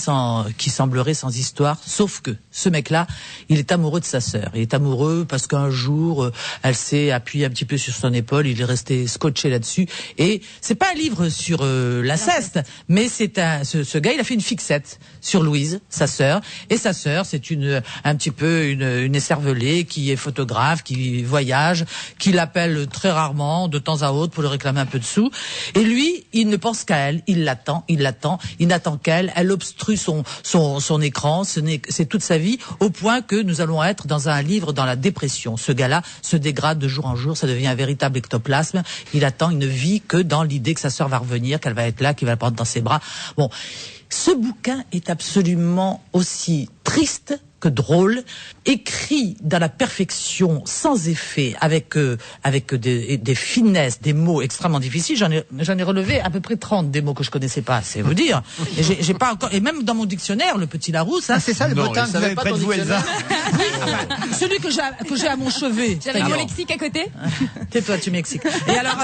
S3: qui semblerait sans histoire, sauf que ce mec-là, il est amoureux de sa sœur. Il est amoureux parce qu'un jour, elle s'est appuyée un petit peu sur son épaule, il est resté scotché là-dessus. Et c'est pas un livre sur l'inceste, mais c'est ce gars, il a fait une fixette sur Louise, sa sœur, et sa sœur, c'est un petit peu une écervelée qui est photographe, qui voyage, qui l'appelle très rarement, de temps à autre, pour lui réclamer un peu de sous. Et lui, il ne pense qu'à elle. Il l'attend, il n'attend qu'elle. Elle obstrue son écran. C'est toute sa vie, au point que nous allons être dans un livre dans la dépression. Ce gars-là se dégrade de jour en jour. Ça devient un véritable ectoplasme. Il attend, il ne vit que dans l'idée que sa sœur va revenir, qu'elle va être là, qu'il va la prendre dans ses bras. Bon. Ce bouquin est absolument aussi triste que drôle, écrit dans la perfection, sans effet, avec des finesses, des mots extrêmement difficiles. J'en ai relevé à peu près 30 des mots que je connaissais pas, c'est vous dire. Et j'ai pas encore, et même dans mon dictionnaire, le petit Larousse. Hein,
S1: c'est ça le bottin que vous avez près de vous, Elsa.
S3: Celui que j'ai à mon chevet.
S4: J'avais mon lexique à côté.
S3: Tais-toi, tu m'excites. Et alors,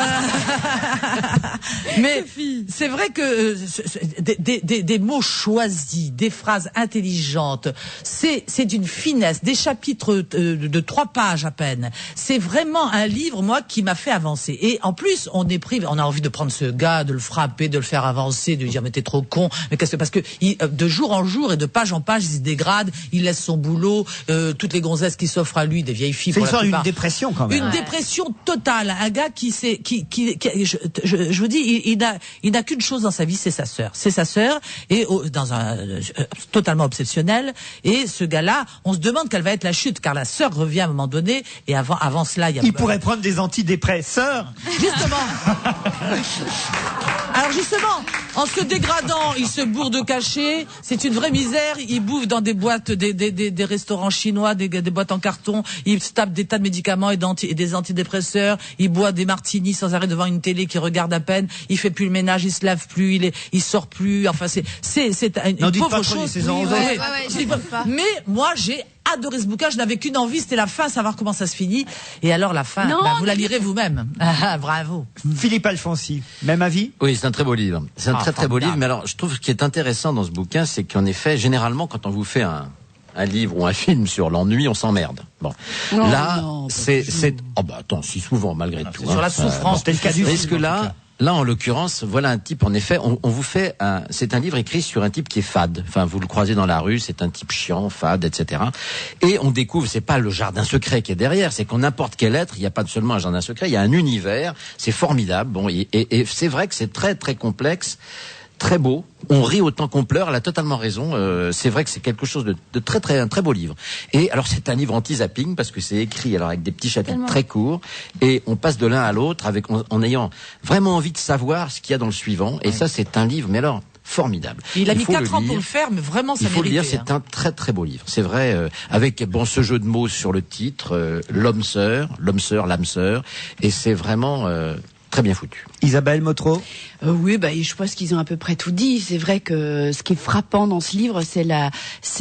S3: mais c'est vrai que des mots choisis, des phrases intelligentes, c'est d'une finesse, des chapitres de 3 pages à peine. C'est vraiment un livre, moi, qui m'a fait avancer. Et en plus, on a envie de prendre ce gars, de le frapper, de le faire avancer, de lui dire mais t'es trop con. Mais parce que de jour en jour et de page en page, il se dégrade, il laisse son boulot, toutes les gonzesses qui s'offrent à lui, des vieilles filles.
S1: C'est l'histoire d'une dépression quand même.
S3: Une dépression totale. Un gars je vous dis, il n'a qu'une chose dans sa vie, c'est sa sœur. C'est sa sœur et totalement obsessionnel. Et ce gars là, on se demande quelle va être la chute, car la sœur revient à un moment donné, et avant cela, il y a...
S1: Il pourrait prendre des antidépresseurs.
S3: Justement. Alors justement, en se dégradant, il se bourre de cachets, c'est une vraie misère, il bouffe dans des boîtes, des restaurants chinois, des boîtes en carton, il se tape des tas de médicaments et des antidépresseurs, il boit des martinis sans arrêt devant une télé qu'il regarde à peine, il fait plus le ménage, il se lave plus, il sort plus, enfin c'est une pauvre chose. Mais moi j'ai adoré ce bouquin, je n'avais qu'une envie, c'était la fin, savoir comment ça se finit. Et alors la fin, vous la lirez vous-même. Bravo.
S1: Philippe Alfonsi, même avis?
S5: Oui, c'est un très beau livre. C'est un très beau livre. Mais alors, je trouve ce qui est intéressant dans ce bouquin, c'est qu'en effet, généralement, quand on vous fait un livre ou un film sur l'ennui, on s'emmerde. Bon. Là, c'est attends, si souvent, malgré tout.
S3: Sur la souffrance,
S1: c'était le cas du
S5: film. Là, en l'occurrence, voilà un type, en effet, on vous fait c'est un livre écrit sur un type qui est fade. Enfin, vous le croisez dans la rue, c'est un type chiant, fade, etc. Et on découvre, c'est pas le jardin secret qui est derrière, c'est qu'on n'importe quel être, il n'y a pas seulement un jardin secret, il y a un univers, c'est formidable. Bon, et c'est vrai que c'est très, très complexe. Très beau, on rit autant qu'on pleure, elle a totalement raison, c'est vrai que c'est quelque chose de très un très beau livre. Et alors c'est un livre anti-zapping parce que c'est écrit alors avec des petits chapitres très courts et on passe de l'un à l'autre en ayant vraiment envie de savoir ce qu'il y a dans le suivant et ça c'est un livre, mais alors formidable.
S3: Il a mis 4 ans pour le faire, mais vraiment ça mérite.
S5: Il faut le lire, c'est un très très beau livre. C'est vrai, avec ce jeu de mots sur le titre, l'homme sœur, l'âme sœur, et c'est vraiment très bien foutu.
S1: Isabelle Motro.
S6: Oui, je pense qu'ils ont à peu près tout dit. C'est vrai que ce qui est frappant dans ce livre, c'est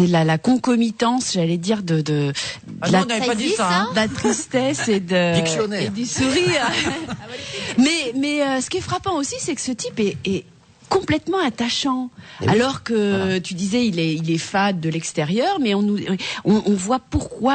S6: la concomitance, j'allais dire, de
S3: la
S6: tristesse et du sourire. mais ce qui est frappant aussi, c'est que ce type est complètement attachant. Alors que tu disais il est fade de l'extérieur, mais on voit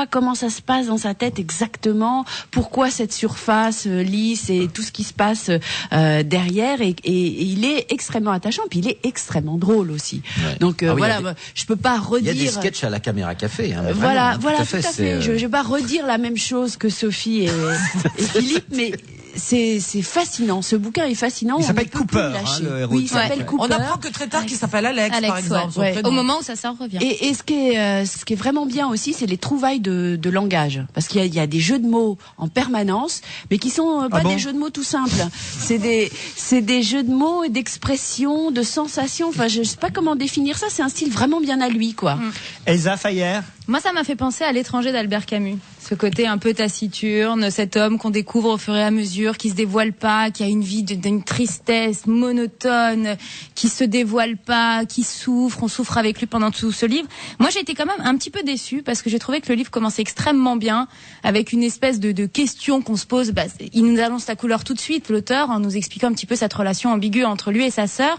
S6: comment ça se passe dans sa tête exactement, pourquoi cette surface lisse et tout ce qui se passe derrière et il est extrêmement attachant, puis il est extrêmement drôle aussi. Ouais. Donc je peux pas redire.
S5: Il y a des sketchs à la caméra café.
S6: Voilà, tout à fait. Je vais pas redire la même chose que Sophie et Philippe, mais c'est fascinant. Ce bouquin est fascinant.
S1: Il s'appelle Cooper, le héros.
S6: Oui, il s'appelle Cooper.
S3: On apprend que très tard qu'il s'appelle Alex, par exemple.
S4: Au moment où ça sort, revient.
S6: Et ce qui est vraiment bien aussi, c'est les trouvailles de langage, parce qu'il y a des jeux de mots en permanence, mais qui sont pas des jeux de mots tout simples. C'est des jeux de mots et d'expressions, de sensations. Enfin, je sais pas comment définir ça. C'est un style vraiment bien à lui, quoi.
S1: Elsa Fayer.
S4: Moi, ça m'a fait penser à L'étranger d'Albert Camus. Ce côté un peu taciturne, cet homme qu'on découvre au fur et à mesure, qui se dévoile pas, qui a une vie d'une tristesse monotone, qui se dévoile pas, qui souffre. On souffre avec lui pendant tout ce livre. Moi, j'ai été quand même un petit peu déçue parce que j'ai trouvé que le livre commençait extrêmement bien, avec une espèce de question qu'on se pose. Il nous annonce la couleur tout de suite, l'auteur, en nous expliquant un petit peu cette relation ambiguë entre lui et sa sœur.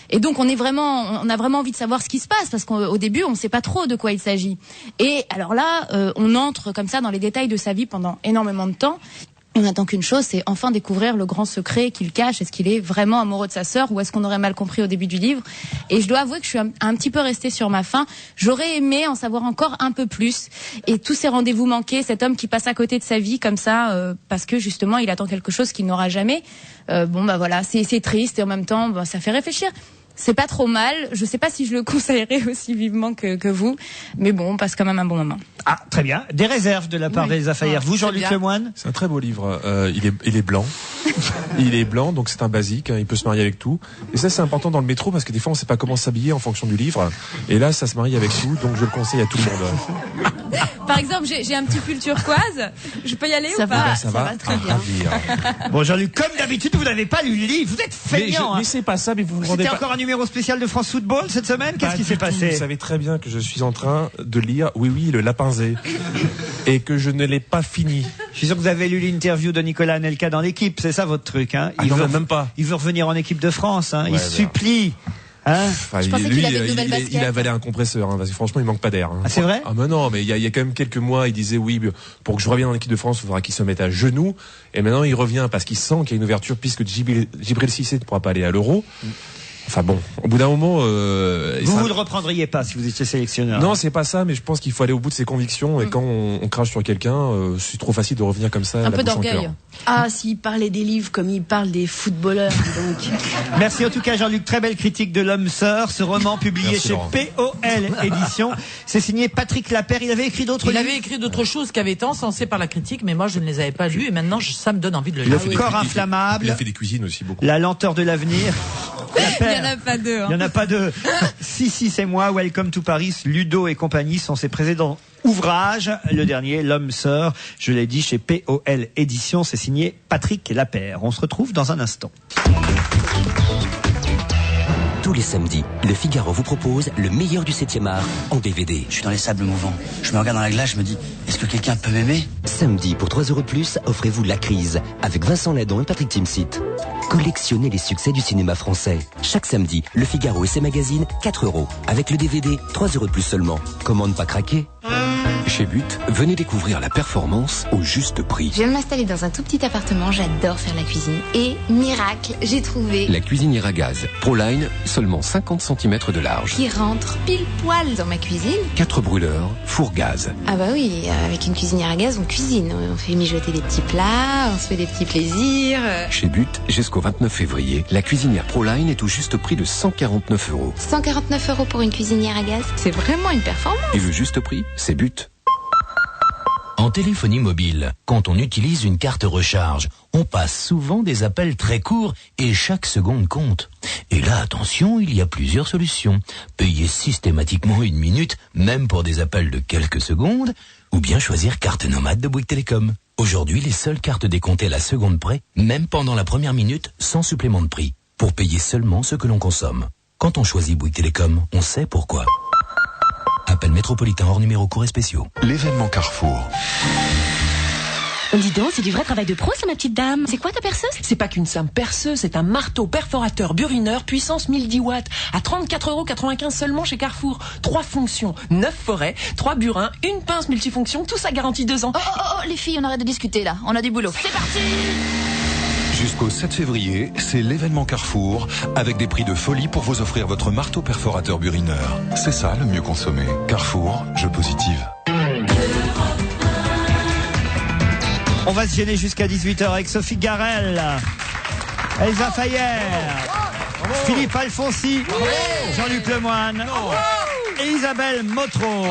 S4: Et donc on a vraiment envie de savoir ce qui se passe parce qu'au début on ne sait pas trop de quoi il s'agit. Et alors là, on entre comme ça dans les détails de sa vie pendant énormément de temps. On n'attend qu'une chose, c'est enfin découvrir le grand secret qu'il cache. Est-ce qu'il est vraiment amoureux de sa sœur ou est-ce qu'on aurait mal compris au début du livre? Et je dois avouer que je suis un petit peu restée sur ma faim. J'aurais aimé en savoir encore un peu plus. Et tous ces rendez-vous manqués, cet homme qui passe à côté de sa vie comme ça, parce que justement il attend quelque chose qu'il n'aura jamais. Voilà, c'est triste et en même temps, ça fait réfléchir. C'est pas trop mal. Je sais pas si je le conseillerais aussi vivement que vous, mais bon, on passe quand même un bon moment.
S1: Ah, très bien. Des réserves de la part d'Elsa Fayer. Vous, Jean-Luc Lemoine?
S2: C'est un très beau livre. Il est blanc. Il est blanc, donc c'est un basique. Il peut se marier avec tout. Et ça, c'est important dans le métro parce que des fois, on sait pas comment s'habiller en fonction du livre. Et là, ça se marie avec tout, donc je le conseille à tout le monde.
S4: Par exemple, j'ai un petit pull turquoise. Je peux y aller ou pas?
S2: Ça va très bien.
S1: Bon, Jean-Luc, comme d'habitude, vous n'avez pas lu le livre. Vous êtes feignant.
S2: Mais c'est pas ça, mais vous vous rendez pas.
S1: C'était encore un numéro spécial de France Football cette semaine? Qu'est-ce qui s'est passé?
S2: Vous savez très bien que je suis en train de lire, oui, le Lapinzé. Et que je ne l'ai pas fini.
S1: Je suis sûr que vous avez lu l'interview de Nicolas Anelka dans l'équipe, c'est ça votre truc, hein?
S2: Il veut même pas.
S1: Il veut revenir en équipe de France, hein? Il supplie. Hein?
S4: Je pensais qu'il avait une nouvelle basket.
S2: Il a avalé un compresseur, parce que franchement, il manque pas d'air.
S1: Ah, c'est vrai?
S2: Ah, mais non, mais il y a quand même quelques mois, il disait oui, pour que je revienne en équipe de France, il faudra qu'il se mette à genoux. Et maintenant, il revient parce qu'il sent qu'il y a une ouverture, puisque Djibril Cissé ne pourra pas aller à l'Euro. Enfin bon, au bout d'un moment...
S1: Vous le reprendriez pas si vous étiez sélectionneur.
S2: Non, c'est pas ça, mais je pense qu'il faut aller au bout de ses convictions. Et quand on crache sur quelqu'un, c'est trop facile de revenir comme ça.
S6: Un
S2: la
S6: peu
S2: bouche en
S6: d'orgueil.
S2: cœur.
S6: Ah, s'il parlait des livres comme il parle des footballeurs, dis donc.
S1: Merci en tout cas Jean-Luc, très belle critique de L'Homme Sœur, ce roman publié
S2: Merci,
S1: chez
S2: Laurent.
S1: POL Éditions. C'est signé Patrick Lapère, il avait écrit d'autres
S3: Il
S1: livres.
S3: avait écrit d'autres choses qui avaient été encensées par la critique, mais moi je ne les avais pas lues et maintenant ça me donne envie de le lire.
S1: Le corps inflammable.
S2: Il a fait des cuisines aussi beaucoup.
S1: La lenteur de l'avenir.
S4: Il y en a pas deux.
S1: Il n'y en a pas deux. Si, c'est moi. Welcome to Paris. Ludo et compagnie sont ses précédents ouvrages. Le dernier, L'Homme Sœur. Je l'ai dit chez POL Éditions. C'est signé Patrick Lapère. On se retrouve dans un instant.
S9: Tous les samedis, Le Figaro vous propose le meilleur du 7e art en DVD.
S11: Je suis dans les sables mouvants. Je me regarde dans la glace, je me dis, est-ce que quelqu'un peut m'aimer?
S9: Samedi, pour 3 € de plus, offrez-vous La Crise avec Vincent Ladon et Patrick Timsit. Collectionnez les succès du cinéma français. Chaque samedi, Le Figaro et ses magazines, 4 €. Avec le DVD, 3 € de plus seulement. Comment ne pas craquer?
S10: Chez But, venez découvrir la performance au juste prix.
S16: Je viens de m'installer dans un tout petit appartement, j'adore faire la cuisine. Et miracle, j'ai trouvé
S10: La cuisinière à gaz, Proline, seulement 50 cm de large.
S16: qui rentre pile poil dans ma cuisine.
S10: 4 brûleurs, four gaz.
S16: Ah bah oui, avec une cuisinière à gaz, on cuisine. On fait mijoter des petits plats, on se fait des petits plaisirs.
S10: Chez But, jusqu'au 29 février, la cuisinière Proline est au juste prix de 149 €.
S16: 149 € pour une cuisinière à gaz, c'est vraiment une performance.
S10: Et le juste prix, c'est But.
S24: En téléphonie mobile, quand on utilise une carte recharge, on passe souvent des appels très courts et chaque seconde compte. Et là, attention, il y a plusieurs solutions. Payer systématiquement 1 minute, même pour des appels de quelques secondes, ou bien choisir carte nomade de Bouygues Télécom. Aujourd'hui, les seules cartes décomptées à la seconde près, même pendant la première minute, sans supplément de prix, pour payer seulement ce que l'on consomme. Quand on choisit Bouygues Télécom, on sait pourquoi. Appel métropolitain hors numéro courts et spéciaux.
S10: L'événement Carrefour.
S23: Dis donc, c'est du vrai travail de pro, ça, ma petite dame. C'est quoi ta perceuse?
S25: C'est pas qu'une simple perceuse, c'est un marteau perforateur burineur puissance 1010 watts à 34,95 € seulement chez Carrefour. 3 fonctions, 9 forêts, 3 burins, une pince multifonction, tout ça garantit 2 ans.
S15: Oh, les filles, on arrête de discuter là. On a du boulot. C'est parti!
S10: Jusqu'au 7 février, c'est l'événement Carrefour, avec des prix de folie pour vous offrir votre marteau perforateur burineur. C'est ça le mieux consommé. Carrefour, je positive.
S1: On va se gêner jusqu'à 18h avec Sophie Garel, Elsa Fayer, Philippe Alfonsi, Jean-Luc Lemoyne et Isabelle Motro.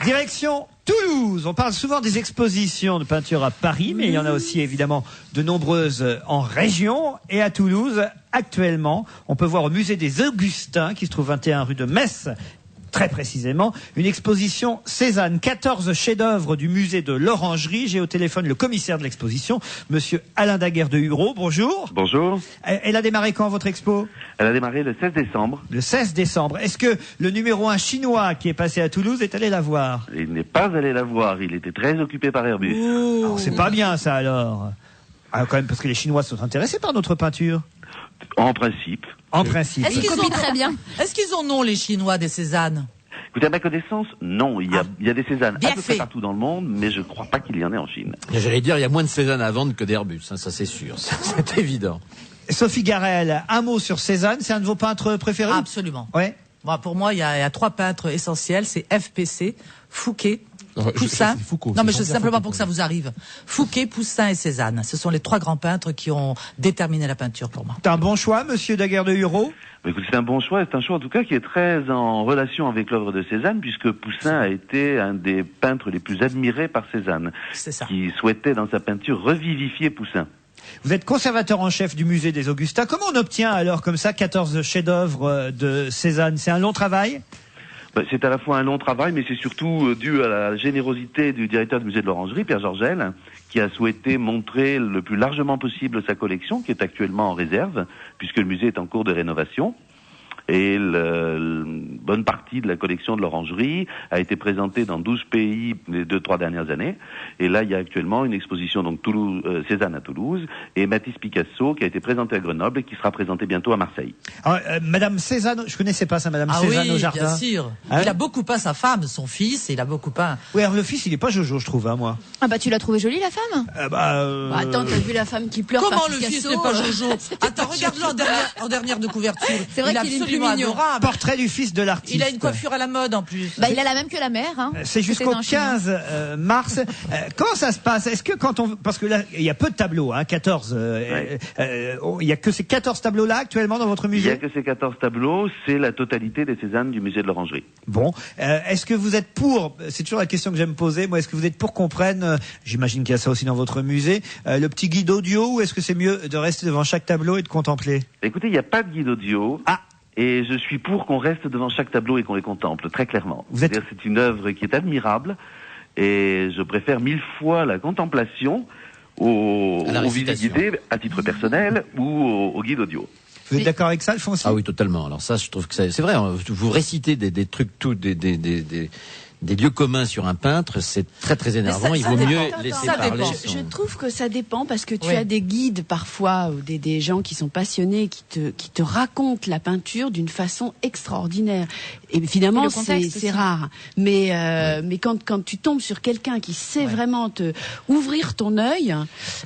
S1: Direction Toulouse. On parle souvent des expositions de peinture à Paris, mais il y en a aussi évidemment de nombreuses en région. Et à Toulouse, actuellement, on peut voir au musée des Augustins, qui se trouve 21 rue de Metz, très précisément, une exposition Cézanne, 14 chefs-d'œuvre du musée de l'Orangerie. J'ai au téléphone le commissaire de l'exposition, monsieur Alain Daguerre de Hureau. Bonjour.
S26: Bonjour.
S1: Elle a démarré quand, votre expo?
S26: Elle a démarré le 16 décembre.
S1: Le 16 décembre. Est-ce que le numéro 1 chinois qui est passé à Toulouse est allé la voir?
S26: Il n'est pas allé la voir, il était très occupé par Airbus.
S1: Alors, c'est pas bien ça alors. Ah, quand même, parce que les Chinois sont intéressés par notre peinture.
S26: En principe.
S1: En principe.
S3: Est-ce qu'ils en ont les Chinois des Cézannes?
S26: Écoutez, à ma connaissance, non. Il y a des Cézannes à peu près partout dans le monde, mais je ne crois pas qu'il y en ait en Chine.
S5: J'allais dire, il y a moins de Cézanne à vendre que d'Airbus, hein, ça c'est sûr, c'est évident.
S1: Sophie Garel, un mot sur Cézanne, c'est un de vos peintres préférés?
S3: Absolument.
S1: Ouais.
S3: Bon, pour moi, il y a 3 peintres essentiels, c'est FPC, Fouquet, Poussin.
S2: Foucault,
S3: non, mais
S2: c'est
S3: c'est simplement pour que ça vous arrive. Fouquet, Poussin et Cézanne. Ce sont les 3 grands peintres qui ont déterminé la peinture pour moi.
S1: C'est un bon choix, monsieur Daguerre de Hureau?
S26: Écoutez, c'est un bon choix, c'est un choix en tout cas qui est très en relation avec l'œuvre de Cézanne, puisque Poussin a été un des peintres les plus admirés par Cézanne, qui souhaitait dans sa peinture revivifier Poussin.
S1: Vous êtes conservateur en chef du musée des Augustins. Comment on obtient alors comme ça 14 chefs-d'œuvre de Cézanne? C'est un long travail?
S26: C'est à la fois un long travail, mais c'est surtout dû à la générosité du directeur du musée de l'Orangerie, Pierre Georgel, qui a souhaité montrer le plus largement possible sa collection, qui est actuellement en réserve, puisque le musée est en cours de rénovation. Et bonne partie de la collection de l'Orangerie a été présentée dans 12 pays les 2-3 dernières années. Et là, il y a actuellement une exposition, donc Cézanne à Toulouse, et Matisse Picasso qui a été présenté à Grenoble et qui sera présenté bientôt à Marseille.
S1: Alors, Madame Cézanne, je connaissais pas ça, Madame Cézanne au jardin.
S3: Bien sûr.
S1: Hein?
S3: Il a beaucoup peint sa femme, son fils, et il a beaucoup peint.
S1: Oui, alors le fils, il est pas Jojo, je trouve, hein, moi.
S4: Ah bah tu l'as trouvé jolie la femme.
S6: Attends, t'as vu la femme qui pleure
S3: Comment
S6: par
S3: le
S6: Picasso,
S3: fils n'est pas Jojo? Attends, regarde-le en dernière de couverture.
S4: C'est vrai
S3: il est
S4: qu'il est
S3: absolument
S4: plus mignon.
S3: adorable.
S1: Portrait du fils de l'artiste.
S3: Il a une coiffure à la mode en plus.
S4: Bah il a la même que la mère. Hein.
S1: C'est jusqu'au 15 mars. Comment ça se passe? Est-ce que parce que là, il y a peu de tableaux, hein, 14. Il y a que ces 14 tableaux-là actuellement dans votre musée?
S26: Il y a que ces 14 tableaux, c'est la totalité des Cézanne du musée de l'Orangerie.
S1: Bon. Est-ce que vous êtes pour, c'est toujours la question que j'aime poser, moi, est-ce que vous êtes pour qu'on prenne, j'imagine qu'il y a ça aussi dans votre musée, le petit guide audio, ou est-ce que c'est mieux de rester devant chaque tableau et de contempler?
S26: Écoutez, il n'y a pas de guide audio. Et je suis pour qu'on reste devant chaque tableau et qu'on les contemple, très clairement. C'est-à-dire, c'est une œuvre qui est admirable, et je préfère 1000 fois la contemplation au visite guidée à titre personnel ou au guide audio.
S1: Vous êtes d'accord avec ça, Alphonse?
S5: Ah oui, totalement. Alors ça, je trouve que c'est vrai. Vous récitez des trucs, des lieux communs sur un peintre, c'est très très énervant. Il vaut mieux laisser parler.
S6: Je trouve que ça dépend parce que tu as des guides parfois ou des gens qui sont passionnés qui te racontent la peinture d'une façon extraordinaire. Et évidemment, c'est rare. Mais quand tu tombes sur quelqu'un qui sait vraiment te ouvrir ton œil.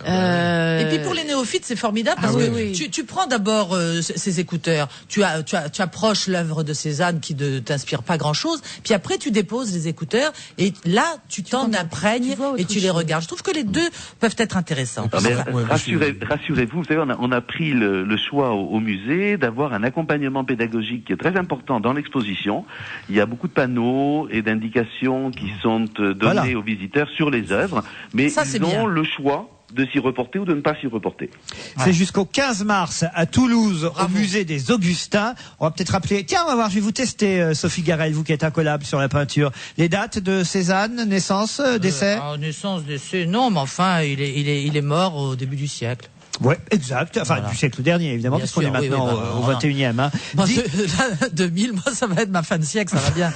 S3: Et puis pour les néophytes, c'est formidable parce que tu prends d'abord ces écouteurs, tu approches l'œuvre de Cézanne qui ne t'inspire pas grand-chose, puis après tu déposes les écouteurs et là tu t'en imprègnes et tu les regardes. Je trouve que les deux peuvent être intéressants.
S26: Rassurez-vous, vous savez, on a pris le choix au musée d'avoir un accompagnement pédagogique qui est très important dans l'exposition. Il y a beaucoup de panneaux et d'indications qui sont donnés aux visiteurs sur les œuvres, mais ils ont le choix de s'y reporter ou de ne pas s'y reporter.
S1: C'est jusqu'au 15 mars à Toulouse, au musée des Augustins. On va peut-être rappeler, tiens, on va voir, je vais vous tester, Sophie Garel, vous qui êtes incollable sur la peinture. Les dates de Cézanne, naissance, décès?
S3: Naissance, décès, non, mais enfin, il est mort au début du siècle.
S1: Ouais, exact. Enfin, du siècle dernier, évidemment,
S3: Bien
S1: parce qu'on
S3: sûr,
S1: est maintenant au 21e. Hein.
S3: Moi, 2000, moi, ça va être ma fin de siècle, ça va bien.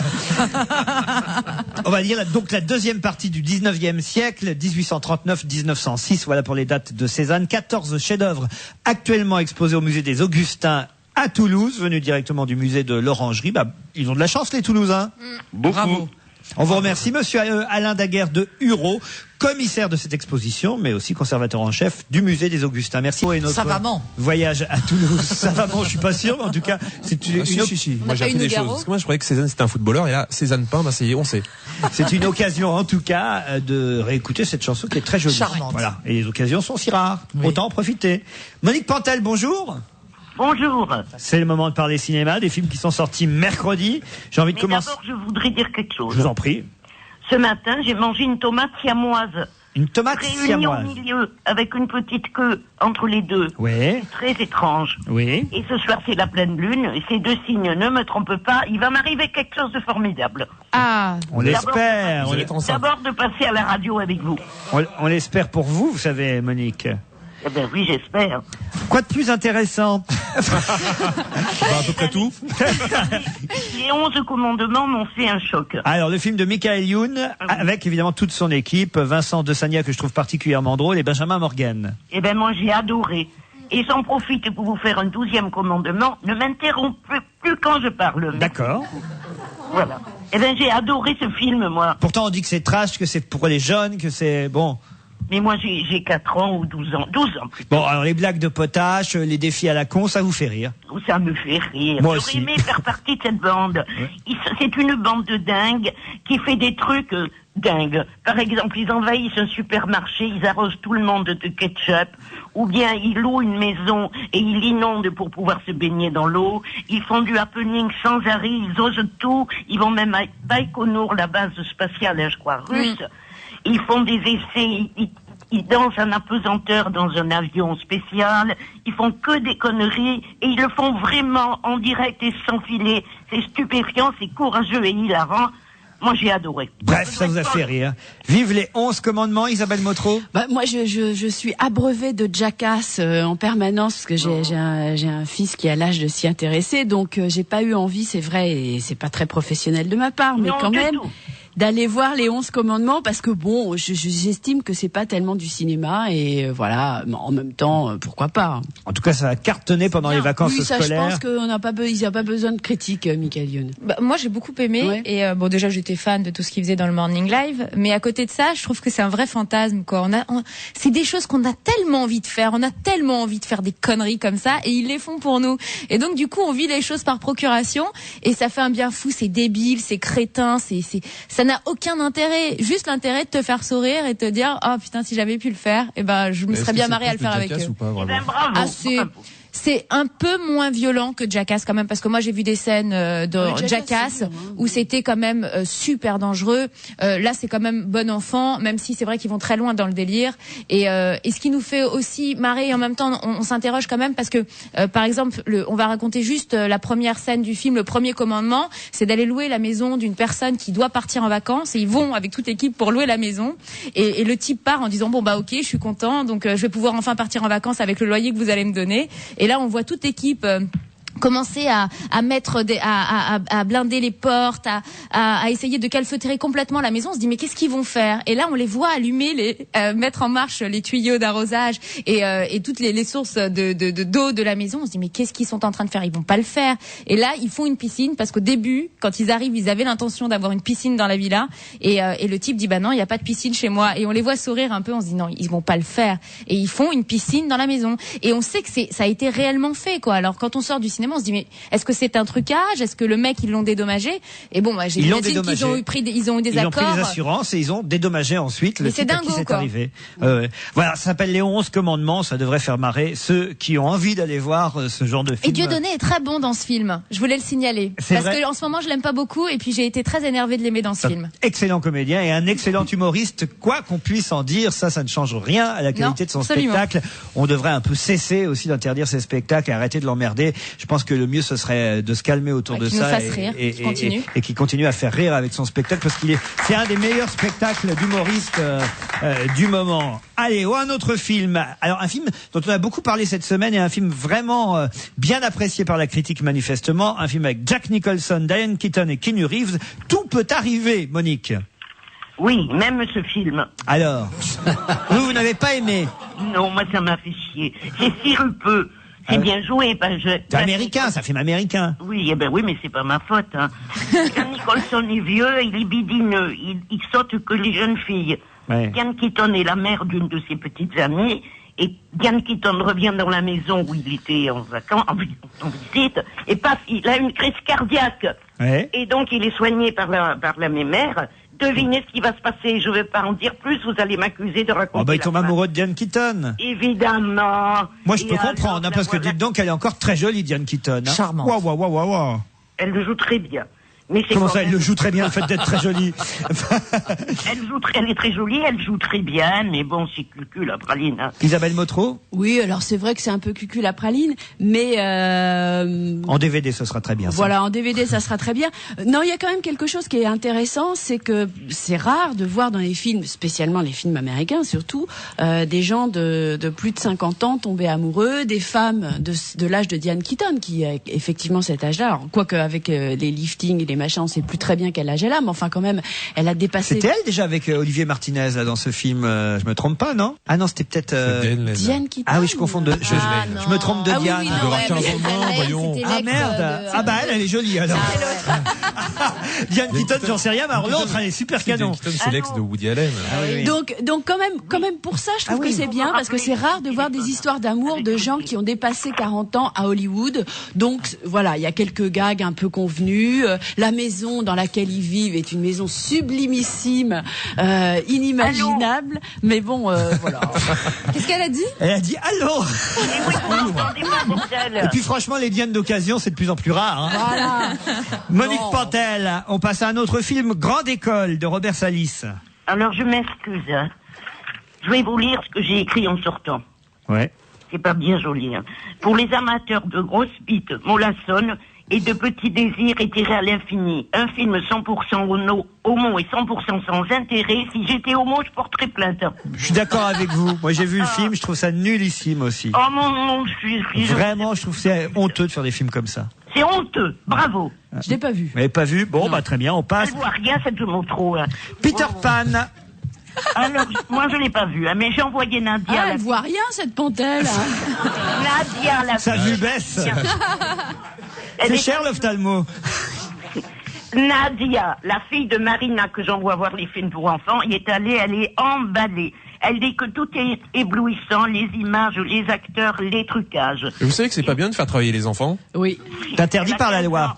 S1: On va dire donc la deuxième partie du 19e siècle, 1839-1906. Voilà pour les dates de Cézanne. 14 chefs-d'œuvre actuellement exposés au musée des Augustins à Toulouse, venus directement du musée de l'Orangerie. Bah, ils ont de la chance, les Toulousains.
S26: Beaucoup.
S1: Bravo. On vous remercie, monsieur Alain Daguerre de Hureau, commissaire de cette exposition, mais aussi conservateur en chef du musée des Augustins. Merci. Et notre voyage à Toulouse. Savamment, je suis pas sûr, mais en tout cas, c'est une
S2: si. Moi, j'ai appris des choses. Parce que moi, je croyais que Cézanne, c'était un footballeur, et là, Cézanne peint, ça y est, on sait.
S1: C'est une occasion, en tout cas, de réécouter cette chanson qui est très jolie.
S3: Charmante.
S1: Voilà. Et les occasions sont si rares. Autant en profiter. Monique Pantel, bonjour.
S8: Bonjour.
S1: C'est le moment de parler cinéma, des films qui sont sortis mercredi. J'ai envie de commencer.
S8: D'abord, je voudrais dire quelque chose.
S1: Je vous en prie.
S8: Ce matin, j'ai mangé une tomate siamoise.
S1: Une tomate
S8: réunie
S1: siamoise.
S8: au milieu, avec une petite queue entre les deux.
S1: Oui.
S8: C'est très étrange.
S1: Oui.
S8: Et ce soir, c'est la pleine lune. Et ces deux signes, ne me trompe pas, il va m'arriver quelque chose de formidable.
S4: Ah.
S1: On l'espère.
S8: D'abord de passer à la radio avec vous.
S1: On l'espère pour vous, vous savez, Monique.
S8: Eh ben oui, j'espère.
S1: Quoi de plus intéressant?
S2: À peu près tout.
S8: Les 11 commandements m'ont fait un choc.
S1: Alors, le film de Michael Youn, avec évidemment toute son équipe, Vincent De Sagna, que je trouve particulièrement drôle, et Benjamin Morgan.
S8: Eh ben moi, j'ai adoré. Et j'en profite pour vous faire un 12e commandement. Ne m'interrompez plus quand je parle.
S1: D'accord.
S8: Voilà. Eh ben j'ai adoré ce film, moi.
S1: Pourtant, on dit que c'est trash, que c'est pour les jeunes, que c'est bon.
S8: Mais moi, j'ai 4 ans ou 12 ans. 12 ans plutôt.
S1: Bon, alors les blagues de potache, les défis à la con, ça vous fait rire?
S8: Ça me fait rire.
S1: Moi
S8: J'aurais
S1: aussi.
S8: aimé faire partie de cette bande. C'est une bande de dingues qui fait des trucs dingues. Par exemple, ils envahissent un supermarché, ils arrosent tout le monde de ketchup, ou bien ils louent une maison et ils l'inondent pour pouvoir se baigner dans l'eau. Ils font du happening sans arrêt, ils osent tout. Ils vont même à Baïkonour, la base spatiale, je crois, russe. Ils font des essais, ils dansent en apesanteur dans un avion spécial, ils font que des conneries, et ils le font vraiment en direct et sans filet. C'est stupéfiant, c'est courageux et hilarant. Moi, j'ai adoré.
S1: Bref, ça vous a fait rire. Vive les 11 commandements, Isabelle Motro.
S6: Moi, je suis abreuvée de Jackass en permanence parce que j'ai un fils qui a l'âge de s'y intéresser, donc j'ai pas eu envie, c'est vrai, et c'est pas très professionnel de ma part, mais quand même d'aller voir les 11 commandements parce que bon, j'estime que c'est pas tellement du cinéma et voilà, mais en même temps, pourquoi pas.
S1: En tout cas, ça a cartonné pendant les vacances
S6: ça,
S1: scolaires.
S6: je pense qu'ils n'ont pas besoin de critique, Michael Youn.
S4: Moi, j'ai beaucoup aimé et bon, déjà, j'étais fan de tout ce qu'il faisait dans le Morning Live, mais à côté de ça, je trouve que c'est un vrai fantasme, quoi. C'est des choses qu'on a tellement envie de faire, on a tellement envie de faire des conneries comme ça, et ils les font pour nous. Et donc, du coup, on vit les choses par procuration, et ça fait un bien fou. C'est débile, c'est crétin, ça n'a aucun intérêt. Juste l'intérêt de te faire sourire et te dire, oh putain, si j'avais pu le faire, je me serais bien marrée à le faire avec eux.
S2: Ou pas, vraiment
S4: C'est un peu moins violent que Jackass quand même, parce que moi j'ai vu des scènes de Jackass où c'était quand même super dangereux. Là c'est quand même bon enfant, même si c'est vrai qu'ils vont très loin dans le délire. Et ce qui nous fait aussi marrer, et en même temps on s'interroge quand même parce que par exemple on va raconter juste la première scène du film, le premier commandement, c'est d'aller louer la maison d'une personne qui doit partir en vacances, et ils vont avec toute l'équipe pour louer la maison. Et le type part en disant bon bah ok, je suis content, donc je vais pouvoir enfin partir en vacances avec le loyer que vous allez me donner. Et là, on voit toute l'équipe commencer à mettre à blinder les portes, à essayer de calfeutrer complètement la maison. On se dit mais qu'est-ce qu'ils vont faire? Et là on les voit allumer mettre en marche les tuyaux d'arrosage et toutes les sources d'eau de la maison. On se dit mais qu'est-ce qu'ils sont en train de faire? Ils vont pas le faire. Et là ils font une piscine parce qu'au début quand ils arrivent ils avaient l'intention d'avoir une piscine dans la villa et le type dit bah non il y a pas de piscine chez moi, et on les voit sourire un peu. On se dit non ils vont pas le faire, et ils font une piscine dans la maison et on sait que ça a été réellement fait, quoi. Alors quand on sort du cinéma on se dit mais est-ce que c'est un trucage? Est-ce que le mec ils l'ont dédommagé? Et bon j'ai
S1: ils
S4: qu'ils ont eu ils ont eu des accords.
S1: Ils ont pris des assurances et ils ont dédommagé ensuite le type à qui c'est arrivé. Voilà, ça s'appelle les 11 commandements, ça devrait faire marrer ceux qui ont envie d'aller voir ce genre de film.
S4: Et Dieudonné est très bon dans ce film. Je voulais le signaler parce que en ce moment je l'aime pas beaucoup et puis j'ai été très énervée de l'aimer dans ce film.
S1: Excellent comédien et un excellent humoriste, quoi qu'on puisse en dire, ça ne change rien à la qualité de son spectacle. On devrait un peu cesser aussi d'interdire ces spectacles et arrêter de l'emmerder. Je pense que le mieux ce serait de se calmer autour de ça et qui continue à faire rire avec son spectacle parce c'est un des meilleurs spectacles d'humoriste du moment. Allez, un autre film. Alors un film dont on a beaucoup parlé cette semaine et un film vraiment bien apprécié par la critique manifestement, un film avec Jack Nicholson, Diane Keaton et Keanu Reeves. Tout peut arriver, Monique.
S8: Oui, même ce film.
S1: Alors, vous n'avez pas aimé?
S8: Non, moi ça m'a fait chier. C'est sirupeux. C'est bien joué.
S1: C'est américain, ça film américain.
S8: Oui, oui, mais c'est pas ma faute. Hein. Quand Nicholson est vieux, il est bidineux, il saute que les jeunes filles. Ouais. Diane Keaton est la mère d'une de ses petites amies, et Diane Keaton revient dans la maison où il était en vacances, en visite, et paf, il a une crise cardiaque. Ouais. Et donc il est soigné par la mémère. Devinez ce qui va se passer. Je ne vais pas en dire plus. Vous allez m'accuser de raconter.
S1: Il tombe amoureux de Diane Keaton.
S8: Évidemment.
S1: Moi, je peux comprendre, parce que dites donc, elle est encore très jolie, Diane Keaton. Hein.
S4: Charmante.
S1: Waouh.
S8: Elle le joue très bien. Mais
S1: comment ça, elle le joue très bien, le fait d'être très jolie?
S8: Elle est très jolie, elle joue très bien, mais bon, c'est cucul la praline. Hein.
S1: Isabelle Motro?
S6: Oui, alors c'est vrai que c'est un peu cucul la praline, mais
S1: en DVD, ce sera très bien.
S6: Voilà, en DVD, ça sera très bien. Non, il y a quand même quelque chose qui est intéressant, c'est que c'est rare de voir dans les films, spécialement les films américains surtout, des gens de plus de 50 ans tomber amoureux, des femmes de l'âge de Diane Keaton, qui a effectivement cet âge-là. Alors, quoique avec les liftings et les machins, on sait plus très bien quel âge elle a, mais enfin quand même, elle a dépassé.
S1: C'était elle déjà avec Olivier Martinez là, dans ce film. Je me trompe pas, non? Ah non, c'était peut-être
S6: Diane Keaton.
S1: Ah oui, je confonds je me trompe de Diane.
S2: Oui, il aura 15 ans, voyons.
S1: Ah merde. Ah bah elle est jolie alors. Diane Keaton, j'en sais rien, mais alors l'autre elle est super canon.
S2: Diane Keaton, c'est l'ex de Woody Allen.
S6: Donc quand même pour ça, je trouve que c'est bien, parce que c'est rare de voir des histoires d'amour de gens qui ont dépassé 40 ans à Hollywood. Donc voilà, il y a quelques gags un peu convenus. La maison dans laquelle ils vivent est une maison sublimissime, inimaginable. Mais bon, voilà.
S4: Qu'est-ce qu'elle a dit?
S1: Elle a dit allô. Et puis franchement, les Dianes d'occasion, c'est de plus en plus rare. Hein.
S6: Voilà.
S1: Monique Pantel, on passe à un autre film, Grande École, de Robert Salis.
S8: Alors je m'excuse. Hein. Je vais vous lire ce que j'ai écrit en sortant.
S1: Ouais.
S8: C'est pas bien joli. Hein. Pour les amateurs de grosses bites mollassonnes et de petits désirs étirés à l'infini. Un film 100% homo et 100% sans intérêt. Si j'étais homo, je porterais plainte.
S1: Je suis d'accord avec vous. Moi, j'ai vu le film, je trouve ça nullissime aussi.
S8: Oh mon,
S1: Vraiment, je trouve que c'est honteux de faire des films comme ça.
S8: C'est honteux. Bravo.
S6: Je l'ai pas vu.
S1: Vous l'avez pas vu? Bon, bah très bien, on passe.
S8: Je vois rien, c'est tout mon trop. Hein.
S1: Peter Pan.
S8: Alors, moi, je l'ai pas vu, hein, mais j'ai envoyé Nadia.
S6: Elle voit rien, cette pantelle.
S8: Nadia, la
S1: Sa vue baisse. C'est cher, l'ophtalmo.
S8: Nadia, la fille de Marina, que j'envoie voir les films pour enfants, y est allée, elle est emballée. Elle dit que tout est éblouissant, les images, les acteurs, les trucages.
S2: Et vous savez que c'est pas bien de faire travailler les enfants?
S6: Oui.
S1: C'est interdit par la loi.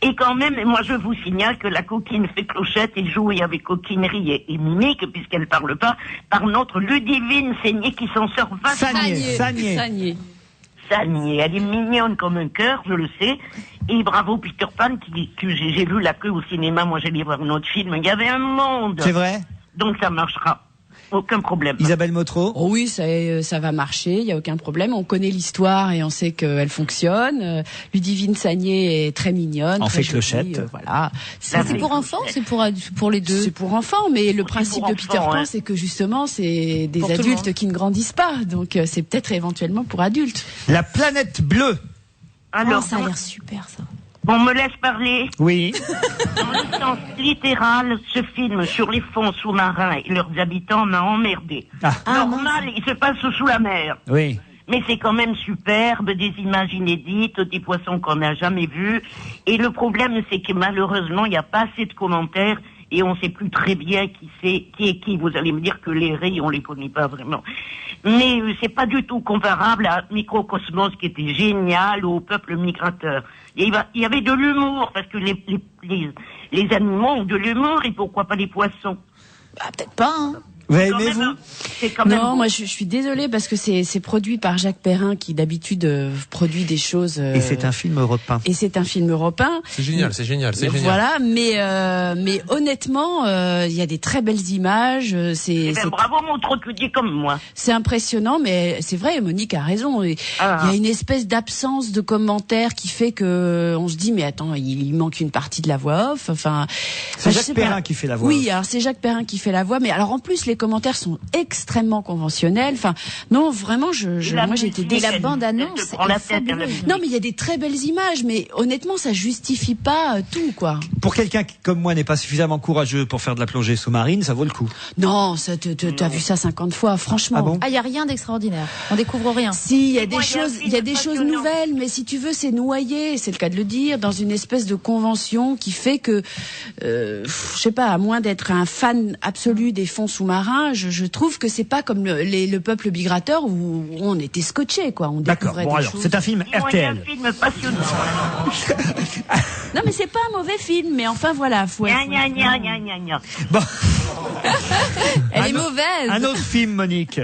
S8: Et quand même, moi je vous signale que la coquine fait clochette et joue avec coquinerie et mimique, puisqu'elle parle pas, par notre Ludivine Sagné qui s'en sort vachement.
S6: Sagné.
S8: Elle est mignonne comme un cœur, je le sais. Et bravo Peter Pan, que j'ai vu la queue au cinéma, moi j'allais voir un autre film, il y avait un monde.
S1: C'est vrai?
S8: Donc ça marchera. Aucun problème.
S1: Isabelle Motro?
S6: Oh oui, ça va marcher, il y a aucun problème. On connaît l'histoire et on sait qu'elle fonctionne. Ludivine Sagné est très mignonne.
S1: En
S6: très
S1: fait clochette.
S6: Voilà.
S4: C'est pour enfants ou c'est pour les deux?
S6: C'est pour enfants, mais le principe de Peter Pan, c'est que justement, c'est des
S4: Pour tout le
S6: adultes
S4: monde.
S6: qui ne grandissent pas. Donc c'est peut-être éventuellement pour adultes.
S1: La planète bleue.
S8: Alors,
S4: ça a l'air super, ça.
S8: on me laisse parler.
S1: Oui.
S8: Dans le sens littéral, ce film sur les fonds sous-marins et leurs habitants m'a emmerdé. Normal, il se passe sous la mer.
S1: Oui.
S8: Mais c'est quand même superbe, des images inédites, des poissons qu'on n'a jamais vus. Et le problème, c'est que malheureusement, il n'y a pas assez de commentaires et on ne sait plus très bien qui est qui. Vous allez me dire que les raies, on les connaît pas vraiment. Mais c'est pas du tout comparable à Microcosmos, qui était génial, ou au Peuple migrateur. Il y avait de l'humour, parce que les animaux ont de l'humour, et pourquoi pas les poissons?
S4: Peut-être pas, hein.
S1: Vous avez aimé, vous?
S6: Non, moi je suis désolée parce que c'est produit par Jacques Perrin qui d'habitude produit des choses.
S1: Et c'est un film européen.
S6: Et c'est un film européen.
S2: C'est génial, c'est génial, c'est génial.
S6: Voilà, mais honnêtement, il y a des très belles images.
S8: Bravo, mon trop, tu dis comme moi.
S6: C'est impressionnant, mais c'est vrai, Monique a raison. Il y a une espèce d'absence de commentaires qui fait que on se dit mais attends, il manque une partie de la voix off. Enfin,
S1: c'est Jacques Perrin qui fait la voix.
S6: Oui, alors c'est Jacques Perrin qui fait la voix, mais alors en plus les commentaires sont extrêmement conventionnels. Enfin, non, vraiment, moi j'ai été
S4: déçue. La bande annonce.
S6: Non, mais il y a des très belles images, mais honnêtement, ça justifie pas tout, quoi.
S1: Pour quelqu'un qui, comme moi, n'est pas suffisamment courageux pour faire de la plongée sous-marine, ça vaut le coup.
S6: Non, t'as vu ça 50 fois, franchement.
S1: Ah bon?
S4: Il y a rien d'extraordinaire. On découvre rien.
S6: Si, il y a des choses nouvelles, mais si tu veux, c'est noyé, c'est le cas de le dire, dans une espèce de convention qui fait que, je sais pas, à moins d'être un fan absolu des fonds sous-marins, je trouve que c'est pas comme le Peuple migrateur où on était scotché, quoi. On découvrait
S1: bon,
S6: des
S1: alors,
S6: choses.
S1: c'est un film RTL.
S8: C'est un film passionnant.
S6: Non, mais c'est pas un mauvais film, mais enfin voilà.
S1: Bon.
S4: Elle est mauvaise.
S1: Un autre film, Monique.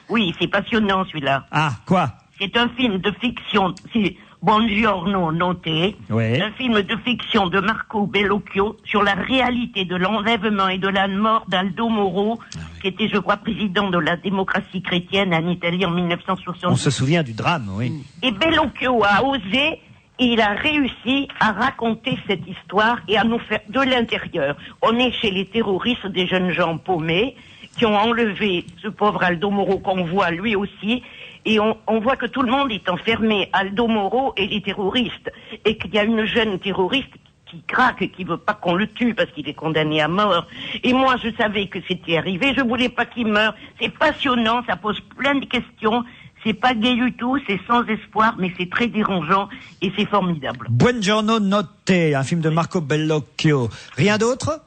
S8: Oui, c'est passionnant celui-là.
S1: Ah, quoi?
S8: C'est un film de fiction. C'est Buongiorno Notte.
S1: Ouais.
S8: Un film de fiction de Marco Bellocchio sur la réalité de l'enlèvement et de la mort d'Aldo Moro, qui était, je crois, président de la démocratie chrétienne en Italie en 1960.
S1: On se souvient du drame, oui.
S8: Et Bellocchio a osé, et il a réussi à raconter cette histoire et à nous faire de l'intérieur. On est chez les terroristes, des jeunes gens paumés qui ont enlevé ce pauvre Aldo Moro qu'on voit lui aussi. Et on voit que tout le monde est enfermé, Aldo Moro et les terroristes. Et qu'il y a une jeune terroriste qui craque et qui veut pas qu'on le tue parce qu'il est condamné à mort. Et moi, je savais que c'était arrivé, je voulais pas qu'il meure. C'est passionnant, ça pose plein de questions. C'est pas gai du tout, c'est sans espoir, mais c'est très dérangeant et c'est formidable.
S1: Buongiorno Notte, un film de Marco Bellocchio. Rien d'autre?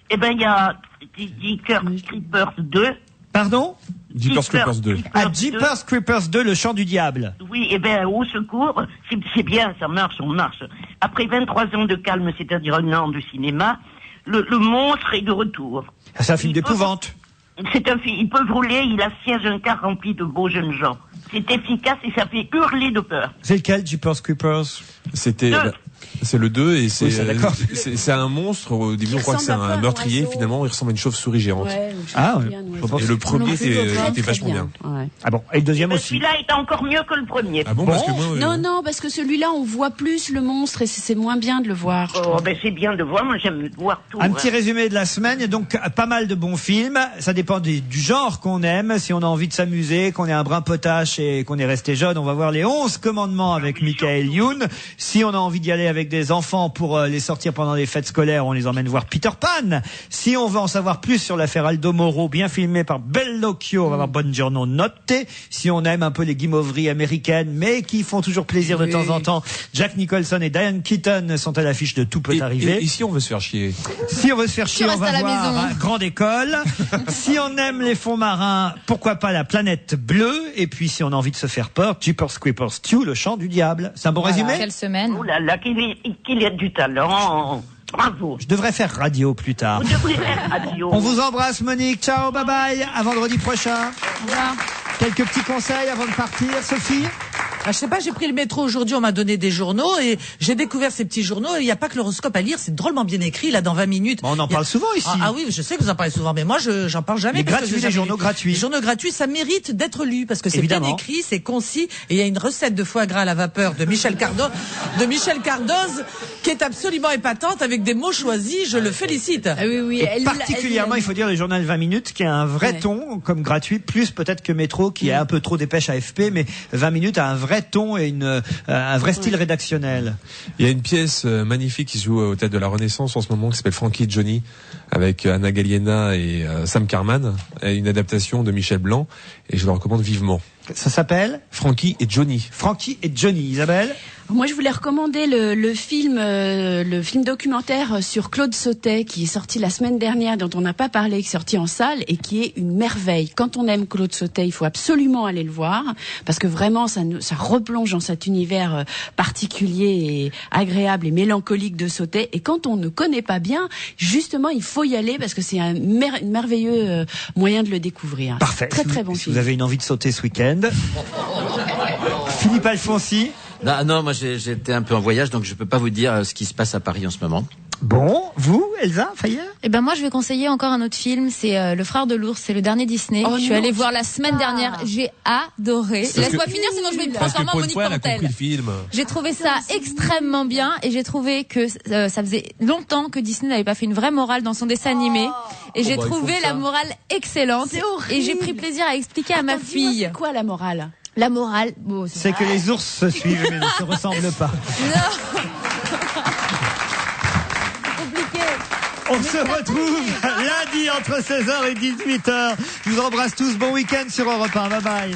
S8: Eh ben, il y a Jeepers Creepers 2.
S1: Pardon?
S2: Jeepers Creepers 2.
S1: Ah, Jeepers Creepers 2, le chant du diable.
S8: Oui, eh ben, au secours, c'est bien, ça marche, on marche. Après 23 ans de calme, c'est-à-dire un an de cinéma, le monstre est de retour.
S1: Ah, c'est un film d'épouvante.
S8: C'est un film, ils peuvent rouler, il assiège un car rempli de beaux jeunes gens. C'est efficace et ça fait hurler de peur.
S1: C'est lequel, Jeepers Creepers?
S2: C'était C'est le 2 et
S1: Oui, ça, d'accord.
S2: c'est un monstre. Au début, on croit que c'est un meurtrier. Finalement, il ressemble à une chauve-souris géante.
S1: Ah, oui.
S2: Et le premier était vachement bien.
S1: Ah bon, et le deuxième aussi.
S8: Celui-là est encore mieux que le premier.
S2: Ah bon, parce que moi,
S6: Non, parce que celui-là, on voit plus le monstre et c'est moins bien de le voir.
S8: Oh, ben c'est bien de voir, moi j'aime voir tout.
S1: Un petit résumé de la semaine, il y a donc pas mal de bons films. Ça dépend du genre qu'on aime. Si on a envie de s'amuser, qu'on est un brin potache et qu'on est resté jeune, on va voir les 11 commandements avec Michael Youn. Si on a envie d'y aller avec des enfants pour les sortir pendant les fêtes scolaires, on les emmène voir Peter Pan. Si on veut en savoir plus sur l'affaire Aldo Moro, bien filmé par Bellocchio, on va voir Buongiorno Notte. Si on aime un peu les guimauveries américaines, mais qui font toujours plaisir de temps en temps, Jack Nicholson et Diane Keaton sont à l'affiche de Tout peut arriver.
S2: Et si on veut se faire chier?
S1: Si on veut se faire chier, on
S4: reste
S1: va
S4: à la
S1: voir
S4: maison.
S1: Grande École. Si on aime les fonds marins, pourquoi pas la planète bleue. Et puis si on a envie de se faire peur, Jeepers Creepers 2, le chant du diable. C'est un bon résumé?
S4: Quelle semaine.
S8: Oh là là, qu'il ait du talent. Bravo.
S1: Je devrais faire radio plus tard.
S8: Vous devriez faire radio.
S1: On vous embrasse, Monique. Ciao, bye bye. À vendredi prochain.
S4: Au revoir.
S1: Quelques petits conseils avant de partir, Sophie?
S3: Ah, je sais pas, j'ai pris le métro aujourd'hui, on m'a donné des journaux et j'ai découvert ces petits journaux et il n'y a pas que l'horoscope à lire, c'est drôlement bien écrit là dans 20 minutes.
S1: On en parle souvent ici.
S3: Ah oui, je sais que vous en parlez souvent, mais moi j'en parle jamais.
S1: Les
S3: parce que
S1: gratuits,
S3: j'ai
S1: les
S3: jamais
S1: journaux
S3: lu.
S1: gratuits.
S3: Les journaux gratuits, ça mérite d'être lu parce que c'est bien
S1: Évidemment.
S3: écrit, c'est concis et il y a une recette de foie gras à la vapeur de Michel Cardoz qui est absolument épatante avec des mots choisis, je le félicite.
S6: Ah oui, oui.
S1: Et particulièrement, il faut dire, le journal 20 minutes qui a un vrai ton comme gratuit, plus peut-être que Métro qui a un peu trop dépêche AFP, mais 20 minutes a un vrai ton et un vrai style rédactionnel.
S2: Il y a une pièce magnifique qui se joue au Théâtre de la Renaissance en ce moment qui s'appelle Frankie et Johnny avec Anna Galliena et Sam Carman, une adaptation de Michel Blanc et je le recommande vivement.
S1: Ça s'appelle
S2: Frankie et Johnny.
S1: Frankie et Johnny. Isabelle?
S6: Moi, je voulais recommander le film documentaire sur Claude Sautet qui est sorti la semaine dernière, dont on n'a pas parlé, qui est sorti en salle et qui est une merveille. Quand on aime Claude Sautet, il faut absolument aller le voir parce que vraiment, ça replonge dans cet univers particulier et agréable et mélancolique de Sautet. Et quand on ne connaît pas bien, justement, il faut y aller parce que c'est un merveilleux moyen de le découvrir.
S1: Parfait.
S6: Très très bon
S1: si
S6: film.
S1: vous avez une envie de sauter ce week-end. Philippe Alfonsi.
S5: Non, moi j'étais un peu en voyage, donc je peux pas vous dire ce qui se passe à Paris en ce moment.
S1: Bon, vous, Elsa Fayer?
S4: Eh ben moi je vais conseiller encore un autre film, c'est Le Frère de l'ours, c'est le dernier Disney.
S6: Oh
S4: je suis
S6: non,
S4: allée voir la semaine dernière, j'ai adoré. Laisse-moi finir sinon je vais me transformer en Monique Pantel.
S2: Le film.
S4: J'ai trouvé ça extrêmement bien et j'ai trouvé que ça faisait longtemps que Disney n'avait pas fait une vraie morale dans son dessin animé et j'ai trouvé la morale excellente.
S6: C'est horrible.
S4: Et j'ai pris plaisir à expliquer à ma fille.
S6: C'est quoi la morale?
S4: La morale, bon,
S1: C'est que les ours se suivent mais ne se ressemblent pas.
S4: Non. Compliqué.
S1: On se retrouve lundi entre 16h et 18h. Je vous embrasse tous. Bon week-end sur Europe 1. Bye bye.